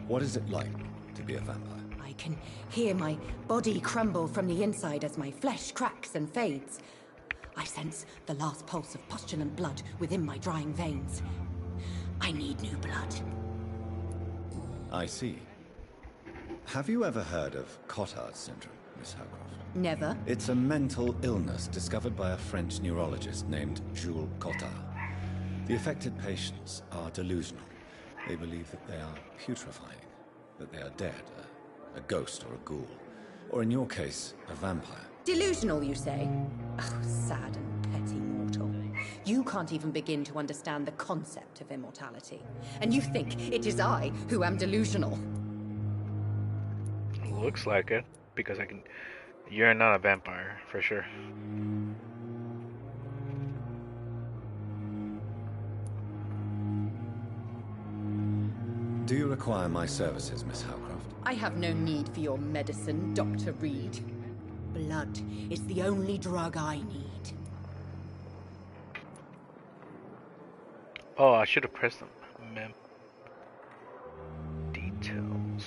What is it like to be a vampire? I can hear my body crumble from the inside as my flesh cracks and fades. I sense the last pulse of postulant blood within my drying veins. I need new blood. I see. Have you ever heard of Cotard syndrome, Miss Howcroft? Never. It's a mental illness discovered by a French neurologist named Jules Cotard. The affected patients are delusional. They believe that they are putrefying, that they are dead, a ghost or a ghoul, or in your case, a vampire. Delusional, you say? Oh, sad and petty mortal. You can't even begin to understand the concept of immortality. And you think it is I who am delusional. Looks like it, because I can... You're not a vampire, for sure. Do you require my services, Miss Howcroft? I have no need for your medicine, Dr. Reed. Blood is the only drug I need. Oh, I should have pressed them. Details.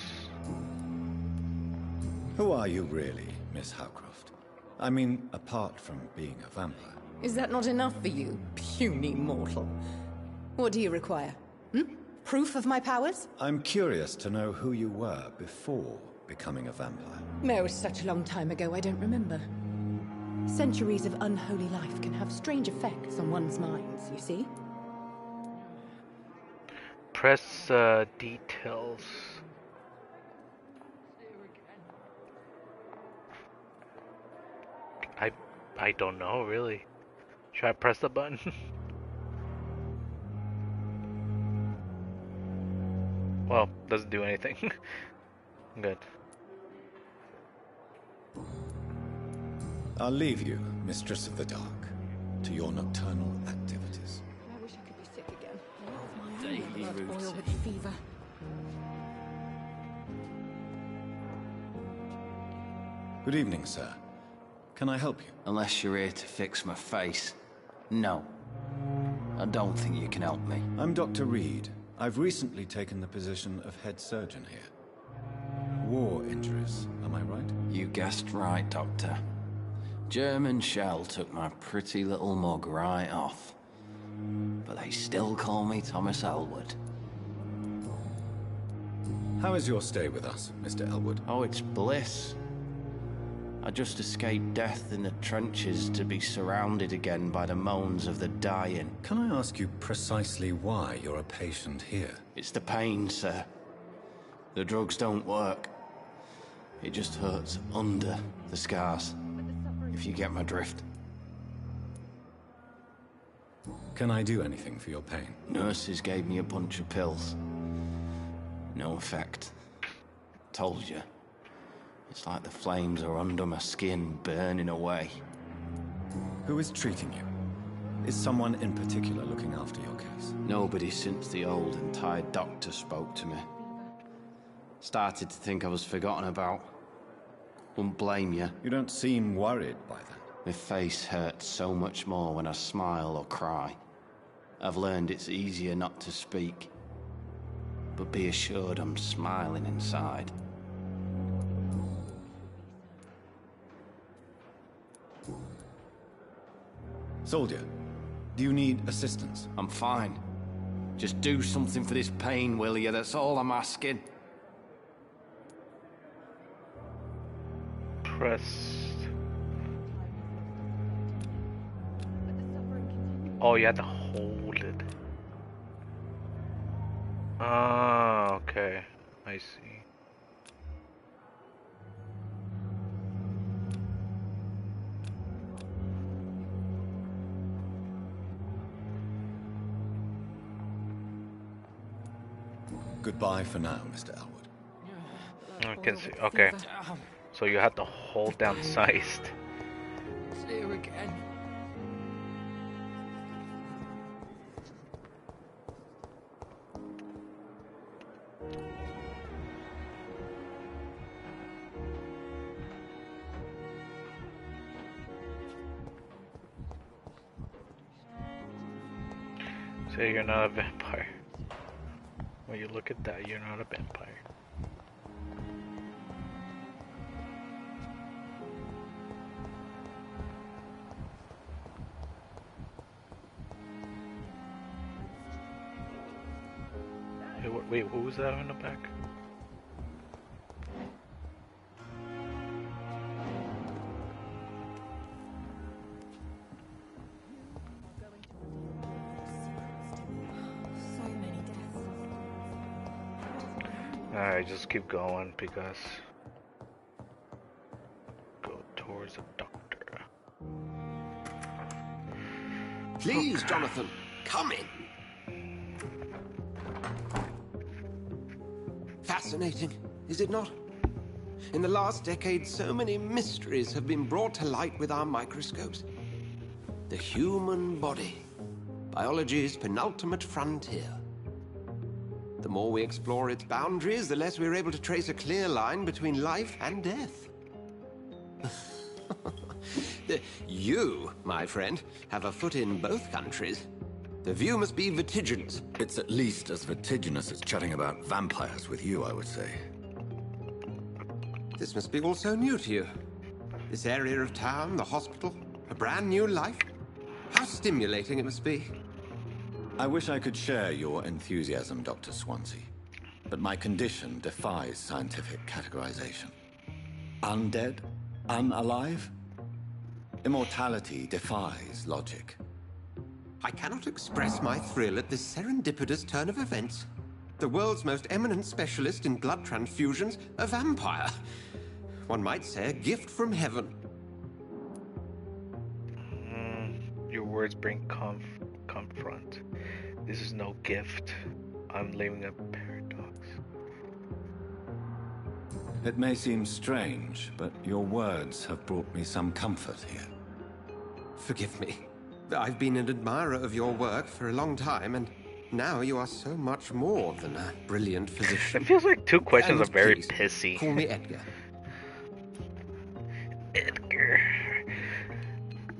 Who are you really, Miss Howcroft? I mean, apart from being a vampire. Is that not enough for you, puny mortal? What do you require? Proof of my powers? I'm curious to know who you were before becoming a vampire. No, it's such a long time ago, I don't remember. Centuries of unholy life can have strange effects on one's minds, you see? Press details. I don't know, really. Should I press the button? Well, doesn't do anything. Good. I'll leave you, Mistress of the Dark, to your nocturnal activities. I wish I could be sick again. My blood boil with fever. Good evening, sir. Can I help you? Unless you're here to fix my face. No. I don't think you can help me. I'm Dr. Reed. I've recently taken the position of head surgeon here. war injuries, am I right? You guessed right, Doctor. German shell took my pretty little mug right off. But they still call me Thomas Elwood. How is your stay with us, Mr. Elwood? Oh, it's bliss. I just escaped death in the trenches to be surrounded again by the moans of the dying. Can I ask you precisely why you're a patient here? It's the pain, sir. The drugs don't work. It just hurts under the scars, if you get my drift. Can I do anything for your pain? Nurses gave me a bunch of pills. No effect. Told you. It's like the flames are under my skin, burning away. Who is treating you? Is someone in particular looking after your case? Nobody since the old and tired doctor spoke to me. Started to think I was forgotten about. Wouldn't blame you. You don't seem worried by that. My face hurts so much more when I smile or cry. I've learned it's easier not to speak. But be assured I'm smiling inside. Soldier, do you need assistance? I'm fine. Just do something for this pain, will you? That's all I'm asking. Press. Oh, you have to hold it. Ah, okay. I see. Goodbye for now, Mr. Elwood. I can see. Okay. So you have to hold down sized. It's here again. So you're not a vampire. When you look at that, you're not a vampire. Wait, what was that in the back? Alright, just keep going because go towards the doctor. Please, Jonathan, come in. Fascinating, is it not? In the last decade, so many mysteries have been brought to light with our microscopes. The human body, biology's penultimate frontier. The more we explore its boundaries, the less we're able to trace a clear line between life and death. You, my friend, have a foot in both countries. The view must be vertiginous. It's at least as vertiginous as chatting about vampires with you, I would say. This must be all so new to you. This area of town, the hospital, a brand new life. How stimulating it must be. I wish I could share your enthusiasm, Dr. Swansea, but my condition defies scientific categorization. Undead? Unalive? Immortality defies logic. I cannot express my thrill at this serendipitous turn of events. The world's most eminent specialist in blood transfusions, a vampire. One might say a gift from heaven. Your words bring confront. This is no gift. I'm living a paradox. It may seem strange, but your words have brought me some comfort here. Forgive me. I've been an admirer of your work for a long time, and now you are so much more than a brilliant physician. It feels like two questions And are very please, pissy. Call me Edgar. Edgar.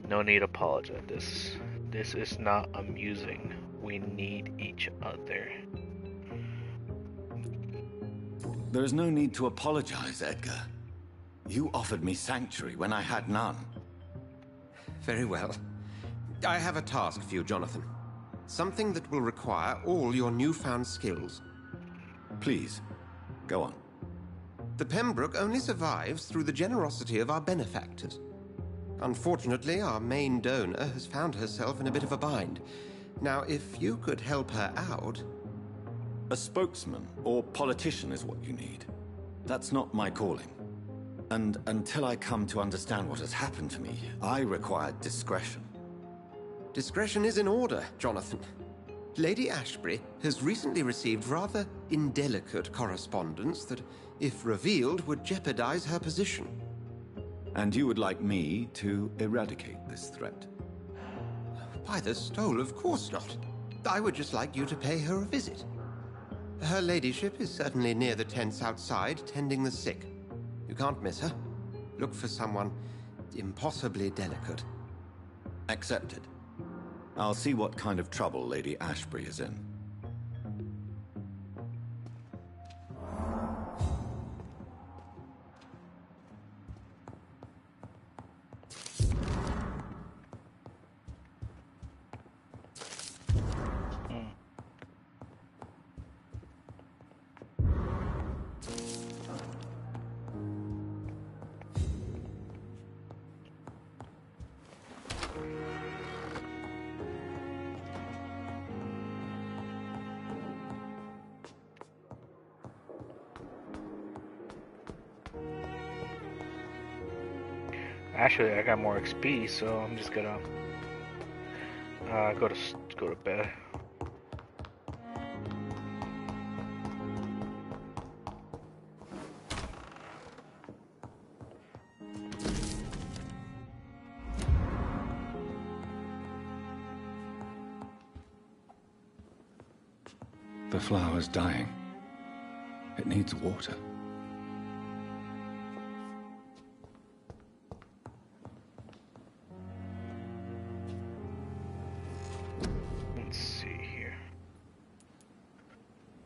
No need to apologize. This is not amusing. We need each other. There is no need to apologize, Edgar. You offered me sanctuary when I had none. Very well. I have a task for you, Jonathan. Something that will require all your newfound skills. Please, go on. The Pembroke only survives through the generosity of our benefactors. Unfortunately, our main donor has found herself in a bit of a bind. Now, if you could help her out... A spokesman or politician is what you need. That's not my calling. And until I come to understand what has happened to me, I require discretion. Discretion is in order, Jonathan. Lady Ashbury has recently received rather indelicate correspondence that, if revealed, would jeopardize her position. And you would like me to eradicate this threat? By the stole, of course not. I would just like you to pay her a visit. Her ladyship is certainly near the tents outside, tending the sick. You can't miss her. Look for someone impossibly delicate. Accepted. I'll see what kind of trouble Lady Ashbury is in. Actually, I got more XP, so I'm just gonna go to bed. The flower's dying. It needs water.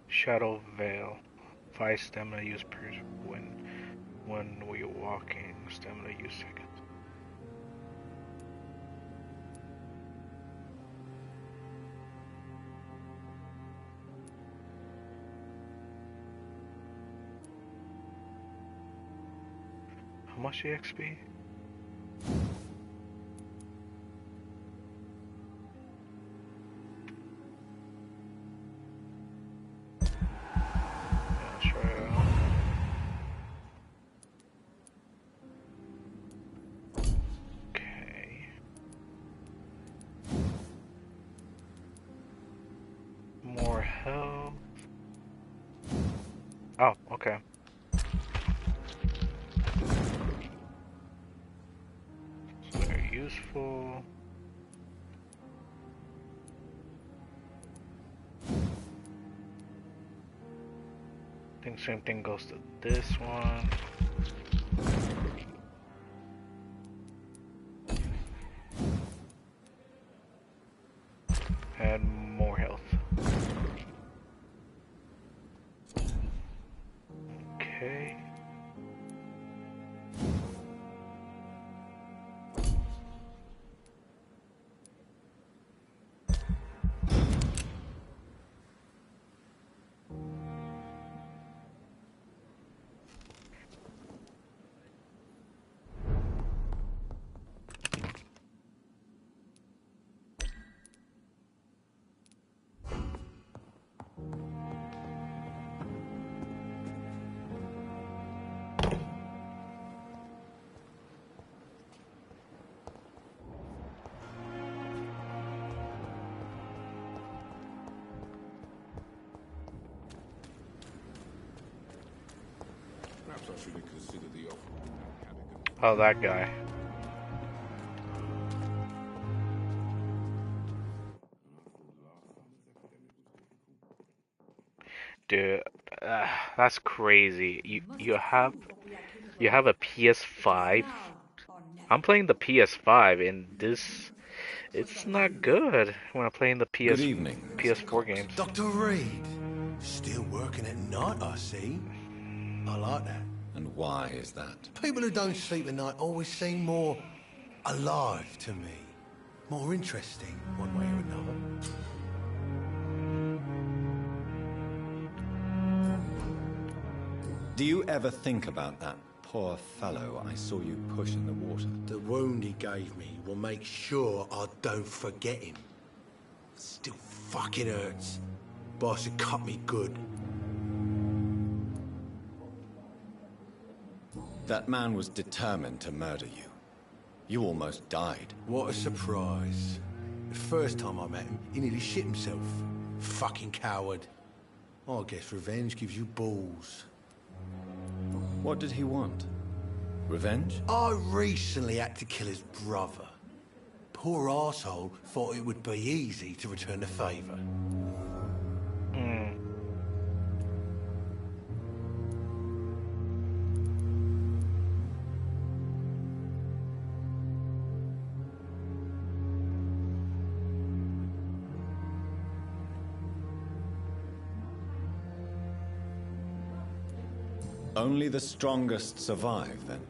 Shadow Veil. 5 stamina use per when we're walking. Stamina use seconds. How much XP? Oh, okay. It's very useful. I think same thing goes to this one. And more health. Okay. Perhaps I should consider the offer. Oh, that guy. Dude, that's crazy. You have a PS5. I'm playing the PS5 and it's not good when I'm playing the Good evening, PS4 games. Dr. Reed, still working at night, I see. I like that. And why is that? People who don't sleep at night always seem more alive to me. More interesting, one way or another. Do you ever think about that poor fellow I saw you push in the water? The wound he gave me will make sure I don't forget him. Still fucking hurts. Boss had cut me good. That man was determined to murder you. You almost died. What a surprise. The first time I met him, he nearly shit himself. Fucking coward. I guess revenge gives you balls. What did he want? Revenge? I recently had to kill his brother. Poor arsehole thought it would be easy to return the favour. Only the strongest survive, then?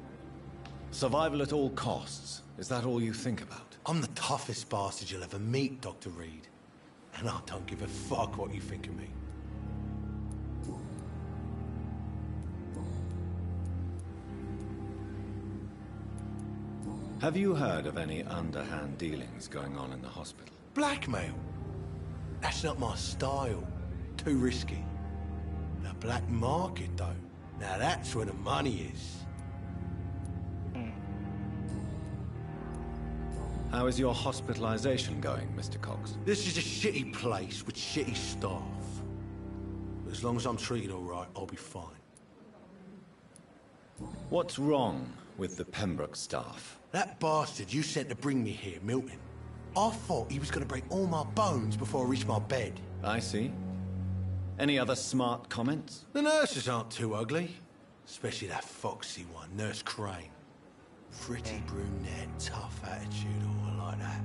Survival at all costs. Is that all you think about? I'm the toughest bastard you'll ever meet, Dr. Reed. And I don't give a fuck what you think of me. Have you heard of any underhand dealings going on in the hospital? Blackmail? That's not my style. Too risky. The black market, though. Now that's where the money is. How is your hospitalization going, Mr. Cox? This is a shitty place with shitty staff. But as long as I'm treated all right, I'll be fine. What's wrong with the Pembroke staff? That bastard you sent to bring me here, Milton. I thought he was going to break all my bones before I reached my bed. I see. Any other smart comments? The nurses aren't too ugly. Especially that foxy one, Nurse Crane. Pretty brunette, tough attitude, all like that.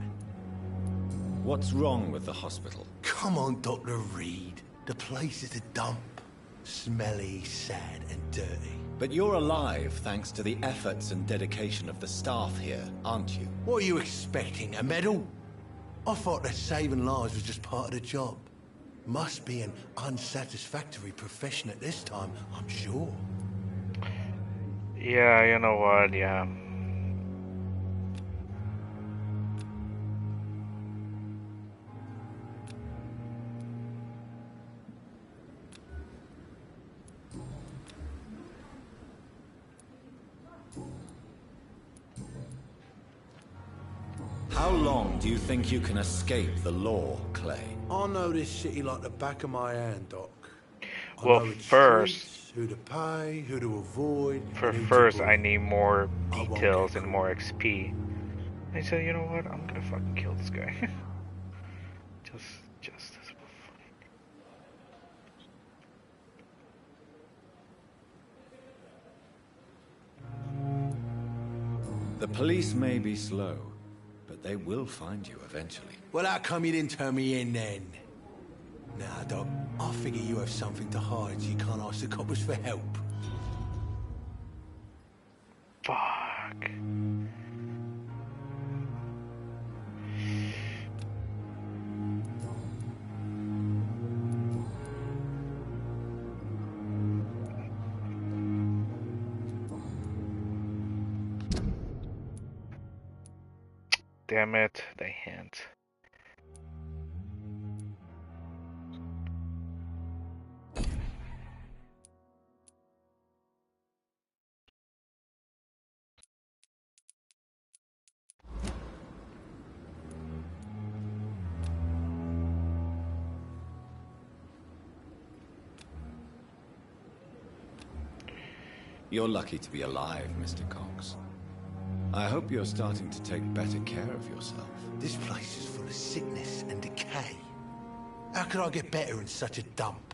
What's wrong with the hospital? Come on, Dr. Reed. The place is a dump. Smelly, sad, and dirty. But you're alive thanks to the efforts and dedication of the staff here, aren't you? What are you expecting, a medal? I thought that saving lives was just part of the job. Must be an unsatisfactory profession at this time, I'm sure. Yeah, you know what, yeah. How long do you think you can escape the law, Clay? I know this city like the back of my hand, Doc. Well, first, who to pay, who to avoid. First, I need more details and more XP. I said, you know what? I'm gonna fucking kill this guy. just as for fun. The police may be slow, but they will find you eventually. Well, how come you didn't turn me in then? Nah, Doc. I figure you have something to hide, so you can't ask the coppers for help. Fuck. Damn it, they hint. You're lucky to be alive, Mr. Cox. I hope you're starting to take better care of yourself. This place is full of sickness and decay. How could I get better in such a dump?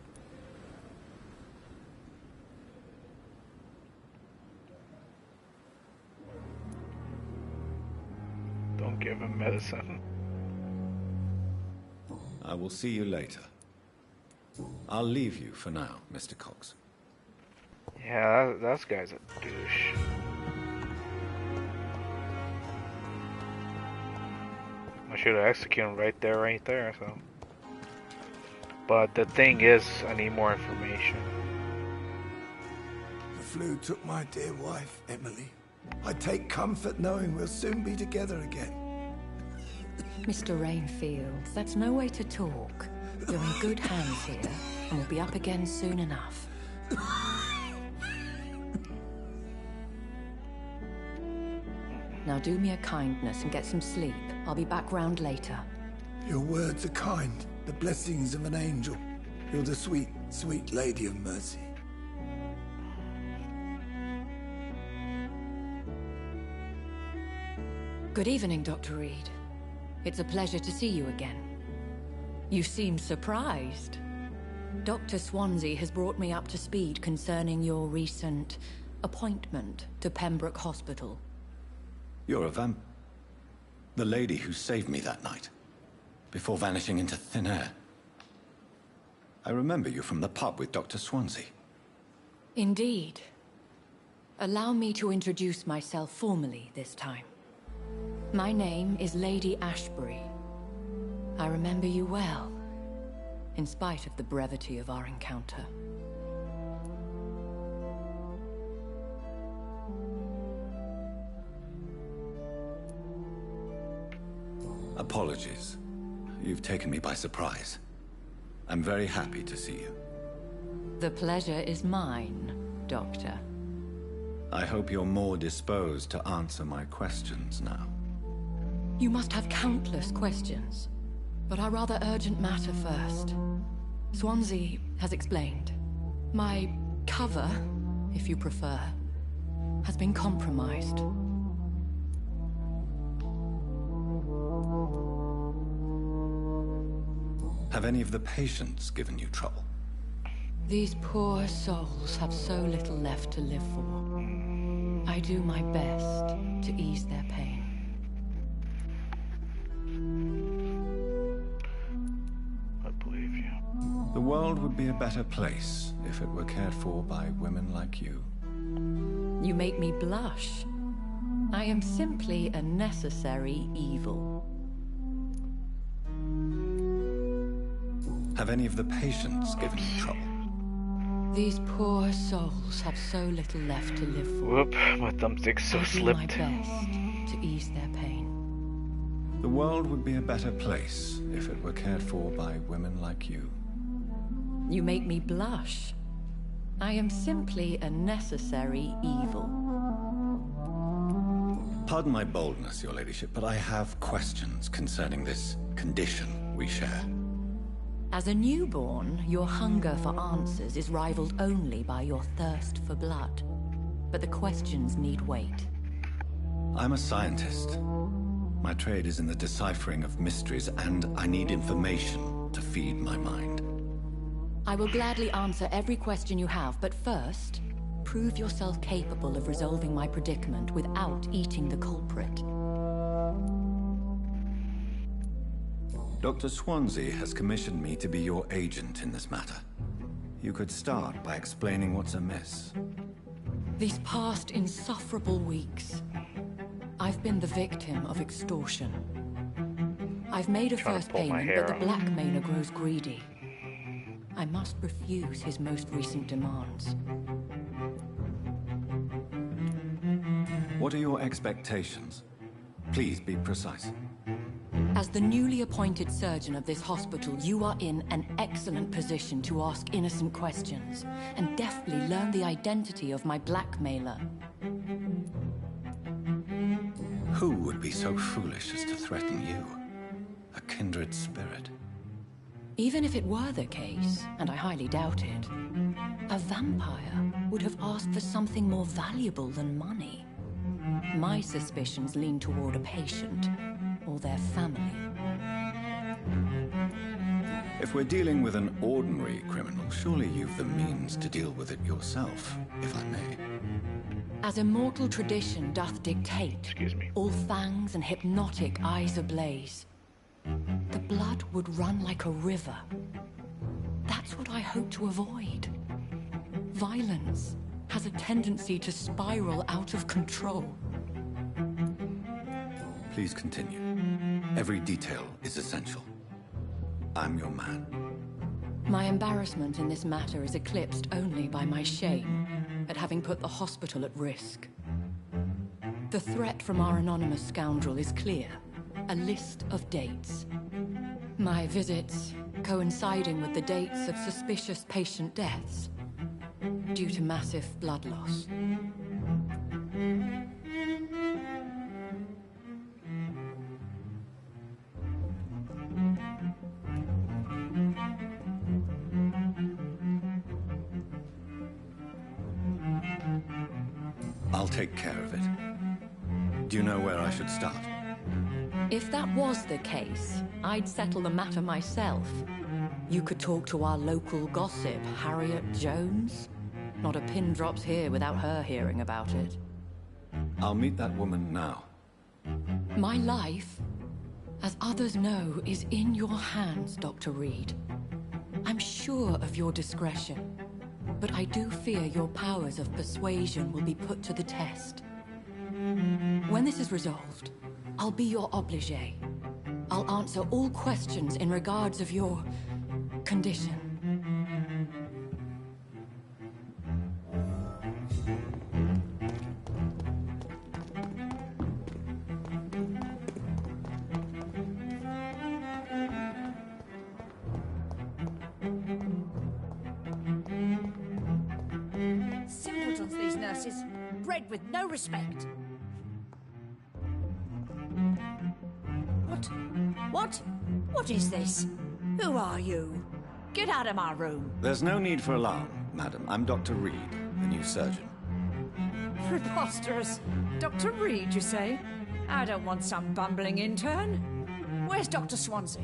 Don't give him medicine. I will see you later. I'll leave you for now, Mr. Cox. Yeah, that guy's a douche. I should have executed him right there, so. But the thing is, I need more information. The flu took my dear wife, Emily. I take comfort knowing we'll soon be together again. Mr. Rainfield, that's no way to talk. You're in good hands here, and we'll be up again soon enough. Now do me a kindness and get some sleep. I'll be back round later. Your words are kind, the blessings of an angel. You're the sweet, sweet lady of mercy. Good evening, Dr. Reed. It's a pleasure to see you again. You seem surprised. Dr. Swansea has brought me up to speed concerning your recent appointment to Pembroke Hospital. You're a vamp... The lady who saved me that night, before vanishing into thin air. I remember you from the pub with Dr. Swansea. Indeed. Allow me to introduce myself formally this time. My name is Lady Ashbury. I remember you well, in spite of the brevity of our encounter. Apologies. You've taken me by surprise. I'm very happy to see you. The pleasure is mine, Doctor. I hope you're more disposed to answer my questions now. You must have countless questions, but our rather urgent matter first. Swansea has explained. My cover, if you prefer, has been compromised. Have any of the patients given you trouble? These poor souls have so little left to live for. I do my best to ease their pain. I believe you. The world would be a better place if it were cared for by women like you. You make me blush. I am simply a necessary evil. Have any of the patients given you trouble? These poor souls have so little left to live for. Whoop, my thumbstick so slipped. I do my best to ease their pain. The world would be a better place if it were cared for by women like you. You make me blush. I am simply a necessary evil. Pardon my boldness, your ladyship, but I have questions concerning this condition we share. As a newborn, your hunger for answers is rivaled only by your thirst for blood. But the questions need wait. I'm a scientist. My trade is in the deciphering of mysteries, and I need information to feed my mind. I will gladly answer every question you have, but first, prove yourself capable of resolving my predicament without eating the culprit. Dr. Swansea has commissioned me to be your agent in this matter. You could start by explaining what's amiss. These past insufferable weeks, I've been the victim of extortion. I've made a first payment, but the blackmailer grows greedy. I must refuse his most recent demands. What are your expectations? Please be precise. As the newly appointed surgeon of this hospital, you are in an excellent position to ask innocent questions and deftly learn the identity of my blackmailer. Who would be so foolish as to threaten you? A kindred spirit. Even if it were the case, and I highly doubt it, a vampire would have asked for something more valuable than money. My suspicions lean toward a patient or their family. If we're dealing with an ordinary criminal, surely you've the means to deal with it yourself, if I may. As immortal tradition doth dictate, all fangs and hypnotic eyes ablaze, the blood would run like a river. That's what I hope to avoid. Violence, has a tendency to spiral out of control. Please continue. Every detail is essential. I'm your man. My embarrassment in this matter is eclipsed only by my shame at having put the hospital at risk. The threat from our anonymous scoundrel is clear. A list of dates. My visits coinciding with the dates of suspicious patient deaths due to massive blood loss. I'll take care of it. Do you know where I should start? If that was the case, I'd settle the matter myself. You could talk to our local gossip, Harriet Jones. Not a pin drops here without her hearing about it. I'll meet that woman now. My life, as others know, is in your hands, Dr. Reed. I'm sure of your discretion, but I do fear your powers of persuasion will be put to the test. When this is resolved, I'll be your obligé. I'll answer all questions in regards of your condition. Simpletons, these nurses. Bred with no respect. What? What is this? Who are you? Get out of my room. There's no need for alarm, madam. I'm Dr. Reed, the new surgeon. Preposterous. Dr. Reed, you say? I don't want some bumbling intern. Where's Dr. Swansea?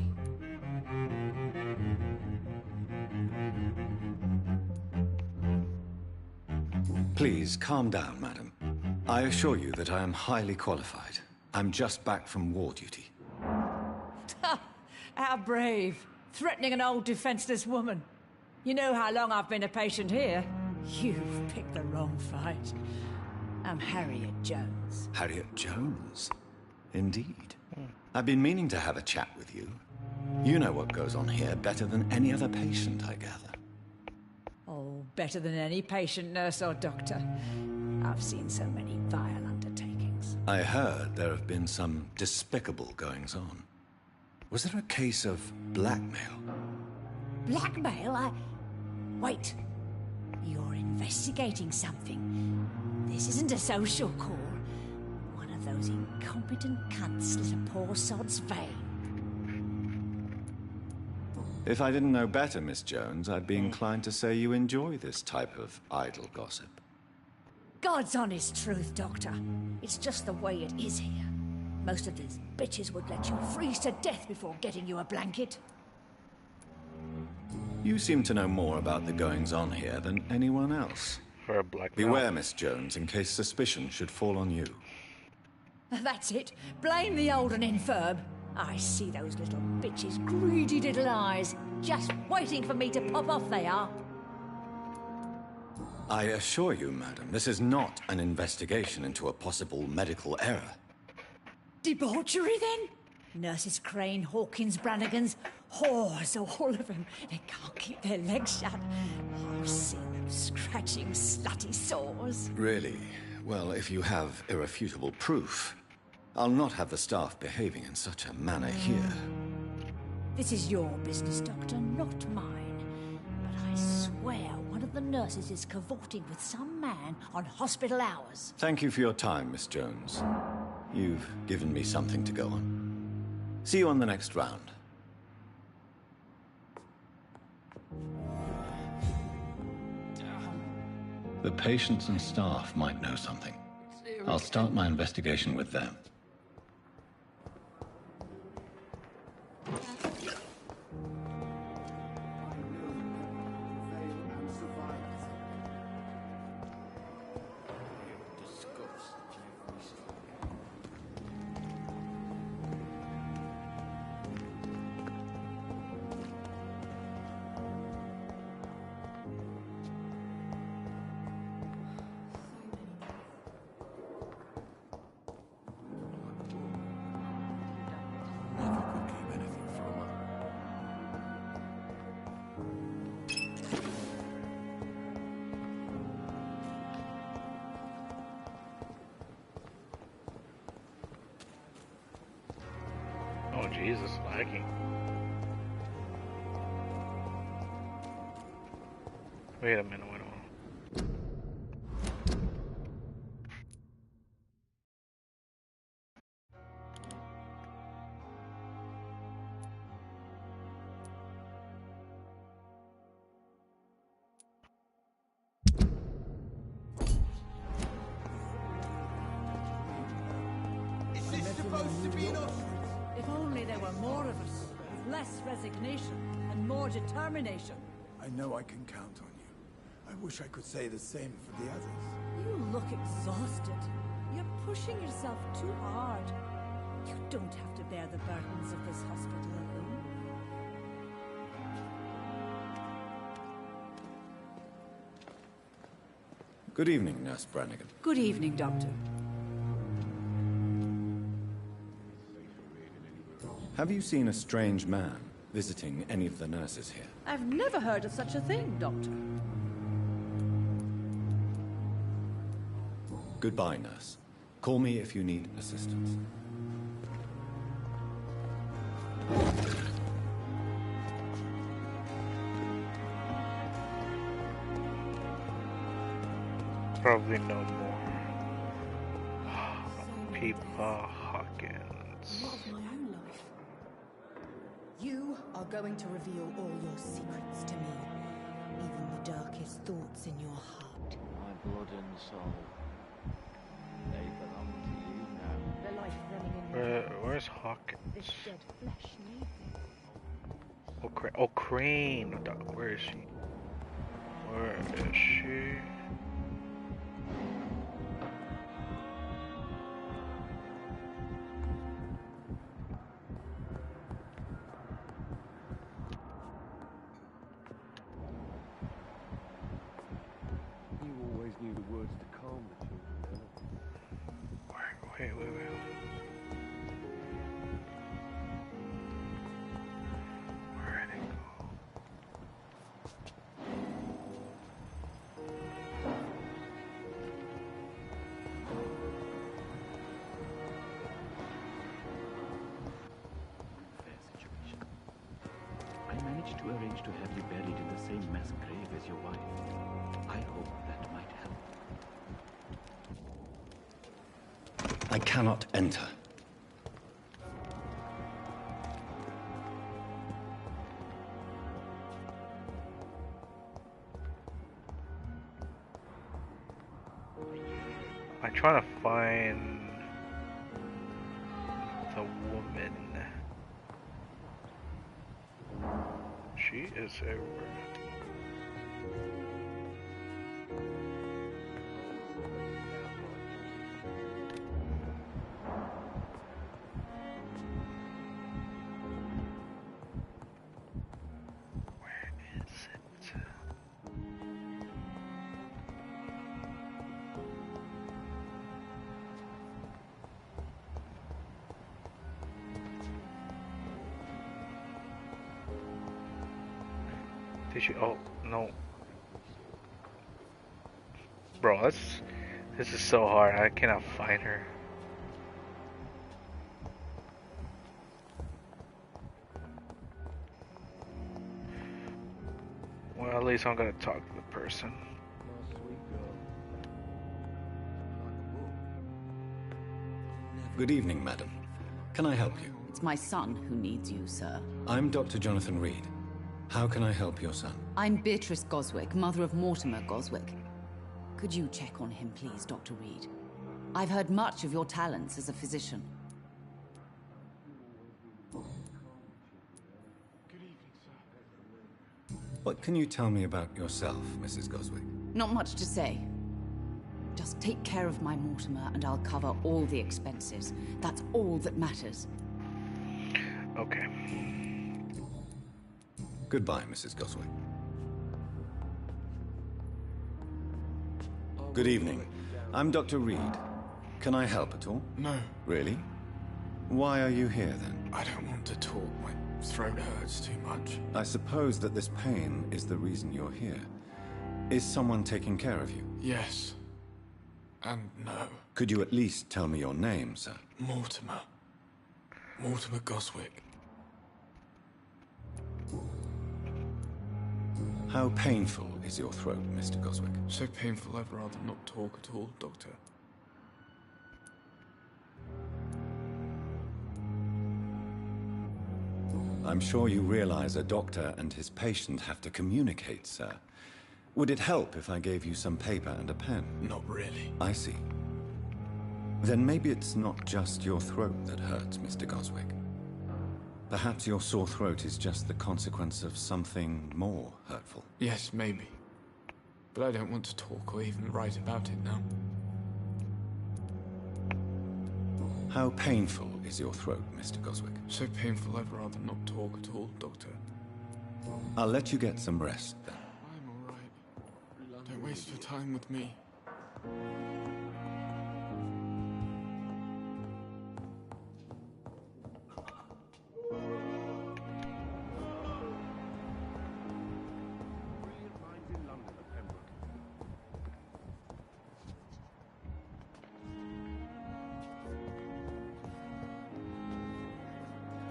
Please, calm down, madam. I assure you that I am highly qualified. I'm just back from war duty. How brave. Threatening an old defenseless woman. You know how long I've been a patient here? You've picked the wrong fight. I'm Harriet Jones. Harriet Jones? Indeed. I've been meaning to have a chat with you. You know what goes on here better than any other patient, I gather. Oh, better than any patient, nurse or doctor. I've seen so many vile undertakings. I heard there have been some despicable goings-on. Was there a case of blackmail? Blackmail? Wait. You're investigating something. This isn't a social call. One of those incompetent cunts slit a poor sod's vein. If I didn't know better, Miss Jones, I'd be inclined to say you enjoy this type of idle gossip. God's honest truth, Doctor. It's just the way it is here. Most of these bitches would let you freeze to death before getting you a blanket. You seem to know more about the goings-on here than anyone else. For a blackmail. Beware, Miss Jones, in case suspicion should fall on you. That's it. Blame the old and infirm. I see those little bitches' greedy little eyes. Just waiting for me to pop off they are. I assure you, madam, this is not an investigation into a possible medical error. Debauchery, then? Nurses Crane, Hawkins, Brannigans, whores, all of them. They can't keep their legs shut. I've seen them scratching slutty sores. Really? Well, if you have irrefutable proof, I'll not have the staff behaving in such a manner here. This is your business, Doctor, not mine. But I swear one of the nurses is cavorting with some man on hospital hours. Thank you for your time, Miss Jones. You've given me something to go on. See you on the next round. The patients and staff might know something. I'll start my investigation with them. Jesus, lagging. Wait a minute, wait a minute. Is this supposed to be an hospital? If only there were more of us, with less resignation and more determination. I know I can count on you. I wish I could say the same for the others. You look exhausted. You're pushing yourself too hard. You don't have to bear the burdens of this hospital alone. Good evening, Nurse Brannigan. Good evening, Doctor. Have you seen a strange man visiting any of the nurses here? I've never heard of such a thing, Doctor. Goodbye, nurse. Call me if you need assistance. Probably no more. People Hawkins. Not of my own life. You are going to reveal all your secrets to me, even the darkest thoughts in your heart. My blood and soul. They belong to you now. The life running in Where's Hawkins? this dead flesh needs. Oh, Crane. Where is she? Where is she? You always knew the words to calm the children, Ella. Wait. Where'd it go? Fair situation. I managed to arrange to have you buried in the same mass grave as your wife. I hope that might help. I cannot enter. I'm trying to find the woman. She is everywhere. Did she? Oh no, bro, this is so hard. I cannot find her. Well, at least I'm gonna talk to the person. Good evening, madam. Can I help you? It's my son who needs you, sir. I'm Dr. Jonathan Reed. How can I help your son? I'm Beatrice Goswick, mother of Mortimer Goswick. Could you check on him, please, Dr. Reed? I've heard much of your talents as a physician. What can you tell me about yourself, Mrs. Goswick? Not much to say. Just take care of my Mortimer and I'll cover all the expenses. That's all that matters. Okay. Goodbye, Mrs. Goswick. Good evening. I'm Dr. Reed. Can I help at all? No. Really? Why are you here, then? I don't want to talk. My throat hurts too much. I suppose that this pain is the reason you're here. Is someone taking care of you? Yes. And no. Could you at least tell me your name, sir? Mortimer. Mortimer Goswick. How painful is your throat, Mr. Goswick? So painful I'd rather not talk at all, Doctor. I'm sure you realize a doctor and his patient have to communicate, sir. Would it help if I gave you some paper and a pen? Not really. I see. Then maybe it's not just your throat that hurts, Mr. Goswick. Perhaps your sore throat is just the consequence of something more hurtful. Yes, maybe. But I don't want to talk or even write about it now. How painful is your throat, Mr. Goswick? So painful I'd rather not talk at all, Doctor. I'll let you get some rest, then. I'm all right. Don't waste your time with me.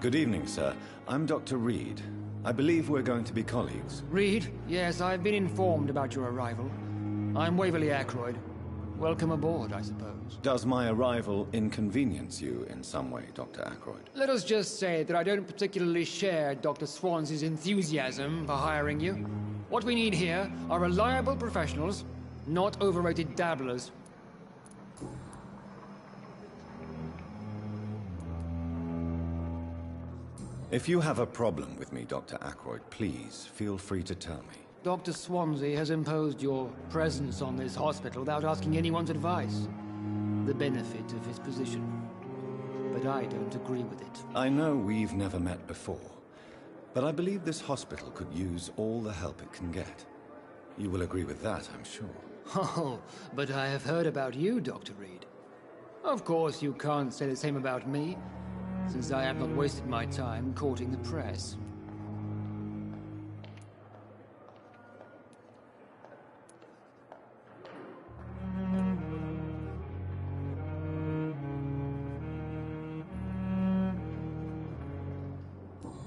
Good evening, sir. I'm Dr. Reed. I believe we're going to be colleagues. Reed? Yes, I've been informed about your arrival. I'm Waverly Ackroyd. Welcome aboard, I suppose. Does my arrival inconvenience you in some way, Dr. Ackroyd? Let us just say that I don't particularly share Dr. Swansea's enthusiasm for hiring you. What we need here are reliable professionals, not overrated dabblers. If you have a problem with me, Dr. Ackroyd, please feel free to tell me. Dr. Swansea has imposed your presence on this hospital without asking anyone's advice. The benefit of his position. But I don't agree with it. I know we've never met before, but I believe this hospital could use all the help it can get. You will agree with that, I'm sure. Oh, but I have heard about you, Dr. Reed. Of course, you can't say the same about me, since I have not wasted my time courting the press.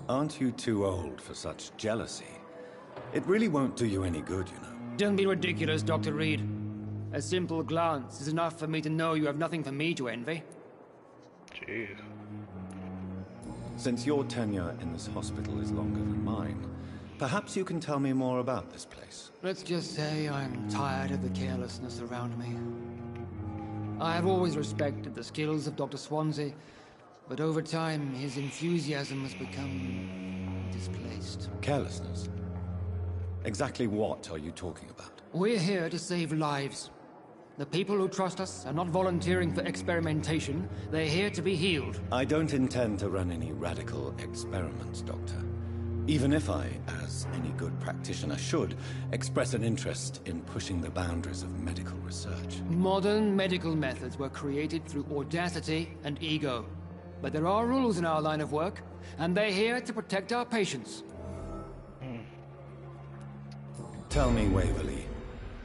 Aren't you too old for such jealousy? It really won't do you any good, you know. Don't be ridiculous, Dr. Reed. A simple glance is enough for me to know you have nothing for me to envy. Jeez. Since your tenure in this hospital is longer than mine, perhaps you can tell me more about this place. Let's just say I'm tired of the carelessness around me. I have always respected the skills of Dr. Swansea, but over time his enthusiasm has become displaced. Carelessness? Exactly what are you talking about? We're here to save lives. The people who trust us are not volunteering for experimentation. They're here to be healed. I don't intend to run any radical experiments, Doctor. Even if I, as any good practitioner should, express an interest in pushing the boundaries of medical research. Modern medical methods were created through audacity and ego. But there are rules in our line of work, and they're here to protect our patients. Tell me, Waverly,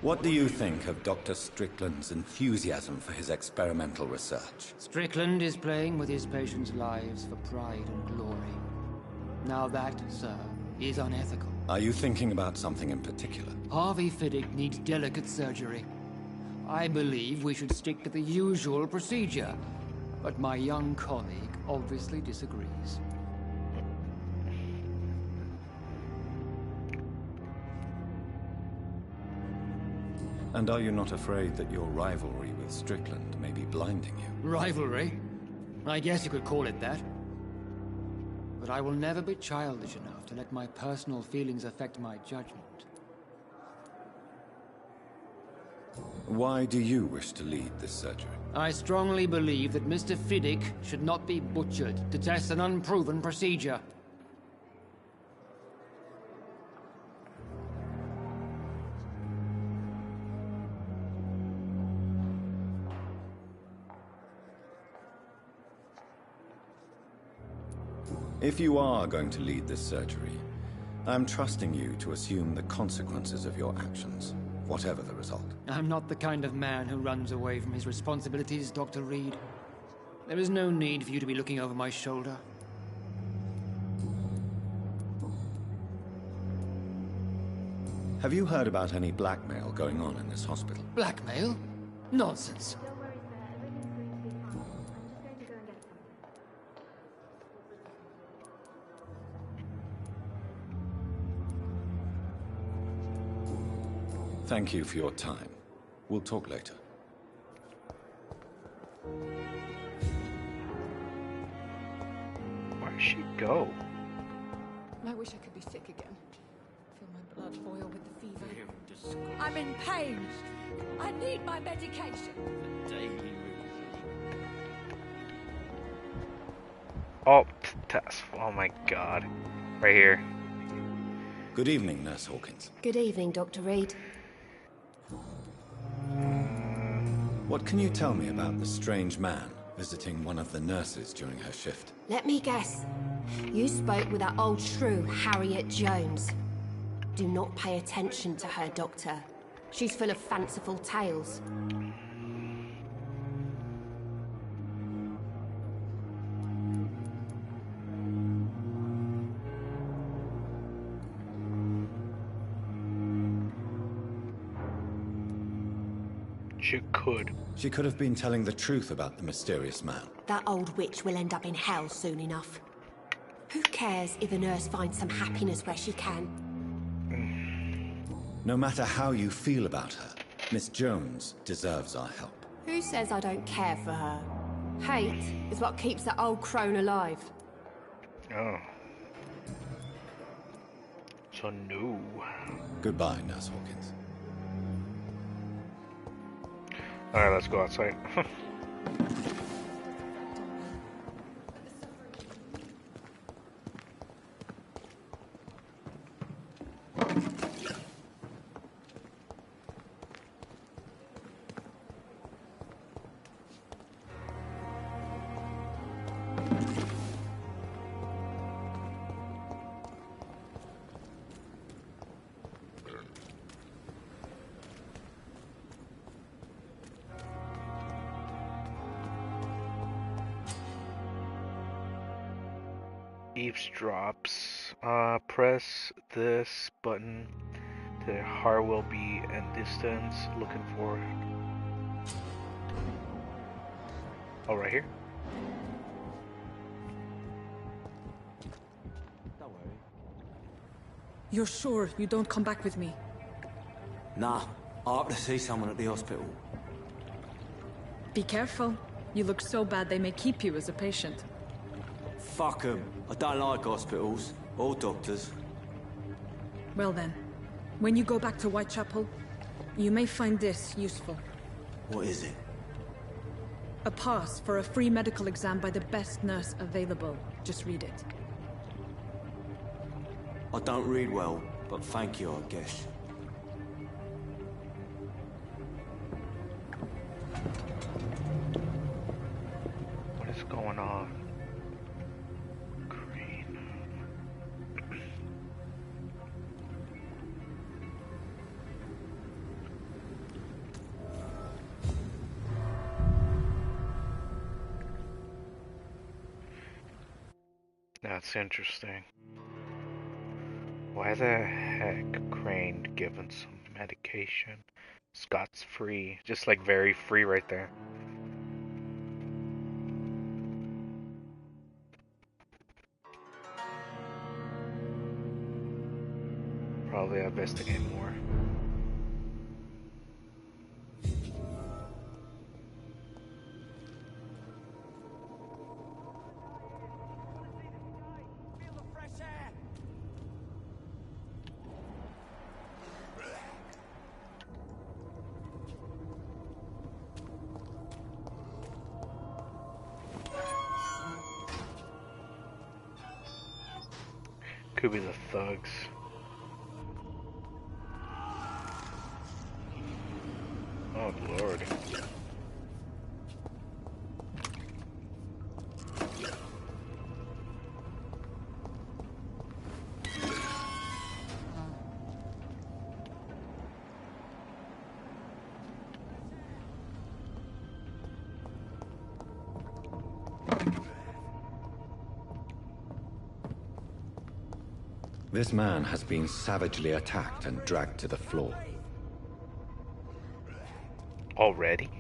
what do you think of Dr. Strickland's enthusiasm for his experimental research? Strickland is playing with his patients' lives for pride and glory. Now that, sir, is unethical. Are you thinking about something in particular? Harvey Fiddick needs delicate surgery. I believe we should stick to the usual procedure, but my young colleague obviously disagrees. And are you not afraid that your rivalry with Strickland may be blinding you? Rivalry? I guess you could call it that. But I will never be childish enough to let my personal feelings affect my judgment. Why do you wish to lead this surgery? I strongly believe that Mr. Fiddick should not be butchered to test an unproven procedure. If you are going to lead this surgery, I'm trusting you to assume the consequences of your actions, whatever the result. I'm not the kind of man who runs away from his responsibilities, Dr. Reed. There is no need for you to be looking over my shoulder. Have you heard about any blackmail going on in this hospital? Blackmail? Nonsense. Thank you for your time. We'll talk later. Where'd she go? I wish I could be sick again. Feel my blood boil with the fever. I'm in pain. I need my medication. Oh, Tess. Oh my god. Right here. Good evening, Nurse Hawkins. Good evening, Dr. Reed. What can you tell me about the strange man visiting one of the nurses during her shift? Let me guess. You spoke with that old shrew, Harriet Jones. Do not pay attention to her, Doctor. She's full of fanciful tales. She could have been telling the truth about the mysterious man. That old witch will end up in hell soon enough. Who cares if a nurse finds some happiness where she can? No matter how you feel about her, Miss Jones deserves our help. Who says I don't care for her? Hate is what keeps that old crone alive. Oh. So no. Goodbye, Nurse Hawkins. Alright, let's go outside. Eavesdrops. Press this button. The heart will be in distance. Looking for. Oh, right here. Don't worry. You're sure you don't come back with me? Nah, I ought to see someone at the hospital. Be careful. You look so bad they may keep you as a patient. Fuck 'em. I don't like hospitals or doctors. Well then, when you go back to Whitechapel, you may find this useful. What is it? A pass for a free medical exam by the best nurse available. Just read it. I don't read well, but thank you, I guess. What is going on? That's interesting. Why the heck Crane given some medication? Scott's free. Just like very free right there. Probably investigate more. Could be the thugs. Oh Lord. This man has been savagely attacked and dragged to the floor. Already?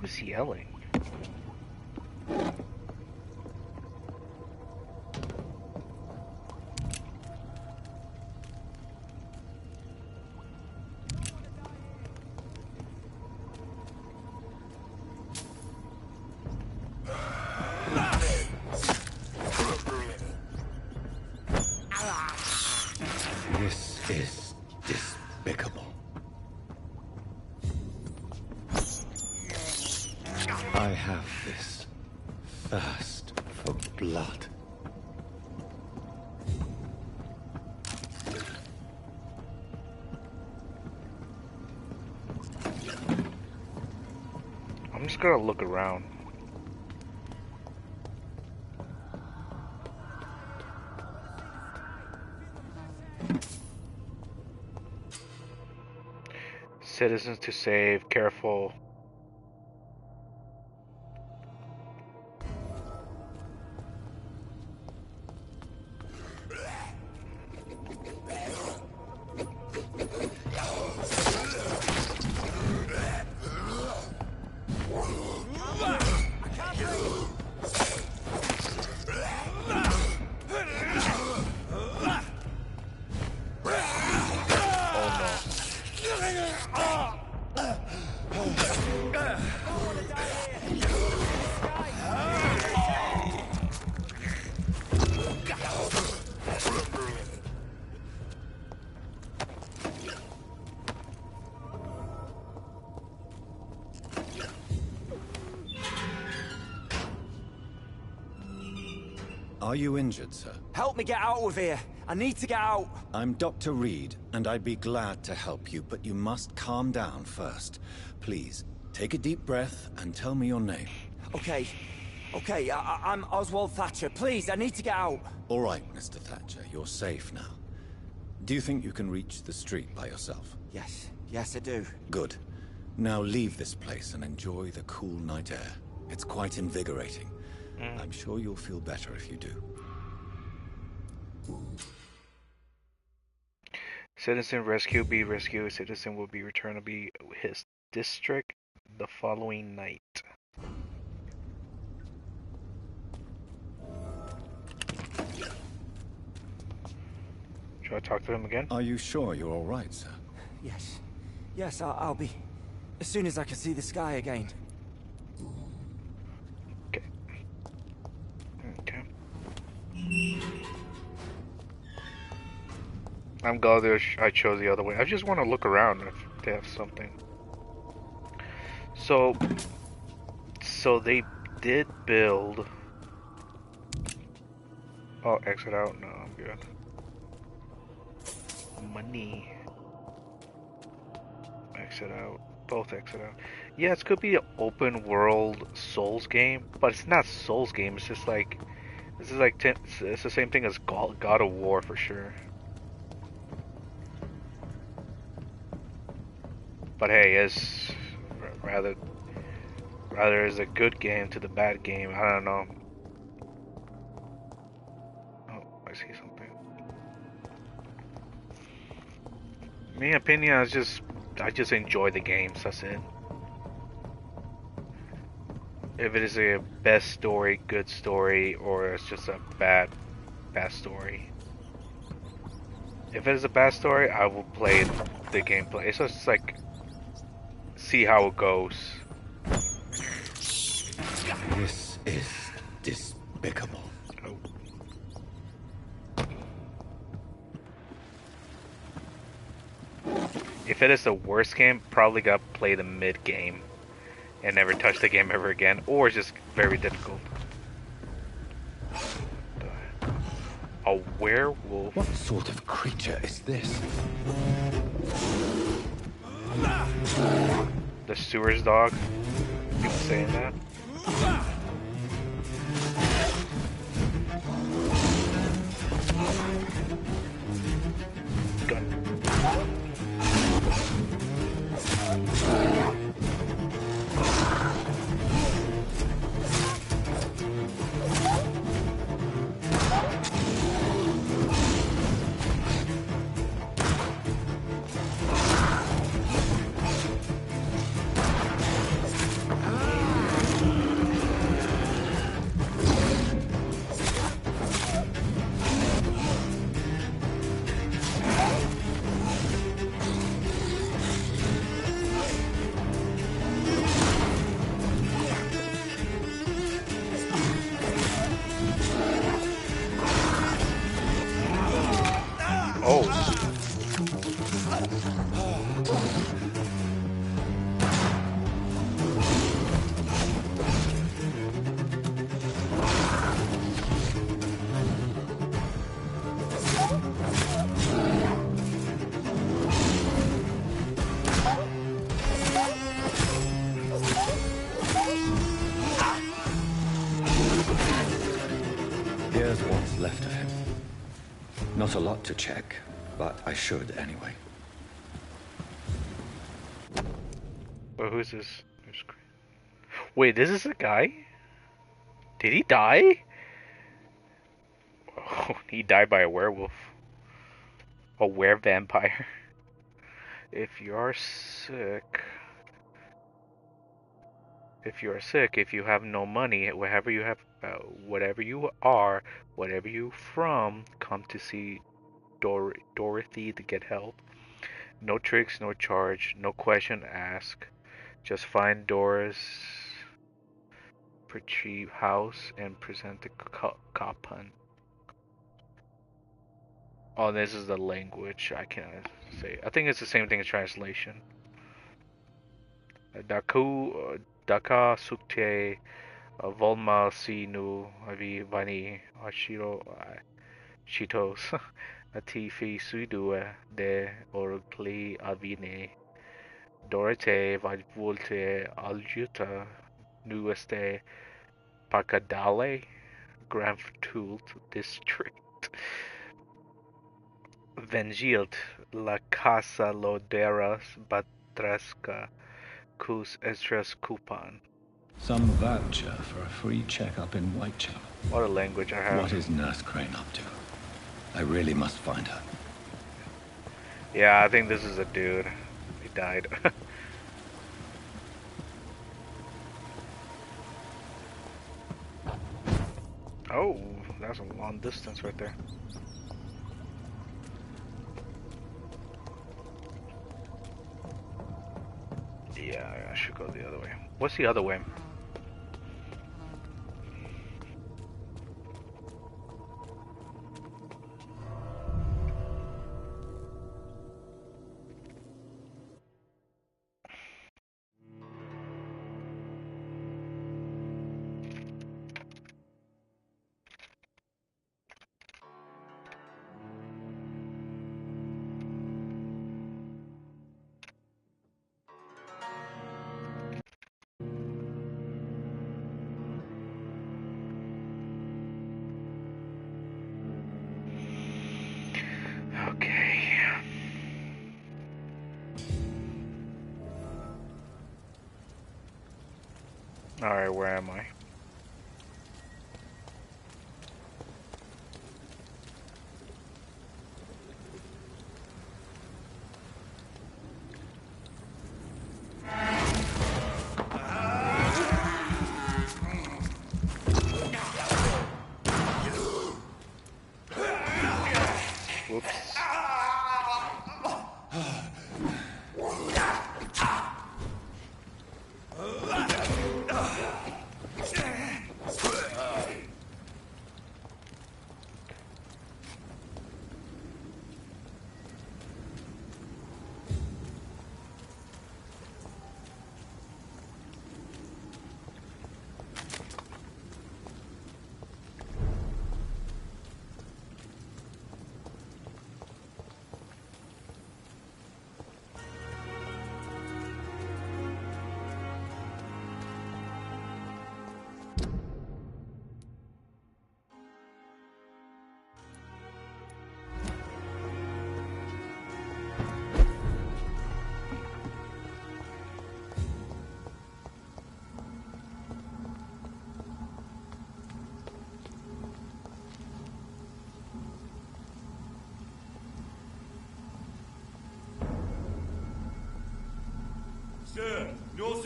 Who's yelling? This is despicable. I have this thirst for blood. I'm just gonna look around. Citizens to save, careful. Are you injured, sir? Help me get out of here. I need to get out. I'm Dr. Reed, and I'd be glad to help you, but you must calm down first. Please, take a deep breath and tell me your name. Okay. I'm Oswald Thatcher. Please, I need to get out. All right, Mr. Thatcher, you're safe now. Do you think you can reach the street by yourself? Yes, I do. Good. Now leave this place and enjoy the cool night air. It's quite invigorating. I'm sure you'll feel better if you do. Citizen rescue, be rescued. Citizen will be returned to be his district the following night. Should I talk to him again? Are you sure you're all right, sir? Yes, I'll be. As soon as I can see the sky again. Okay. I'm glad I chose the other way. I just want to look around if they have something. So they did build. Oh, exit out. No, I'm good. Money. Exit out. Both exit out. Yeah, it could be an open world Souls game, but it's not Souls game. It's just like it's the same thing as God of War for sure. But hey, it's rather is a good game to the bad game. I don't know. my opinion, I just enjoy the games. That's it. If it is a best story, good story, or it's just a bad story. If it is a bad story, I will play the gameplay. It's just like see how it goes. This is despicable. Oh. If it is the worst game, probably gotta play the mid game and never touch the game ever again, or it's just very difficult. A werewolf? What sort of creature is this? The sewer's dog? People saying that? Gun. Here's what's left of him. Not a lot to check, but I should anyway. But who's this? Wait, this is a guy? Did he die? Oh, he died by a werewolf. A were-vampire. If you are sick, if you have no money, whatever you have, whatever you are, whatever you from, come to see Dorothy to get help. No tricks, no charge, no question asked. Just find Dora's pretty house and present the coupon. Oh, this is the language. I can't say. I think it's the same thing as translation. Daka sukte volma si nu avi vani ashiro shitos ati fi suidue de orkli avine dorete volte aljuta nueste pacadale Grand Tult district. Vengilt la casa loderas batresca cus estras coupon. Some voucher for a free checkup in Whitechapel. What a language I have. What is Nurse Crane up to? I really must find her. Yeah, I think this is a dude. He died. Oh, that's a long distance right there. Yeah, I should go the other way. What's the other way? Alright, where am I?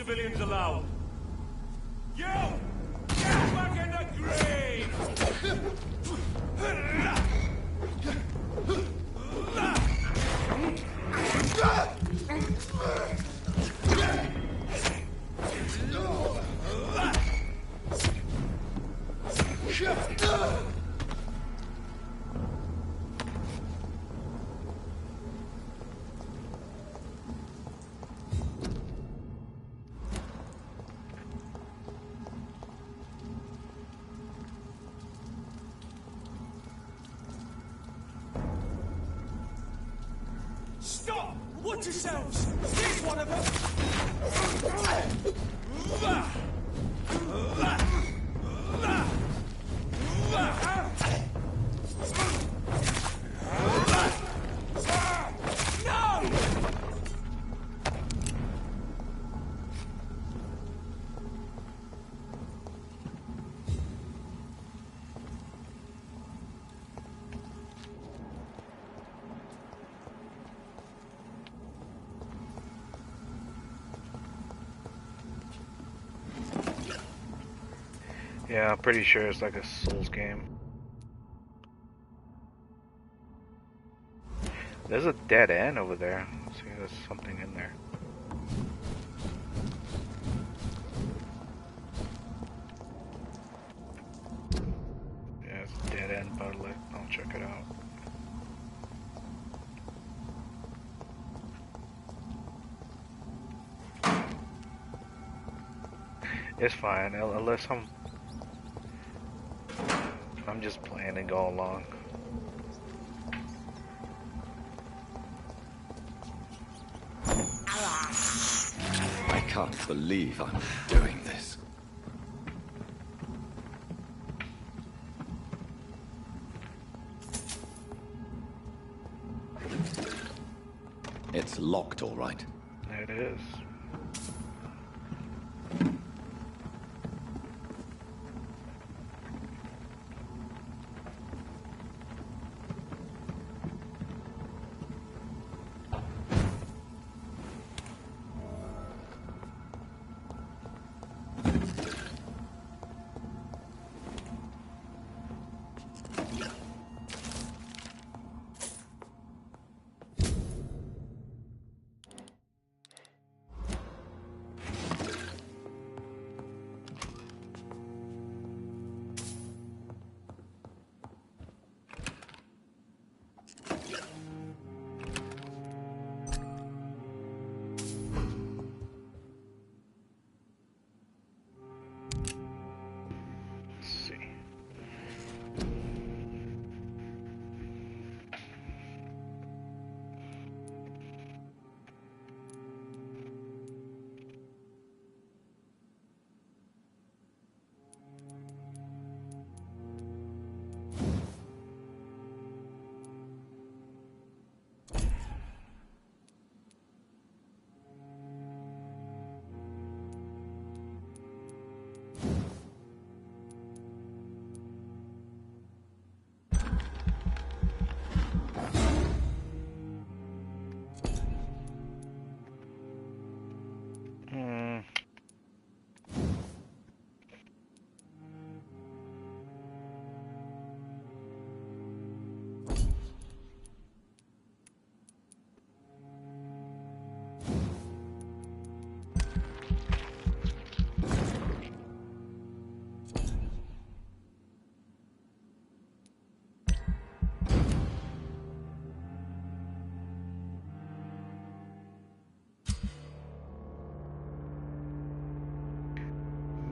civilians allowed. You! Get back in the grave! Stop! Watch yourselves! Here's one of them! No! Yeah, I'm pretty sure it's like a Souls game. There's a dead end over there. Let's see, there's something in there. Yeah, it's a dead end, but I'll check it out. It's fine, unless I'm just playing and go along. I can't believe I'm doing this. It's locked, all right. It is.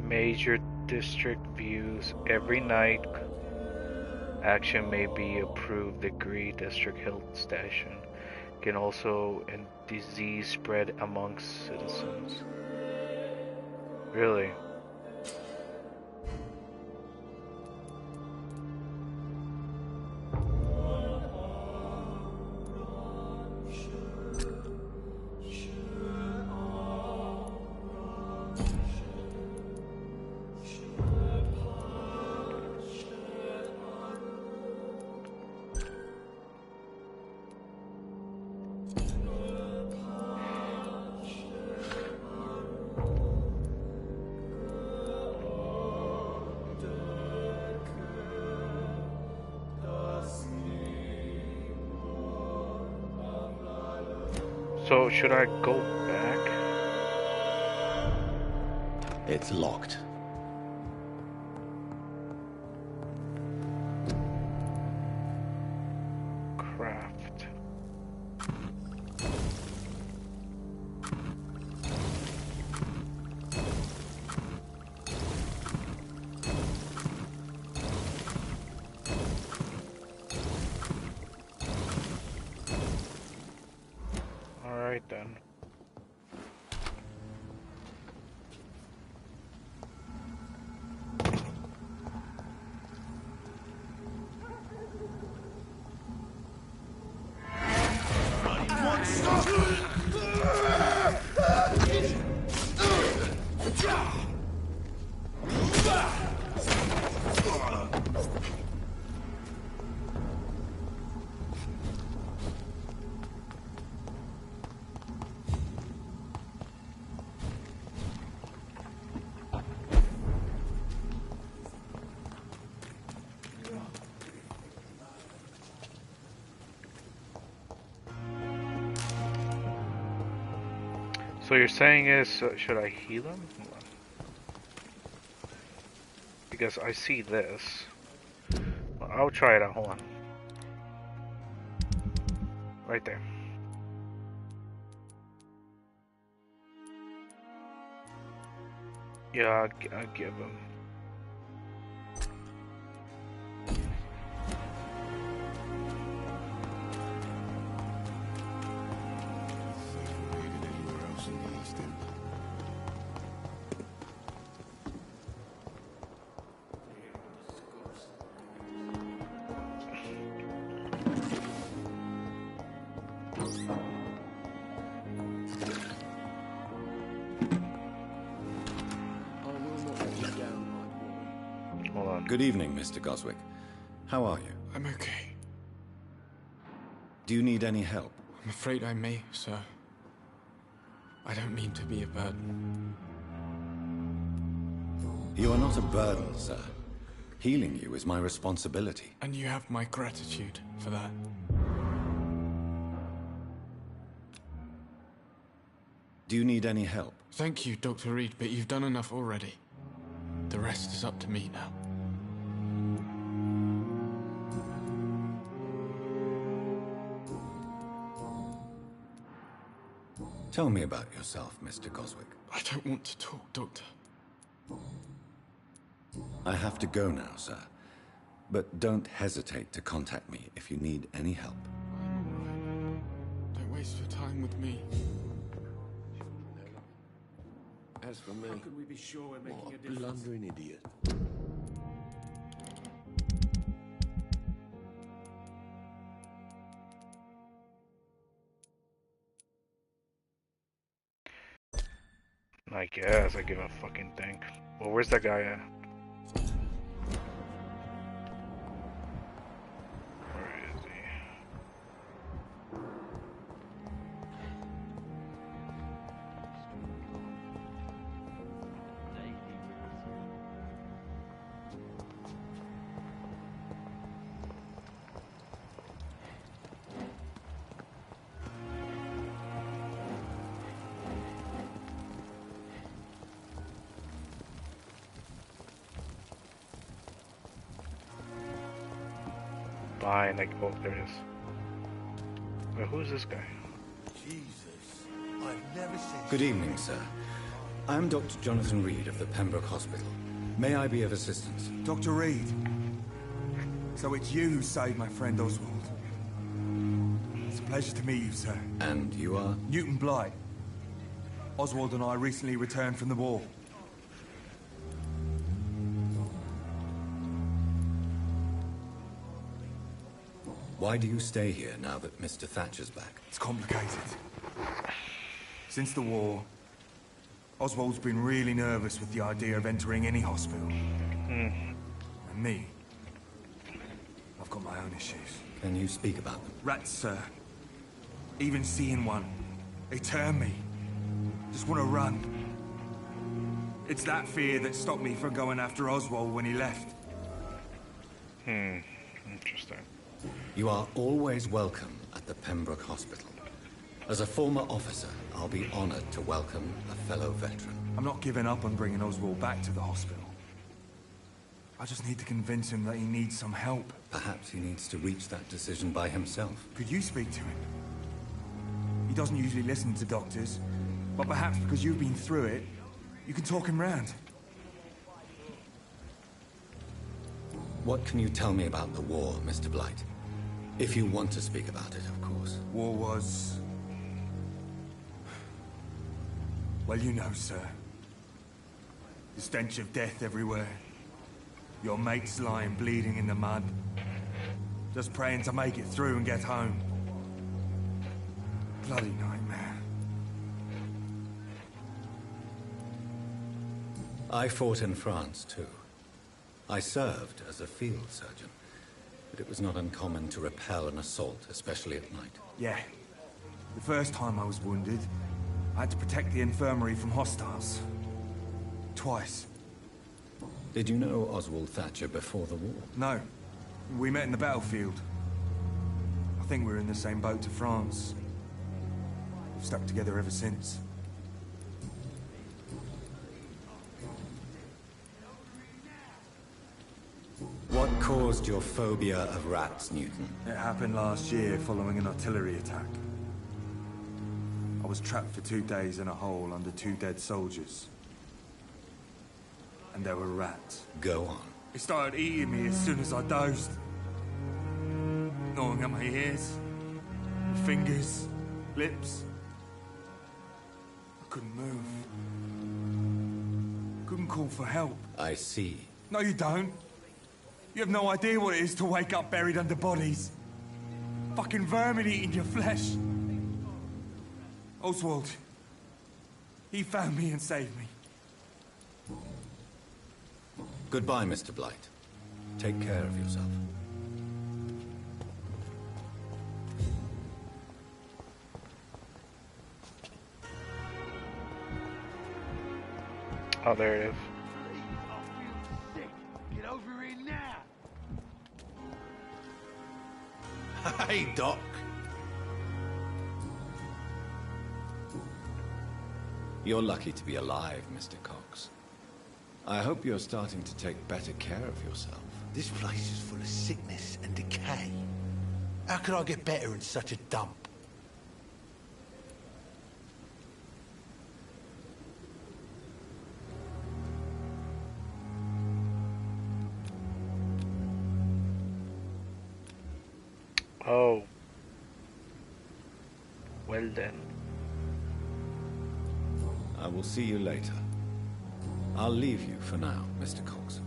Major district views every night. Action may be approved degree district health station. Can also and disease spread amongst citizens. Really? So, should I go back? It's locked. Craft. Alright then. So you're saying is, should I heal him? Hold on. Because I see this. Well, I'll try it out, hold on. Right there. Yeah, I'll give him. Good evening, Mr. Goswick. How are you? I'm okay. Do you need any help? I'm afraid I may, sir. I don't mean to be a burden. You are not a burden, sir. Healing you is my responsibility. And you have my gratitude for that. Do you need any help? Thank you, Dr. Reed, but you've done enough already. The rest is up to me now. Tell me about yourself, Mr. Goswick. I don't want to talk, Doctor. I have to go now, sir. But don't hesitate to contact me if you need any help. I'm alright. Don't waste your time with me. As for me, How can we be sure we're making what a a difference? blundering idiot. I guess I give a fucking thing. Well, where's that guy at? Where is he? Fine, like, oh, there it is. Wait, who's this guy? Jesus, I've never seen... Good evening, sir. I'm Dr. Jonathan Reed of the Pembroke Hospital. May I be of assistance? Dr. Reed. So it's you who saved my friend Oswald. It's a pleasure to meet you, sir. And you are? Newton Blythe. Oswald and I recently returned from the war. Why do you stay here now that Mr. Thatcher's back? It's complicated. Since the war, Oswald's been really nervous with the idea of entering any hospital. And me, I've got my own issues. Can you speak about them? Rats, sir. Even seeing one, they turn me. Just want to run. It's that fear that stopped me from going after Oswald when he left. Interesting. You are always welcome at the Pembroke Hospital. As a former officer, I'll be honored to welcome a fellow veteran. I'm not giving up on bringing Oswald back to the hospital. I just need to convince him that he needs some help. Perhaps he needs to reach that decision by himself. Could you speak to him? He doesn't usually listen to doctors, but perhaps because you've been through it, you can talk him round. What can you tell me about the war, Mr. Blight? If you want to speak about it, of course. War was... well, you know, sir. The stench of death everywhere. Your mates lying bleeding in the mud. Just praying to make it through and get home. Bloody nightmare. I fought in France, too. I served as a field surgeon, but it was not uncommon to repel an assault, especially at night. Yeah. The first time I was wounded, I had to protect the infirmary from hostiles. Twice. Did you know Oswald Thatcher before the war? No. We met in the battlefield. I think we were in the same boat to France. We've stuck together ever since. What caused your phobia of rats, Newton? It happened last year following an artillery attack. I was trapped for 2 days in a hole under 2 dead soldiers. And there were rats. Go on. They started eating me as soon as I dozed. Gnawing at my ears, fingers, lips. I couldn't move. Couldn't call for help. I see. No, you don't. You have no idea what it is to wake up buried under bodies. Fucking vermin eating your flesh. Oswald. He found me and saved me. Goodbye, Mr. Blight. Take care of yourself. Oh, there it is. Get over here now! Hey, Doc. You're lucky to be alive, Mr. Cox. I hope you're starting to take better care of yourself. This place is full of sickness and decay. How could I get better in such a dump? Oh. Well then. I will see you later. I'll leave you for now, Mr. Cox.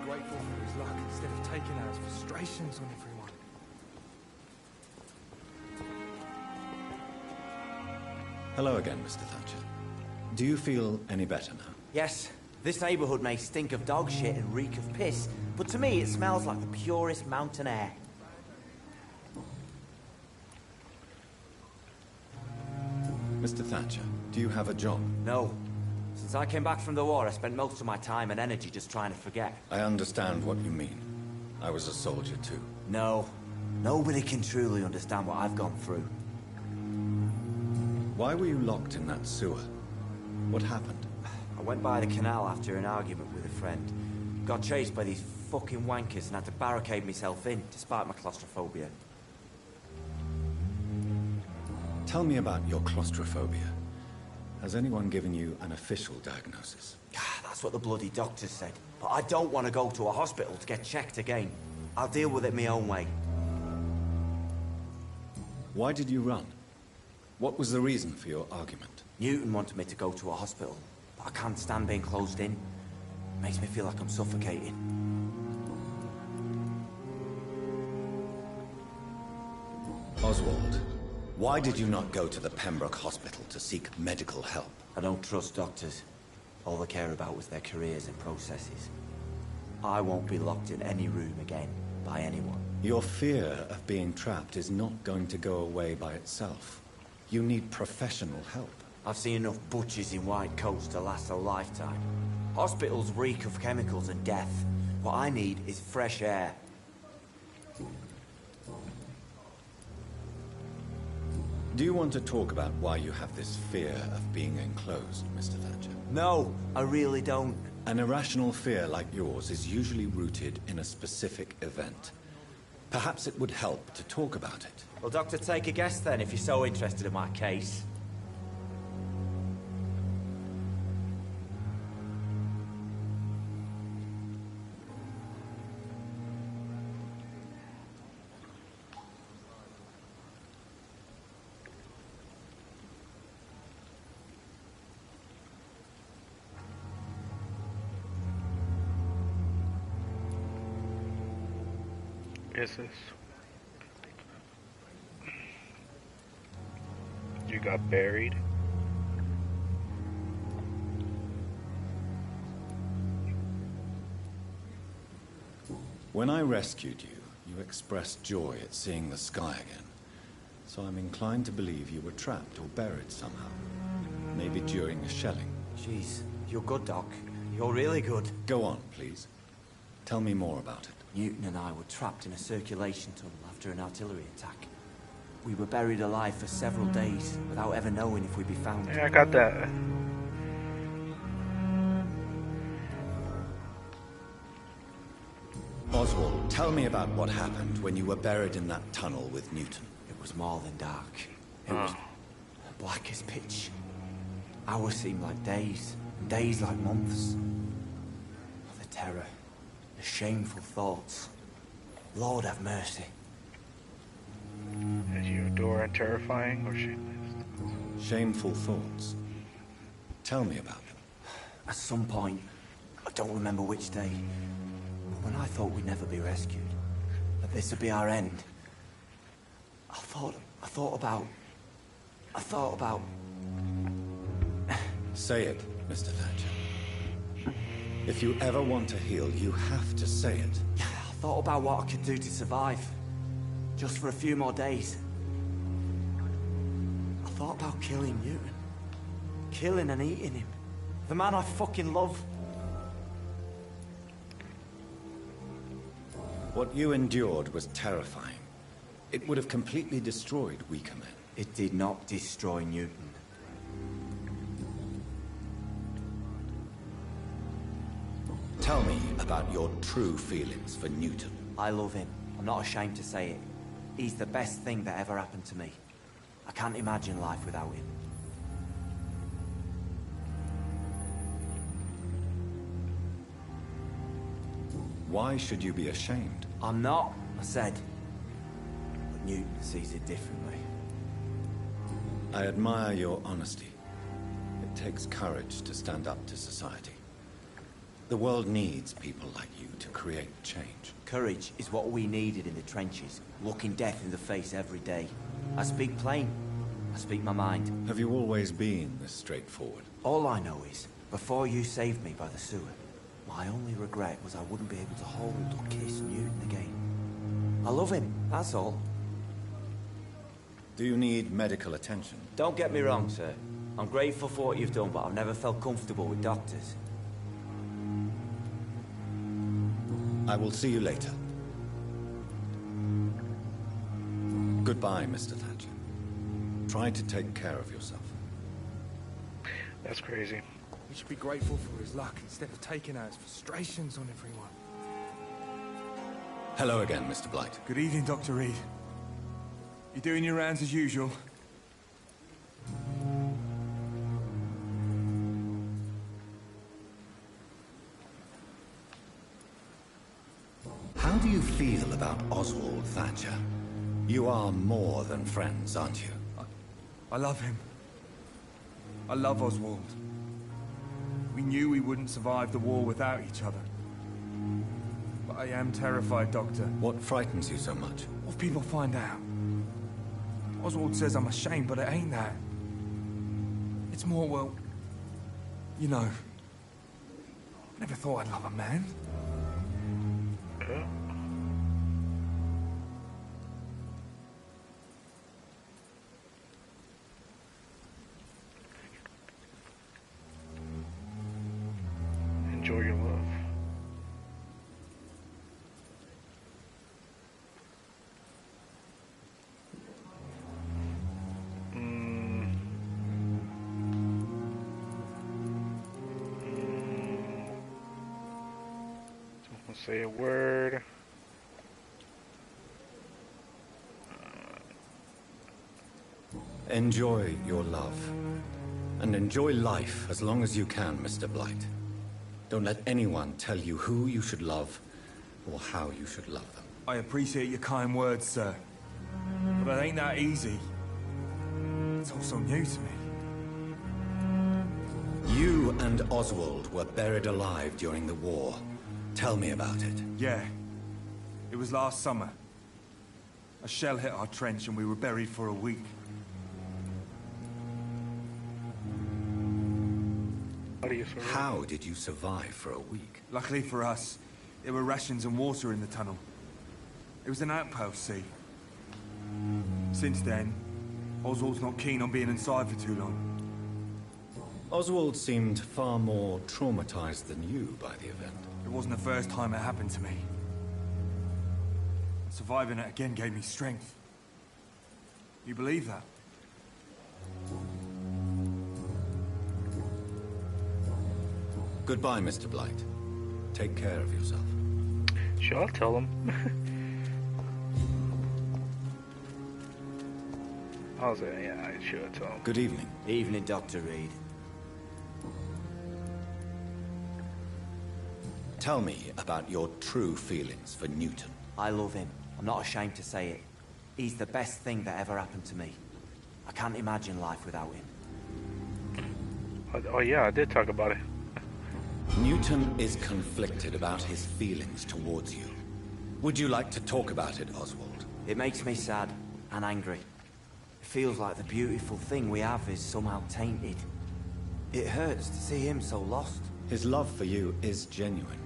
Grateful for his luck instead of taking out his frustrations on everyone. Hello again, Mr. Thatcher. Do you feel any better now? Yes, this neighborhood may stink of dog shit and reek of piss, but to me it smells like the purest mountain air. Mr. Thatcher, do you have a job? No. Since I came back from the war, I spent most of my time and energy just trying to forget. I understand what you mean. I was a soldier too. No. Nobody can truly understand what I've gone through. Why were you locked in that sewer? What happened? I went by the canal after an argument with a friend. Got chased by these fucking wankers and had to barricade myself in, despite my claustrophobia. Tell me about your claustrophobia. Has anyone given you an official diagnosis? That's what the bloody doctors said. But I don't want to go to a hospital to get checked again. I'll deal with it my own way. Why did you run? What was the reason for your argument? Newton wanted me to go to a hospital, but I can't stand being closed in. Makes me feel like I'm suffocating. Oswald, why did you not go to the Pembroke Hospital to seek medical help? I don't trust doctors. All they care about was their careers and processes. I won't be locked in any room again by anyone. Your fear of being trapped is not going to go away by itself. You need professional help. I've seen enough butchers in white coats to last a lifetime. Hospitals reek of chemicals and death. What I need is fresh air. Do you want to talk about why you have this fear of being enclosed, Mr. Thatcher? No, I really don't. An irrational fear like yours is usually rooted in a specific event. Perhaps it would help to talk about it. Well, Doctor, take a guess then, if you're so interested in my case. Is this? You got buried? When I rescued you, you expressed joy at seeing the sky again. So I'm inclined to believe you were trapped or buried somehow. Maybe during a shelling. Jeez, you're good, Doc. You're really good. Go on, please. Tell me more about it. Newton and I were trapped in a circulation tunnel after an artillery attack. We were buried alive for several days without ever knowing if we'd be found. Yeah, I got that. Oswald, tell me about what happened when you were buried in that tunnel with Newton. It was more than dark. It was black as pitch. Hours seemed like days, and days like months. The terror, the shameful thoughts. Lord have mercy. Is Eudora and terrifying or shameless? Shameful thoughts. Tell me about them. At some point, I don't remember which day, but when I thought we'd never be rescued, that this would be our end, I thought about... Say it, Mr. Thatcher. If you ever want to heal, you have to say it. I thought about what I could do to survive. Just for a few more days. I thought about killing Newton. Killing and eating him. The man I fucking love. What you endured was terrifying. It would have completely destroyed weaker men. It did not destroy Newton. Tell me about your true feelings for Newton. I love him. I'm not ashamed to say it. He's the best thing that ever happened to me. I can't imagine life without him. Why should you be ashamed? I'm not, I said. But Newton sees it differently. I admire your honesty. It takes courage to stand up to society. The world needs people like you to create change. Courage is what we needed in the trenches, looking death in the face every day. I speak plain. I speak my mind. Have you always been this straightforward? All I know is, before you saved me by the sewer, my only regret was I wouldn't be able to hold or kiss Newton again. I love him, that's all. Do you need medical attention? Don't get me wrong, sir. I'm grateful for what you've done, but I've never felt comfortable with doctors. I will see you later. Goodbye, Mr. Thatcher. Try to take care of yourself. That's crazy. We should be grateful for his luck instead of taking out his frustrations on everyone. Hello again, Mr. Blight. Good evening, Dr. Reed. You doing your rounds as usual? How do you feel about Oswald Thatcher? You are more than friends, aren't you? I love him. I love Oswald. We knew we wouldn't survive the war without each other. But I am terrified, Doctor. What frightens you so much? What if people find out? Oswald says I'm ashamed, but it ain't that. It's more, well, you know, I never thought I'd love a man. Enjoy your love. Don't say a word. Enjoy your love. And enjoy life as long as you can, Mr. Blight. Don't let anyone tell you who you should love or how you should love them. I appreciate your kind words, sir. But it ain't that easy. It's all so new to me. You and Oswald were buried alive during the war. Tell me about it. Yeah. It was last summer. A shell hit our trench and we were buried for a week. How did you survive for a week? Luckily for us, there were rations and water in the tunnel. It was an outpost, see. Since then, Oswald's not keen on being inside for too long. Oswald seemed far more traumatized than you by the event. It wasn't the first time it happened to me. Surviving it again gave me strength. You believe that? Goodbye, Mr. Blight. Take care of yourself. Sure, I'll tell him. I was yeah, I should tell him. Good evening. Evening, Dr. Reed. Tell me about your true feelings for Newton. I love him. I'm not ashamed to say it. He's the best thing that ever happened to me. I can't imagine life without him. Oh yeah, I did talk about it. Newton is conflicted about his feelings towards you. Would you like to talk about it, Oswald? It makes me sad and angry. It feels like the beautiful thing we have is somehow tainted. It hurts to see him so lost. His love for you is genuine.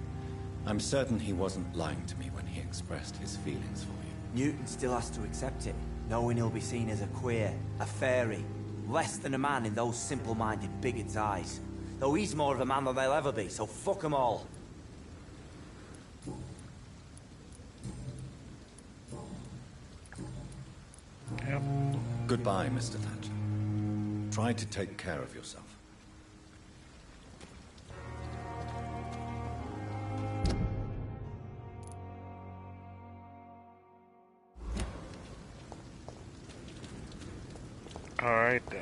I'm certain he wasn't lying to me when he expressed his feelings for you. Newton still has to accept it, knowing he'll be seen as a queer, a fairy, less than a man in those simple-minded bigots' eyes. Though he's more of a man than they'll ever be, so fuck them all. Yep. Goodbye, Mr. Thatcher. Try to take care of yourself. All right then.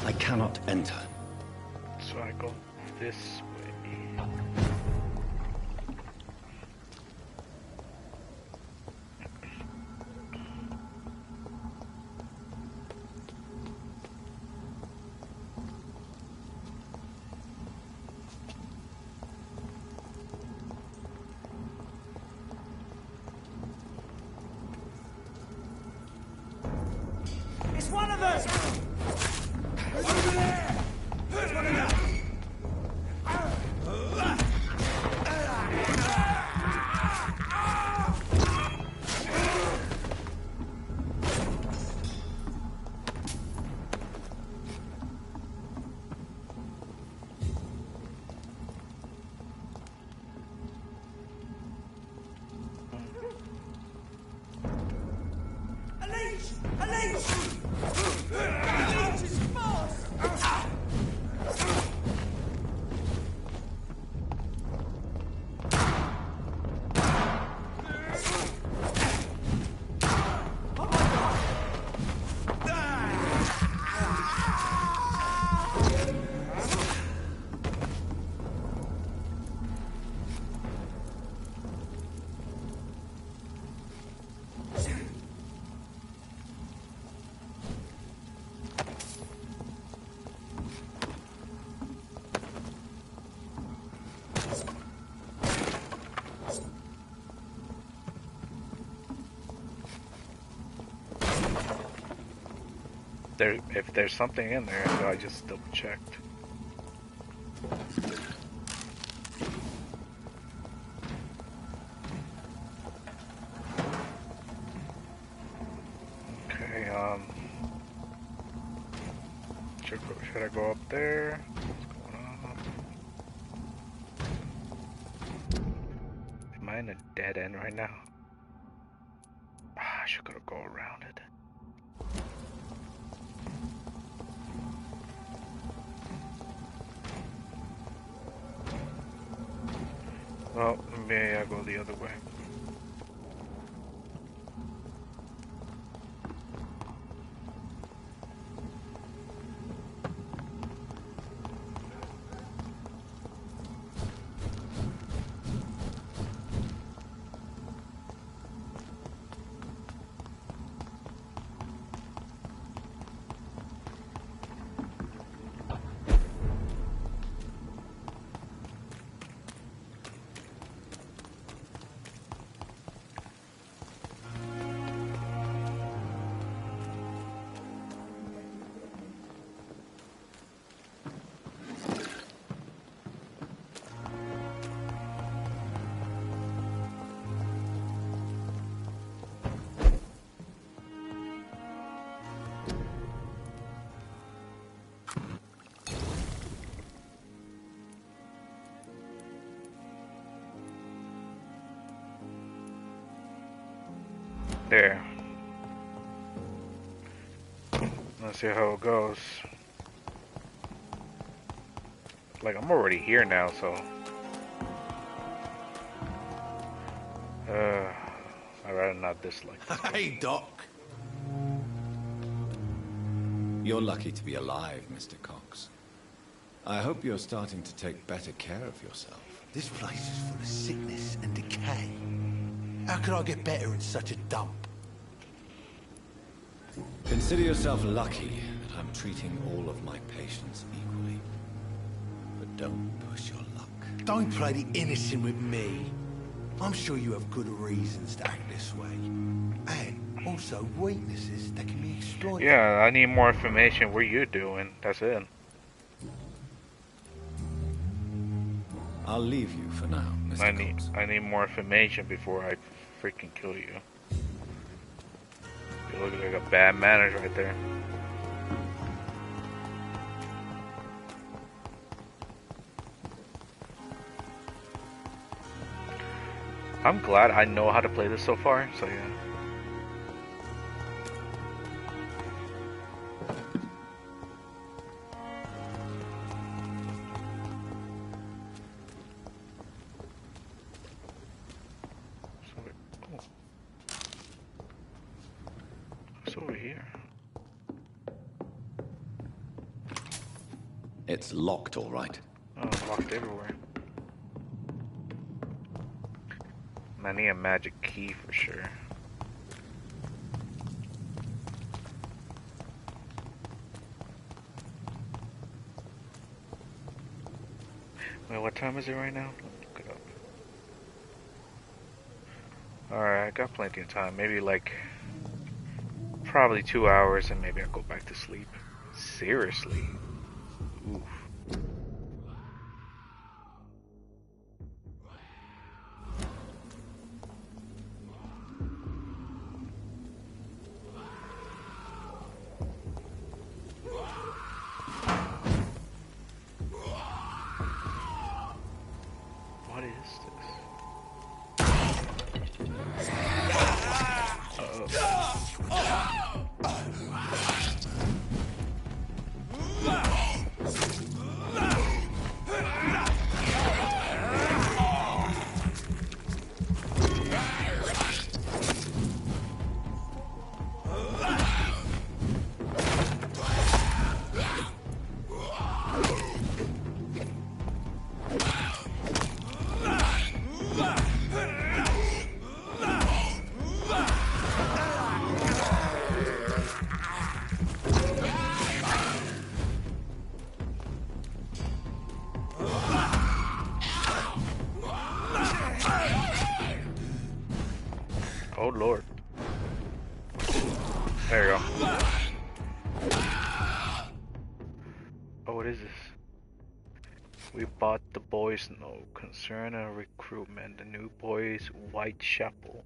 I cannot enter. So I go this way. It's one of them! Over there! There's one of them! there's something in there, so I just double checked. Okay, should I go up there? What's going on? Am I in a dead end right now? I should go around it. Well, maybe I go the other way. There. Let's see how it goes. Like, I'm already here now, so... I'd rather not dislike this. Hey, Doc. You're lucky to be alive, Mr. Cox. I hope you're starting to take better care of yourself. This place is full of sickness and decay. How could I get better in such a dump? Consider yourself lucky that I'm treating all of my patients equally. But don't push your luck. Don't play the innocent with me. I'm sure you have good reasons to act this way. And also weaknesses that can be exploited. Yeah, I need more information. What are you doing? That's it. I'll leave you for now, Mr. Cox. I need more information before I freaking kill you. You look like a bad manners right there. I'm glad I know how to play this so far, so yeah. What's over here? It's locked, all right. Oh, locked everywhere. I need a magic key for sure. Wait, what time is it right now? Look it up. Alright, I got plenty of time. Maybe like probably 2 hours and maybe I'll go back to sleep. Seriously? Oof. What is this? Oh Lord. There you go. what is this? We bought the boys' note concerning recruitment. The new boys, Whitechapel.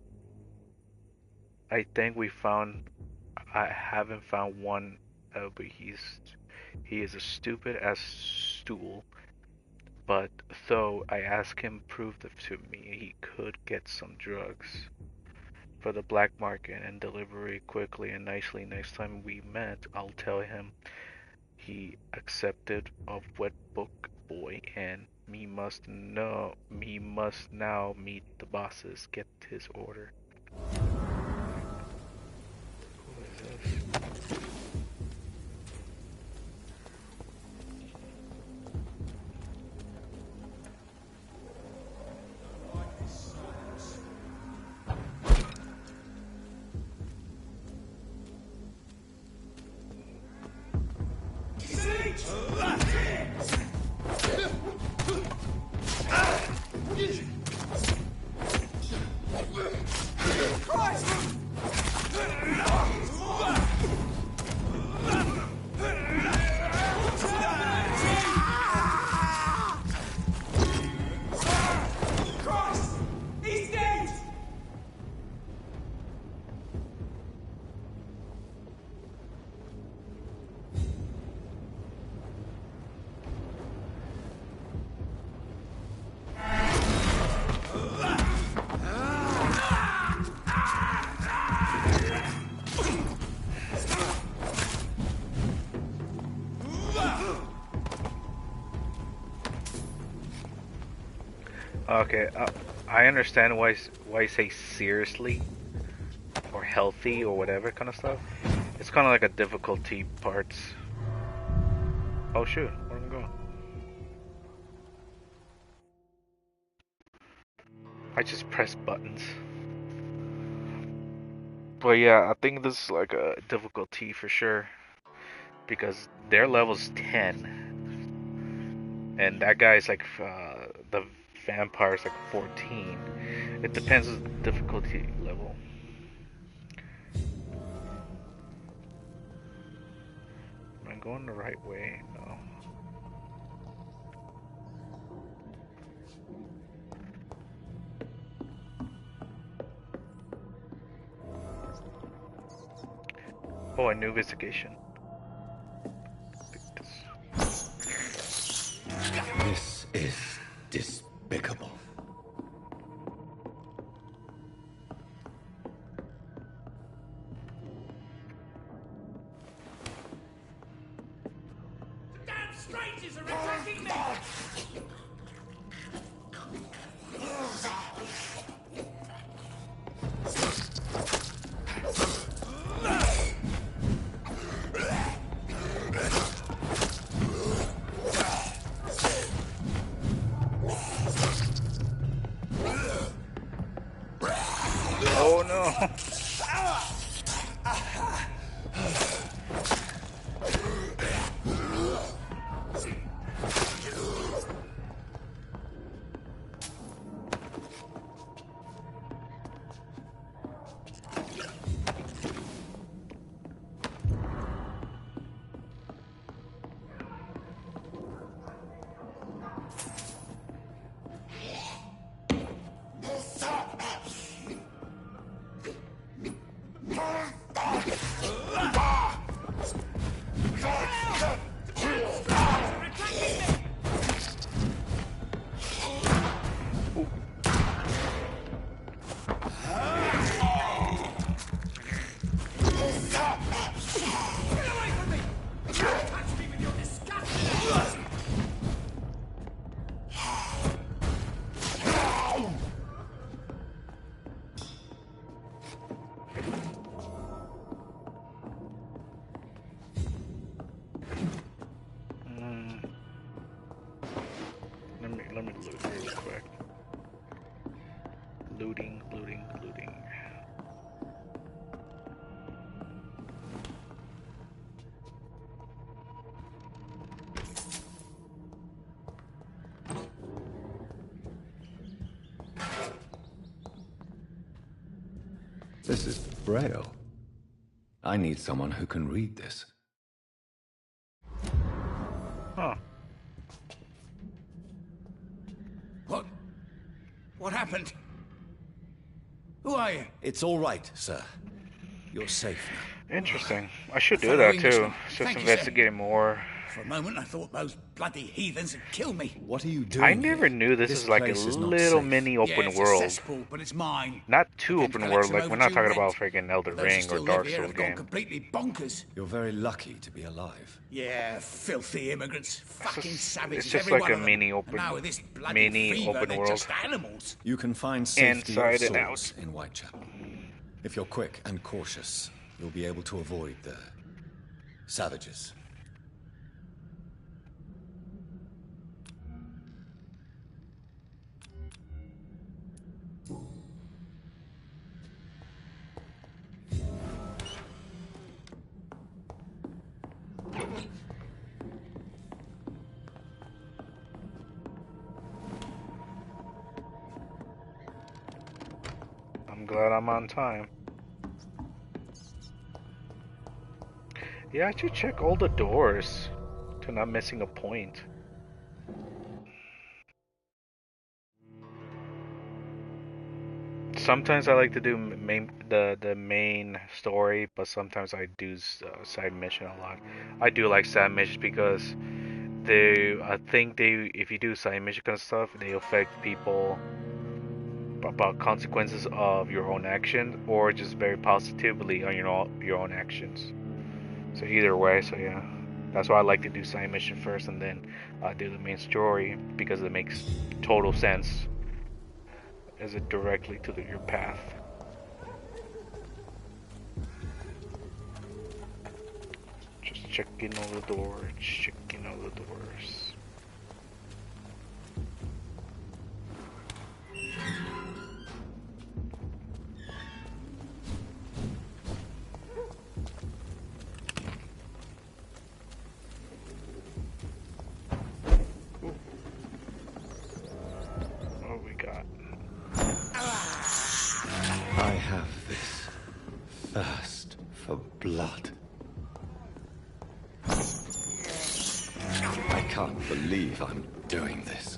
I think we found. I haven't found one, but he is as stupid as stool. But though I asked him prove to me he could get some drugs for the black market and delivery quickly and nicely. Next time we met, I'll tell him he accepted of wet book boy and me must now meet the bosses, get his order. Who is this? Okay, I understand why you say seriously or healthy or whatever kind of stuff. It's kind of like a difficulty parts. Oh shoot, where am I going? I just press buttons. But yeah, I think this is like a difficulty for sure because their level's 10, and that guy's like the vampire's like 14. It depends on the difficulty level. Am I going the right way? No. Oh, a new investigation. This is despicable. Damn strangers are attacking me! Oh no! Let me loot real quick. Looting. This is Braille. I need someone who can read this. Huh. What happened? Who are you? It's all right, sir. You're safe now. Interesting. I should do Fellow that Englishman. too. Just Thank you, sir. investigate more. For a moment, I thought those bloody heathens had killed me. What are you doing? I never knew this is like a little mini open yeah, it's world. A cesspool, but it's mine. Not too open collect world. some Like we're not overdue talking about rent. freaking Elden Those who Ring or still live Dark here Souls have gone game. completely bonkers. You're very lucky to be alive. Yeah, filthy immigrants, fucking savages. It's just every like one a of them. mini And open, now with this bloody mini fever, open they're world. just animals. You can find safety Inside of and sorts in Whitechapel. If you're quick and cautious, you'll be able to avoid the savages. I'm glad I'm on time. Yeah, I should check all the doors to not missing a point. Sometimes I like to do the main story, but sometimes I do side mission a lot. I do like side missions because I think if you do side mission kind of stuff, they affect people about consequences of your own actions, or just very positively on your own actions. So either way, so yeah, that's why I like to do side mission first and then do the main story, because it makes total sense as it directly to your path. Just checking all the doors, checking all the doors. What we got? I have this thirst for blood. I can't believe I'm doing this.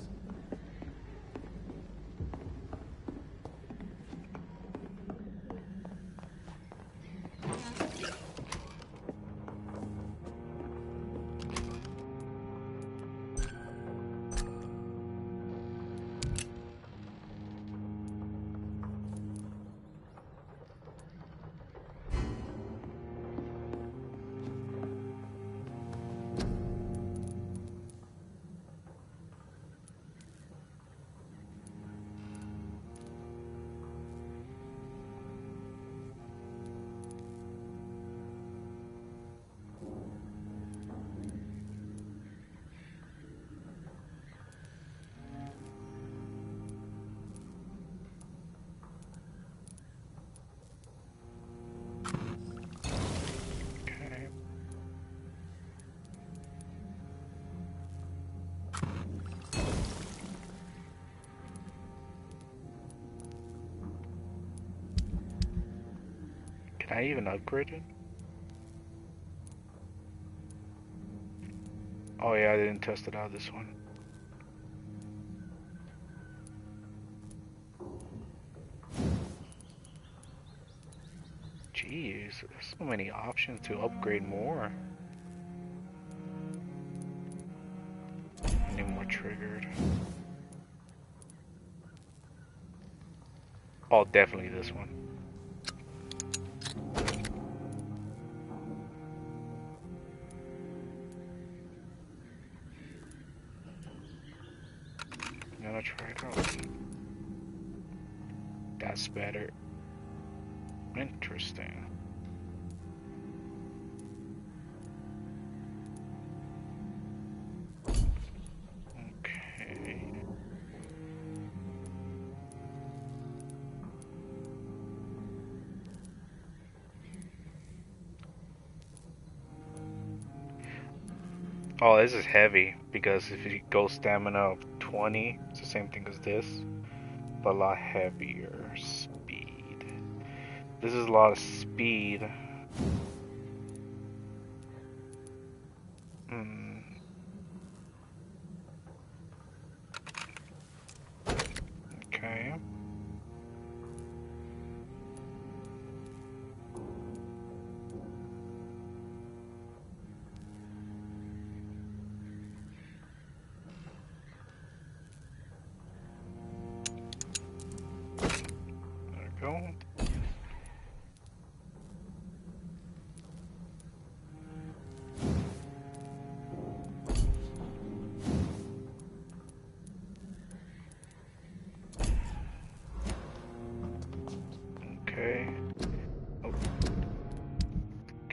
Can I even upgrade it? Oh yeah, I didn't test it out this one. Jeez, there's so many options to upgrade more. Any more triggered? Oh, definitely this one. I'm gonna try it out. That's better. Interesting. Okay. Oh, this is heavy because if you go stamina of 20, it's the same thing as this, but a lot heavier. Speed. This is a lot of speed.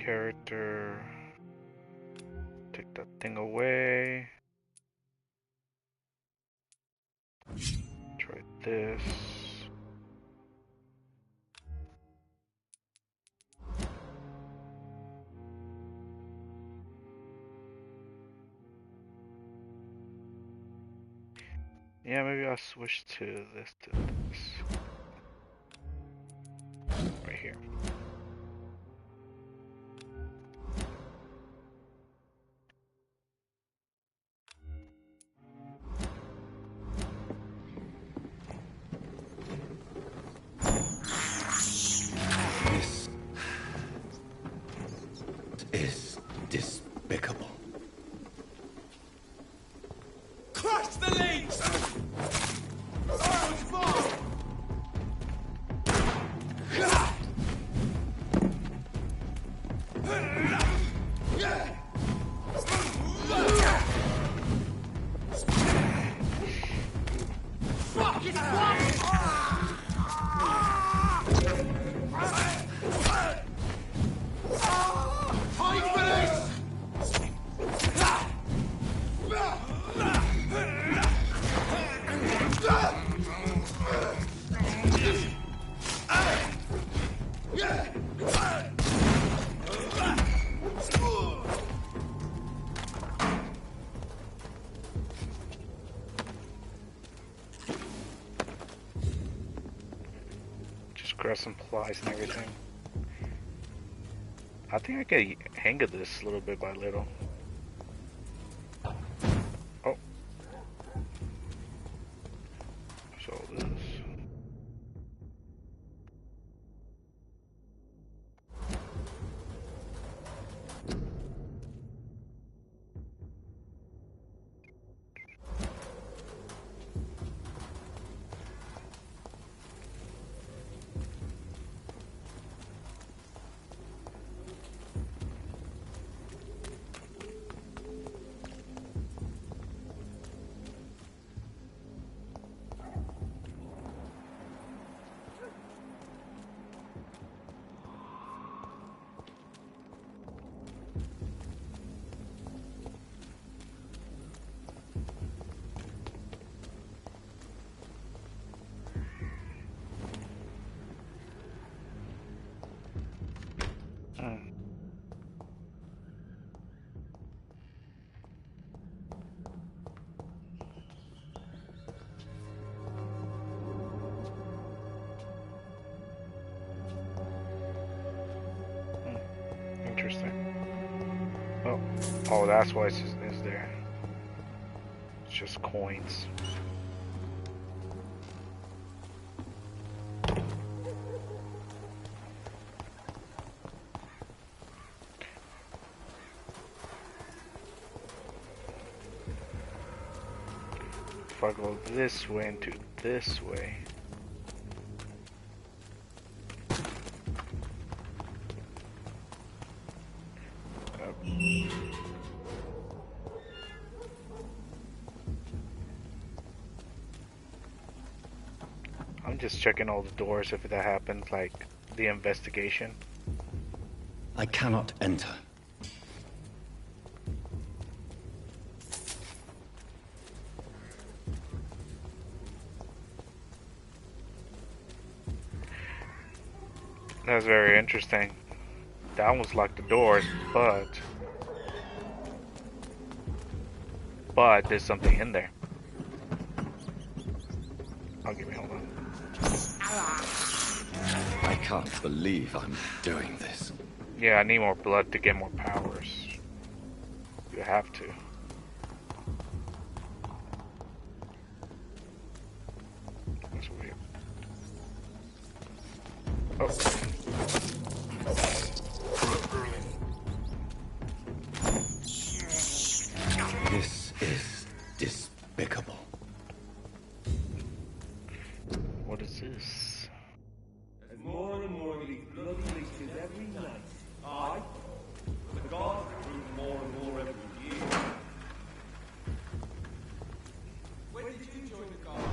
character. Take that thing away. Try this. Yeah, maybe I'll switch to this, right here. This is despicable. Crush the leaves! Someone's mine! Fuck, it's one! Time for this! Just grab some plies and everything. I think I get hang of this little bit by little. Oh. So this. Interesting. Oh, that's why it's there. It's just coins. If I go this way into this way. I'm just checking all the doors if that happens, like the investigation. I cannot enter. That's very interesting. That was like the doors, but there's something in there. Oh, give me, hold on. I can't believe I'm doing this. Yeah, I need more blood to get more powers. You have to. That's weird. Oh. This is despicable. What is this? There's more and more of these bloody leeches every night. Aye, the gods prove more and more every year. When did you join the guard?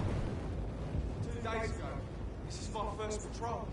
2 days ago. This is my first patrol.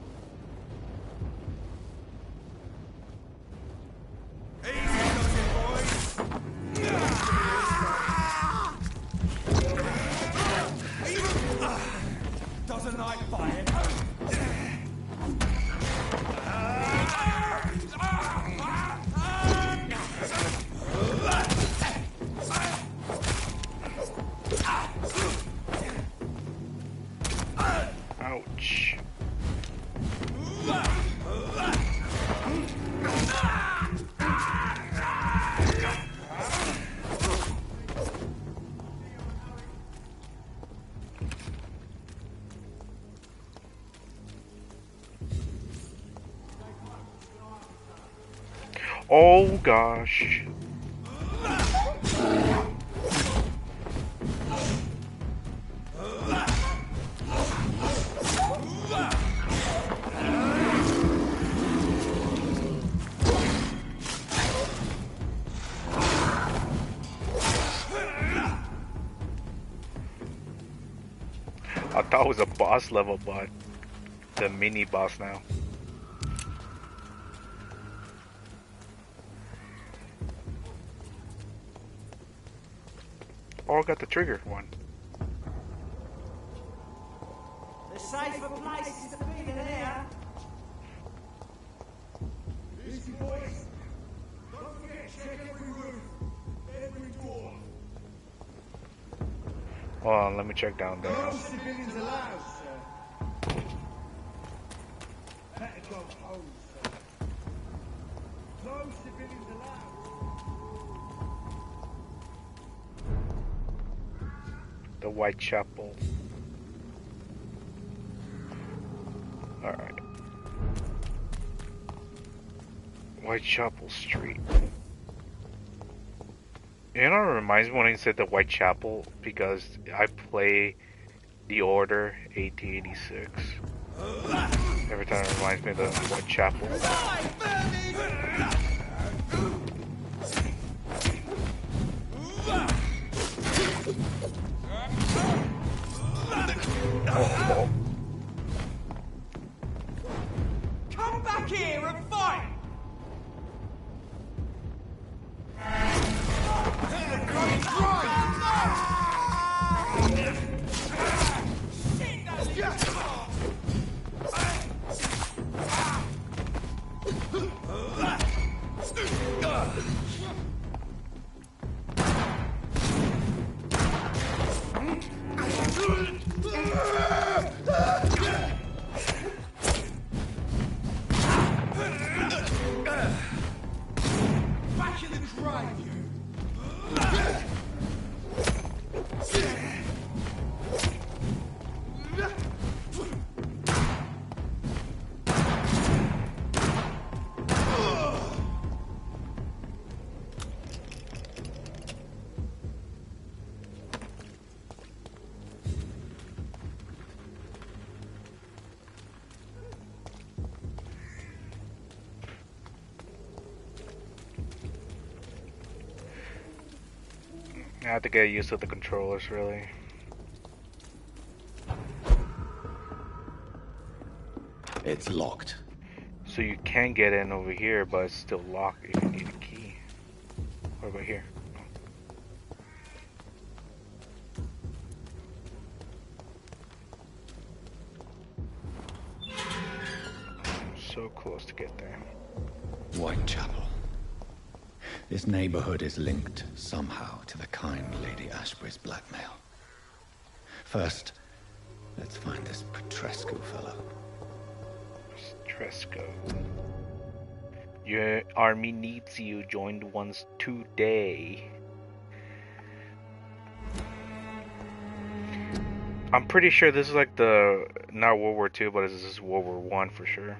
Oh gosh. I thought it was a boss level, but the mini boss now. Oh, I got the trigger one. The safer places to be than here. Easy, boys. Don't forget to check every roof, every door. Hold on, let me check down there. No civilians allowed, sir. Better go home, sir. No civilians allowed. The Whitechapel. Alright. Whitechapel Street. You know, it reminds me when he said the Whitechapel, because I play The Order 1886. Every time it reminds me of the Whitechapel. Oh. Come back here and fight! Back in the grave, you! I have to get used to the controllers, really. It's locked. So you can get in over here, but it's still locked if you need a key. What about here? So close to get there. Whitechapel. This neighborhood is linked somehow to the kind Lady Ashbury's blackmail. First, let's find this Petrescu fellow. Petrescu. Your army needs you. Joined once today. I'm pretty sure this is like the, not World War II, but this is World War I for sure.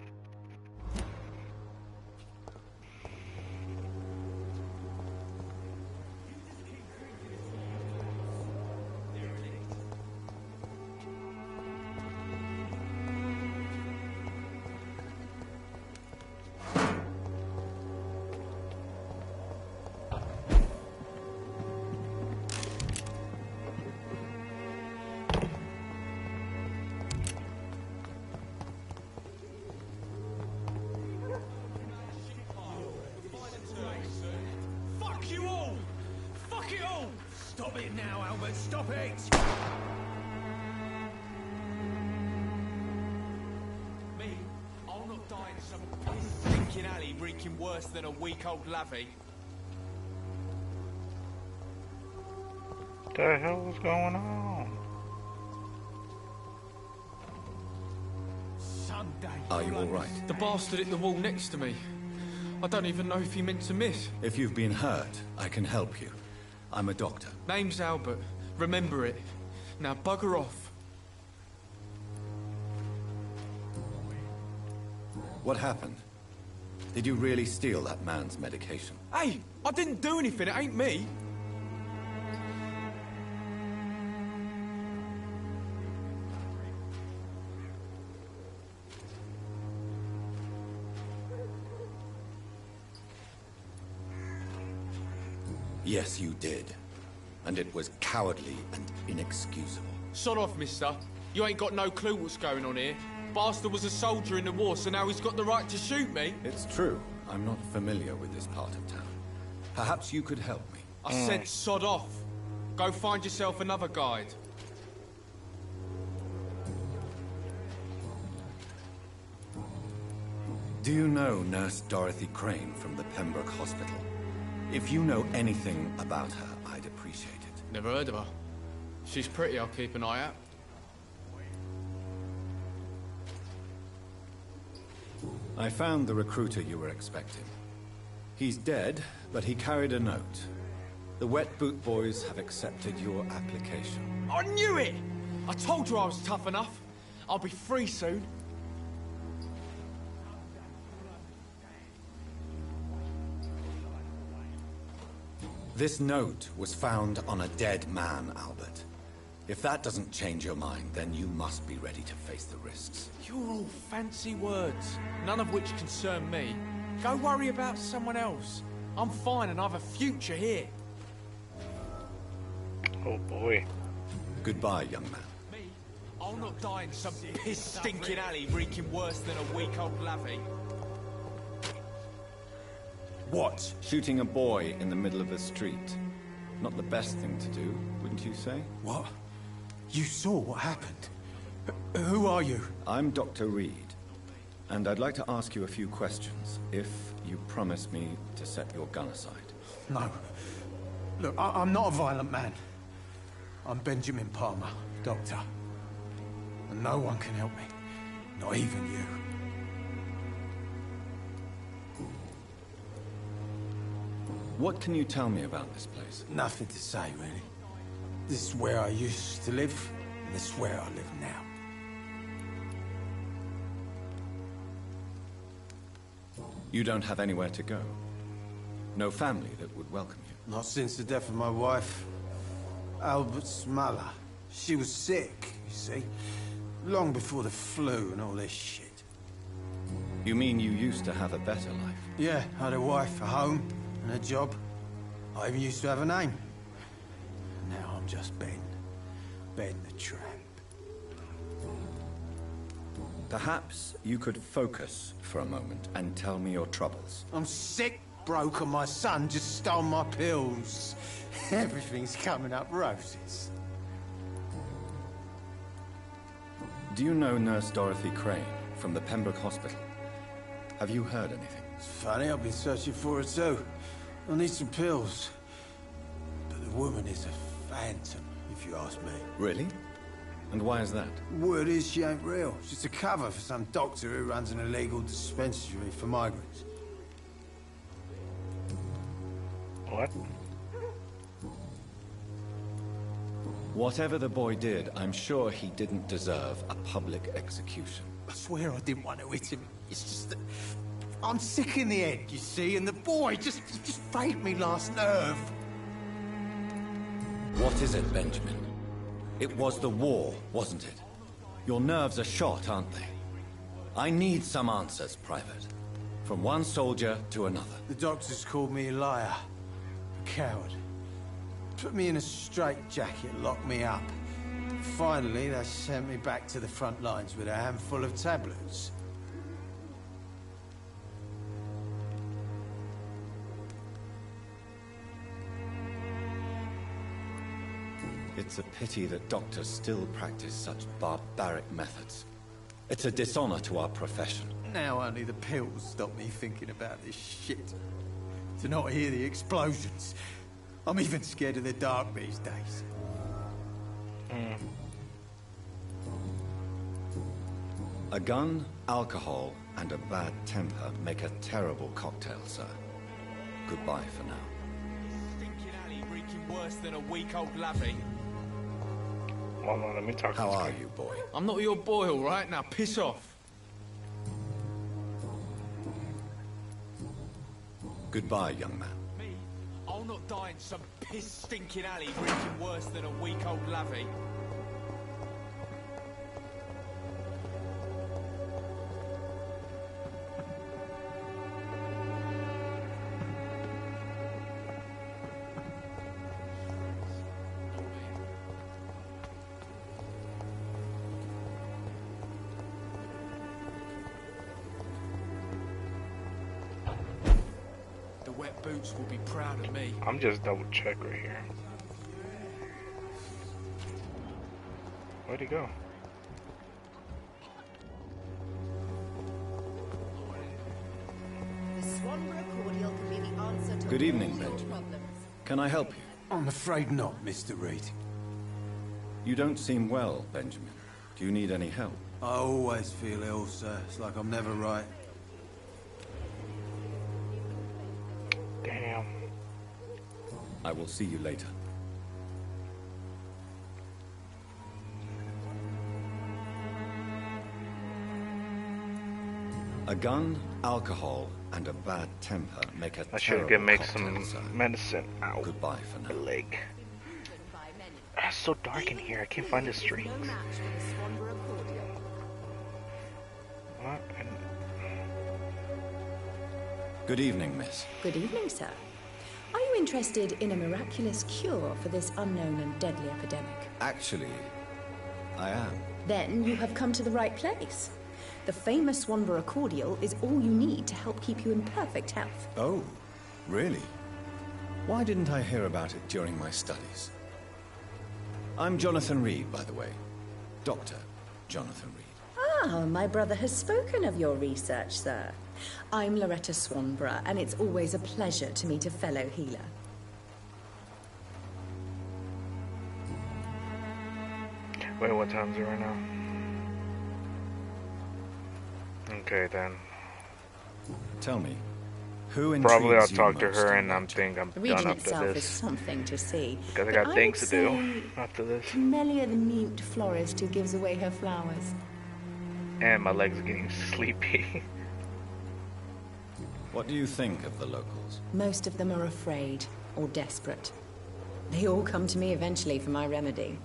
Fuck you all! Fuck it all! Stop it now, Albert, stop it! Me? I'll not die in some stinking alley reeking worse than a week-old lavvy. What the hell is going on? Sunday. Are you all right? The bastard hit the wall next to me. I don't even know if he meant to miss. If you've been hurt, I can help you. I'm a doctor. Name's Albert. Remember it. Now bugger off. What happened? Did you really steal that man's medication? Hey, I didn't do anything, it ain't me. Yes, you did. And it was cowardly and inexcusable. Sod off, mister. You ain't got no clue what's going on here. Bastard was a soldier in the war, so now he's got the right to shoot me. It's true. I'm not familiar with this part of town. Perhaps you could help me. I said sod off. Go find yourself another guide. Do you know Nurse Dorothy Crane from the Pembroke Hospital? If you know anything about her, I'd appreciate it. Never heard of her. She's pretty, I'll keep an eye out. I found the recruiter you were expecting. He's dead, but he carried a note. The Wet Boot Boys have accepted your application. I knew it! I told you I was tough enough. I'll be free soon. This note was found on a dead man, Albert. If that doesn't change your mind, then you must be ready to face the risks. You're all fancy words, none of which concern me. Go worry about someone else. I'm fine and I've a future here. Oh boy. Goodbye, young man. Me? I'll not die in some piss-stinking alley reeking worse than a week-old lavvy. What? Shooting a boy in the middle of the street. Not the best thing to do, wouldn't you say? What? You saw what happened? Who are you? I'm Dr. Reed, and I'd like to ask you a few questions, if you promise me to set your gun aside. No. Look, I'm not a violent man. I'm Benjamin Palmer, doctor. And no one can help me. Not even you. What can you tell me about this place? Nothing to say, really. This is where I used to live, and this is where I live now. You don't have anywhere to go? No family that would welcome you? Not since the death of my wife, Albert's mother. She was sick, you see. Long before the flu and all this shit. You mean you used to have a better life? Yeah, I had a wife, a home, and a job. I even used to have a name. Now I'm just Ben. Ben the Tramp. Perhaps you could focus for a moment and tell me your troubles. I'm sick, broke, and my son just stole my pills. Everything's coming up roses. Do you know Nurse Dorothy Crane from the Pembroke Hospital? Have you heard anything? It's funny, I've been searching for her too. I need some pills. But the woman is a phantom, if you ask me. Really? And why is that? Word is she ain't real. She's a cover for some doctor who runs an illegal dispensary for migrants. What? Whatever the boy did, I'm sure he didn't deserve a public execution. I swear I didn't want to hit him. It's just that I'm sick in the head, you see, and the boy just frayed me last nerve. What is it, Benjamin? It was the war, wasn't it? Your nerves are shot, aren't they? I need some answers, Private. From one soldier to another. The doctors called me a liar. A coward. Put me in a straitjacket, locked me up. Finally, they sent me back to the front lines with a handful of tablets. It's a pity that doctors still practice such barbaric methods. It's a dishonor to our profession. Now only the pills stop me thinking about this shit. To not hear the explosions. I'm even scared of the dark these days. A gun, alcohol, and a bad temper make a terrible cocktail, sir. Goodbye for now. Stinking alley reeking worse than a week-old lavvy. Hold on, let me talk to How this are guy. you, boy? I'm not your boy, all right? Now piss off. Goodbye, young man. Me? I'll not die in some piss-stinking alley reeking worse than a week-old lavvy. Wet boots will be proud of me. I'm just double check right here. Where'd he go? The Swanborough cordial can be the answer to Good evening, all your Benjamin. problems. Can I help you? I'm afraid not, Mr. Reed. You don't seem well, Benjamin. Do you need any help? I always feel ill, sir. It's like I'm never right. Damn. I will see you later. A gun, alcohol, and a bad temper make a I should terrible make cocktail, some sir. medicine. Ow. Goodbye for now. My leg. It's so dark in here. I can't find the strings. What? Good evening, miss. Good evening, sir. Are you interested in a miraculous cure for this unknown and deadly epidemic? Actually, I am. Then you have come to the right place. The famous Swanborough cordial is all you need to help keep you in perfect health. Oh, really? Why didn't I hear about it during my studies? I'm Jonathan Reed, by the way. Dr. Jonathan Reed. Ah, my brother has spoken of your research, sir. I'm Loretta Swanborough, and it's always a pleasure to meet a fellow healer. Wait, what time is it right now? Okay, then. Tell me, who Probably I'll intrigues you talk to most her in and think I'm The region done after itself is this. something to see. Because I but got things would to do say after this. Camellia the mute florist who gives away her flowers. And my legs are getting sleepy. What do you think of the locals? Most of them are afraid or desperate. They all come to me eventually for my remedy.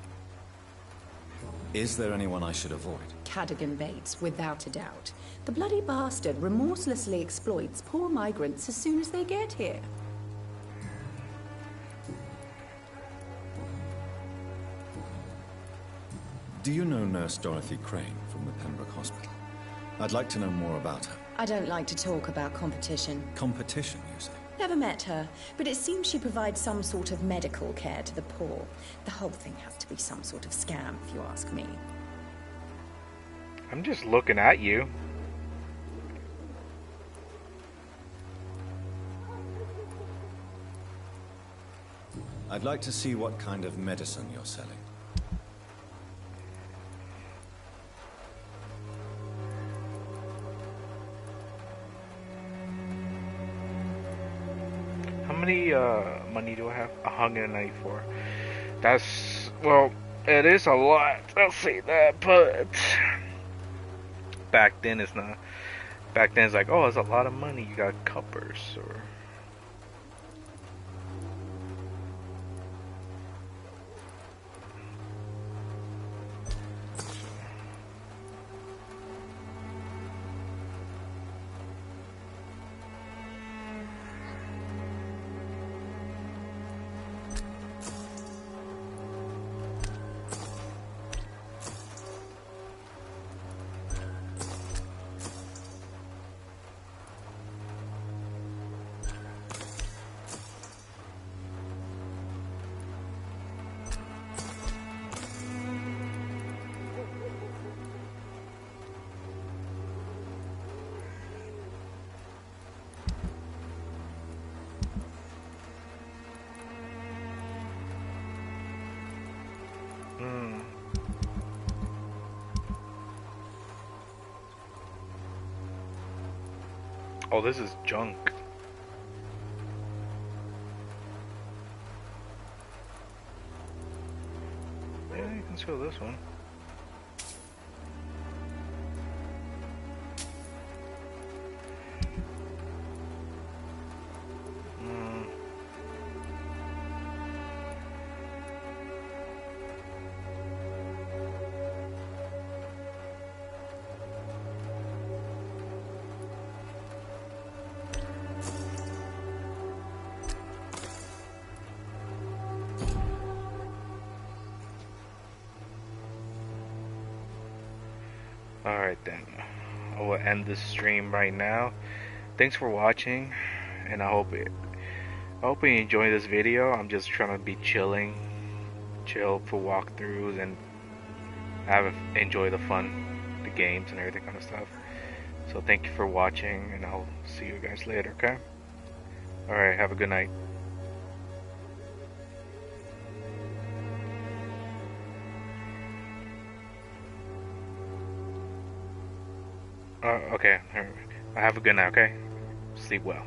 Is there anyone I should avoid? Cadogan Bates, without a doubt. The bloody bastard remorselessly exploits poor migrants as soon as they get here. Do you know Nurse Dorothy Crane from the Pembroke Hospital? I'd like to know more about her. I don't like to talk about competition. Competition, you say? Never met her, but it seems she provides some sort of medical care to the poor. The whole thing has to be some sort of scam, if you ask me. I'm just looking at you. I'd like to see what kind of medicine you're selling. How many money do I have? 194. That's, well, it is a lot. I'll say that, but back then it's not. Back then it's like, oh, it's a lot of money. You got cuppers or. Oh, this is junk. Yeah, you can steal this one. Alright then. I will end this stream right now. Thanks for watching, and I hope you enjoy this video. I'm just trying to be chill for walkthroughs and enjoy the fun, the games and everything kind of stuff. So thank you for watching, and I'll see you guys later, okay? Alright, have a good night. Okay, have a good night, okay? Sleep well.